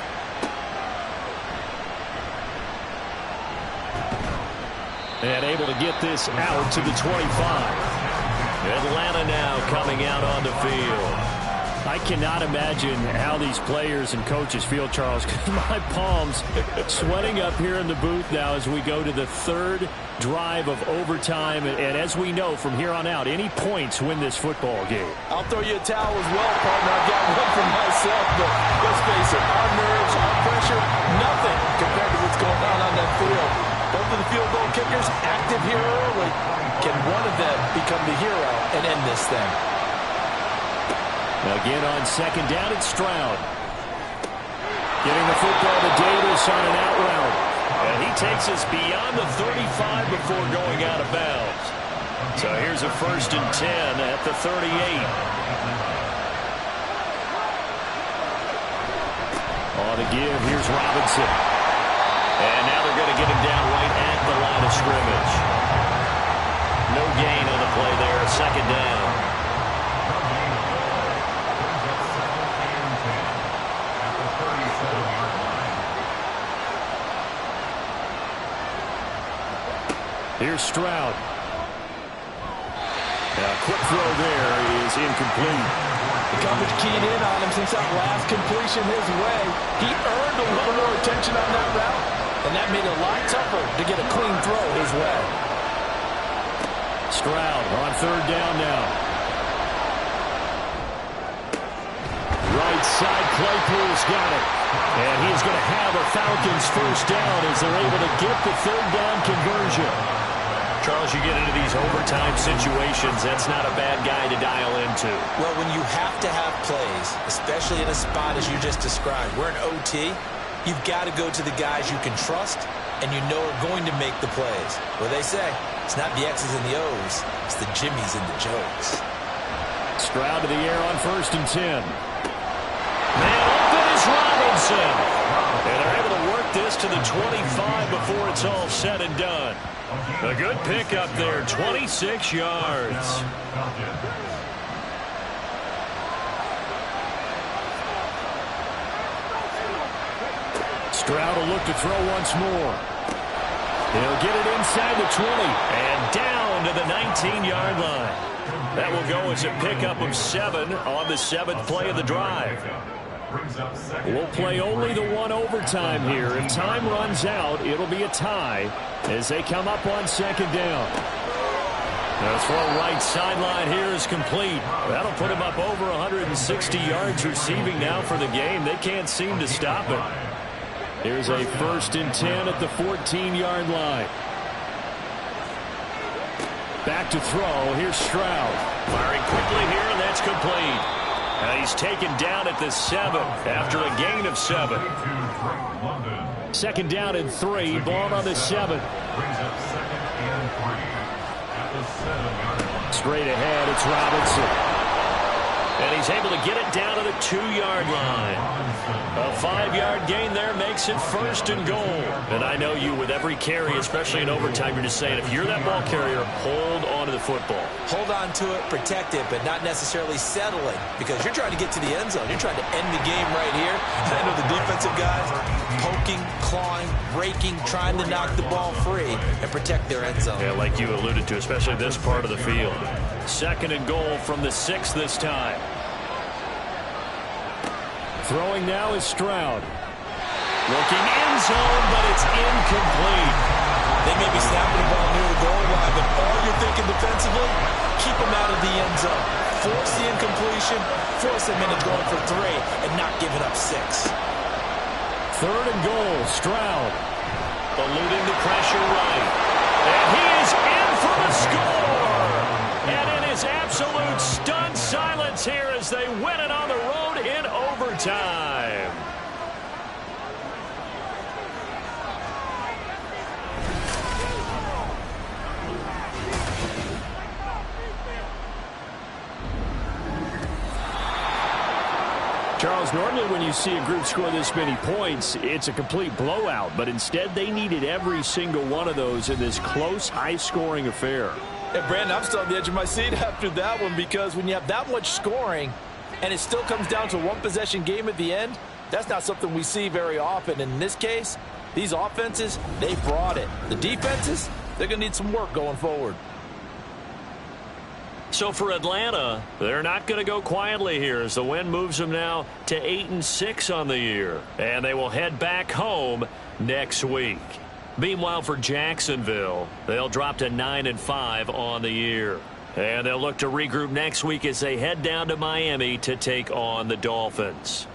And able to get this out to the 25. Atlanta now coming out on the field. I cannot imagine how these players and coaches feel, Charles, because my palms sweating up here in the booth now as we go to the 3rd drive of overtime. And as we know, from here on out, any points win this football game. I'll throw you a towel as well, partner. I've got one for myself, but let's face it, our nerves, our pressure, nothing compared to what's going on that field. Both of the field goal kickers active here early. Can one of them become the hero and end this thing? Again on second down, it's Stroud. Getting the football to Davis on an out route. And he takes us beyond the 35 before going out of bounds. So here's a 1st and 10 at the 38. On the give, here's Robinson. And now they're going to get him down right at the line of scrimmage. No gain on the play there, 2nd down. Here's Stroud. A quick throw there is incomplete. The coverage keyed in on him since that last completion his way. He earned a little more attention on that route, and that made it a lot tougher to get a clean throw his way. Stroud on 3rd down now. Right side, Claypool's got it. And he's going to have a Falcons 1st down as they're able to get the 3rd down conversion. Charles, you get into these overtime situations, that's not a bad guy to dial into. Well, when you have to have plays, especially in a spot as you just described, we're in OT, you've got to go to the guys you can trust and you know are going to make the plays. What they say, it's not the X's and the O's, it's the Jimmies and the Joes. Stroud to the air on 1st and 10. Man open is Robinson. And they're able to work this to the 25 before it's all said and done. A good pickup there, 26 yards. Stroud will look to throw once more. He'll get it inside the 20 and down to the 19-yard line. That will go as a pickup of 7 on the 7th play of the drive. We'll play only the 1 overtime here. If time runs out, it'll be a tie as they come up on 2nd down. The throw right sideline here is complete. That'll put him up over 160 yards receiving now for the game. They can't seem to stop it. Here's a 1st and 10 at the 14-yard line. Back to throw. Here's Stroud. Firing quickly here, and that's complete. He's taken down at the 7 after a gain of 7. 2nd down and 3. Ball on the 7. Straight ahead, it's Robinson. And he's able to get it down to the 2-yard line. A 5-yard gain there makes it 1st and goal. And I know you, with every carry, especially in overtime, you're just saying, if you're that ball carrier, hold on to the football. Hold on to it, protect it, but not necessarily settling, because you're trying to get to the end zone. You're trying to end the game right here. And I know the defensive guys poking, clawing, breaking, trying to knock the ball free and protect their end zone. Yeah, like you alluded to, especially this part of the field. 2nd and goal from the 6 this time. Throwing now is Stroud. Looking end zone, but it's incomplete. They may be snapping the ball near the goal line, but all you're thinking defensively, keep them out of the end zone. Force the incompletion, force them into going for 3, and not giving up 6. 3rd and goal, Stroud. Eluding the pressure right. And he is in for the score. And it is absolute stunned silence here as they win it on the road in overtime. Charles, normally when you see a group score this many points, it's a complete blowout. But instead, they needed every single one of those in this close, high-scoring affair. Hey, Brandon, I'm still on the edge of my seat after that one, because when you have that much scoring and it still comes down to a one-possession game at the end, that's not something we see very often. And in this case, these offenses, they brought it. The defenses, they're going to need some work going forward. So for Atlanta, they're not going to go quietly here as the win moves them now to 8-6 on the year. And they will head back home next week. Meanwhile, for Jacksonville, they'll drop to 9-5 on the year. And they'll look to regroup next week as they head down to Miami to take on the Dolphins.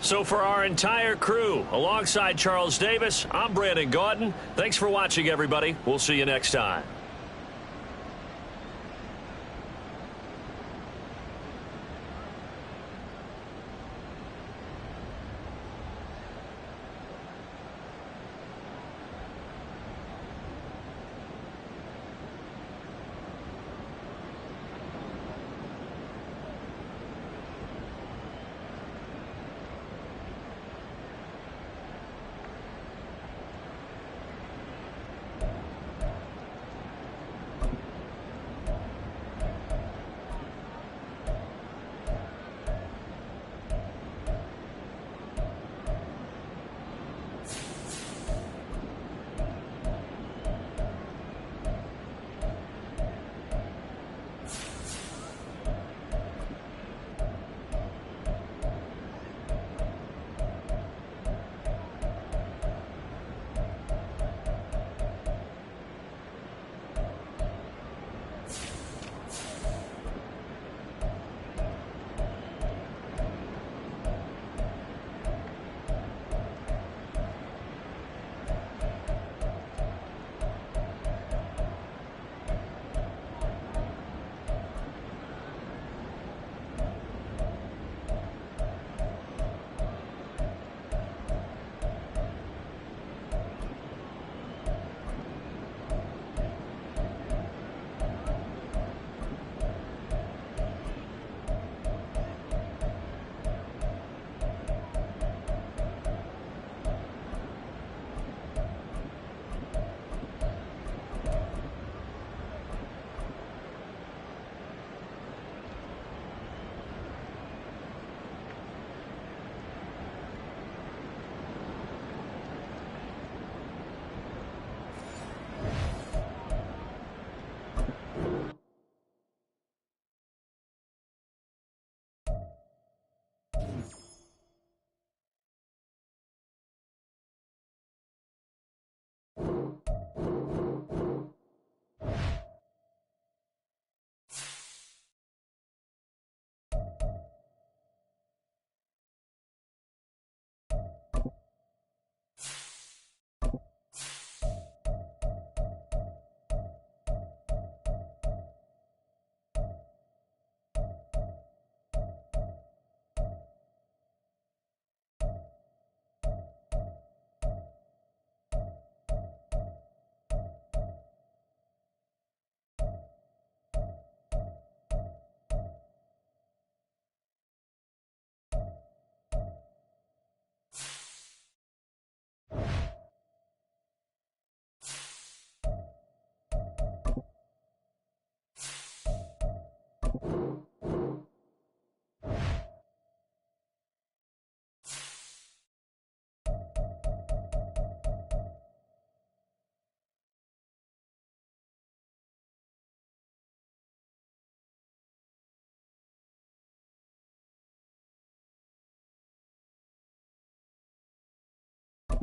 So for our entire crew, alongside Charles Davis, I'm Brandon Gaudin. Thanks for watching, everybody. We'll see you next time.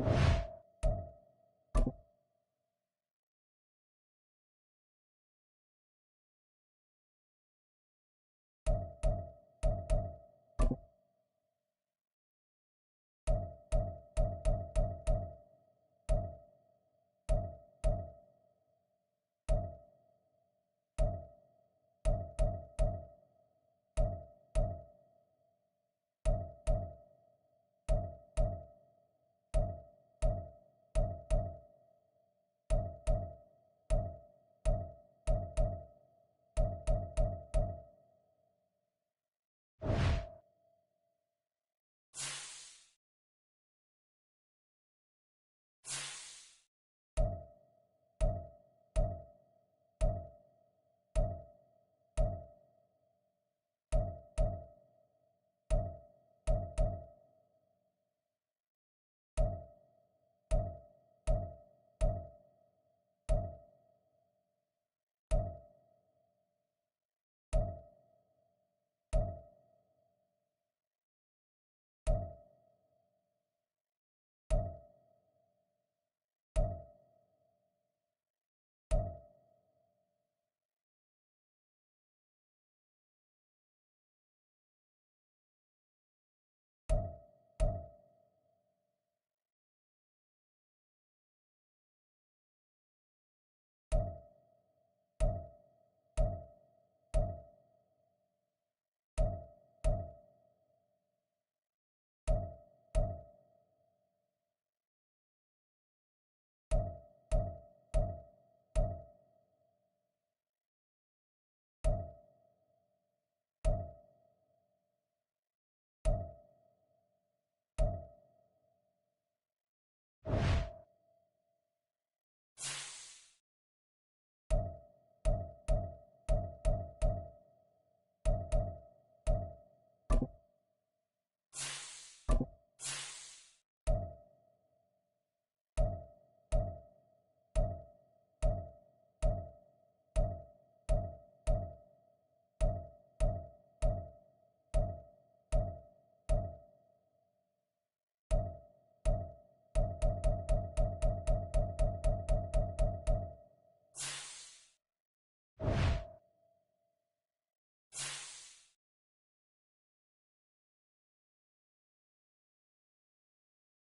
now.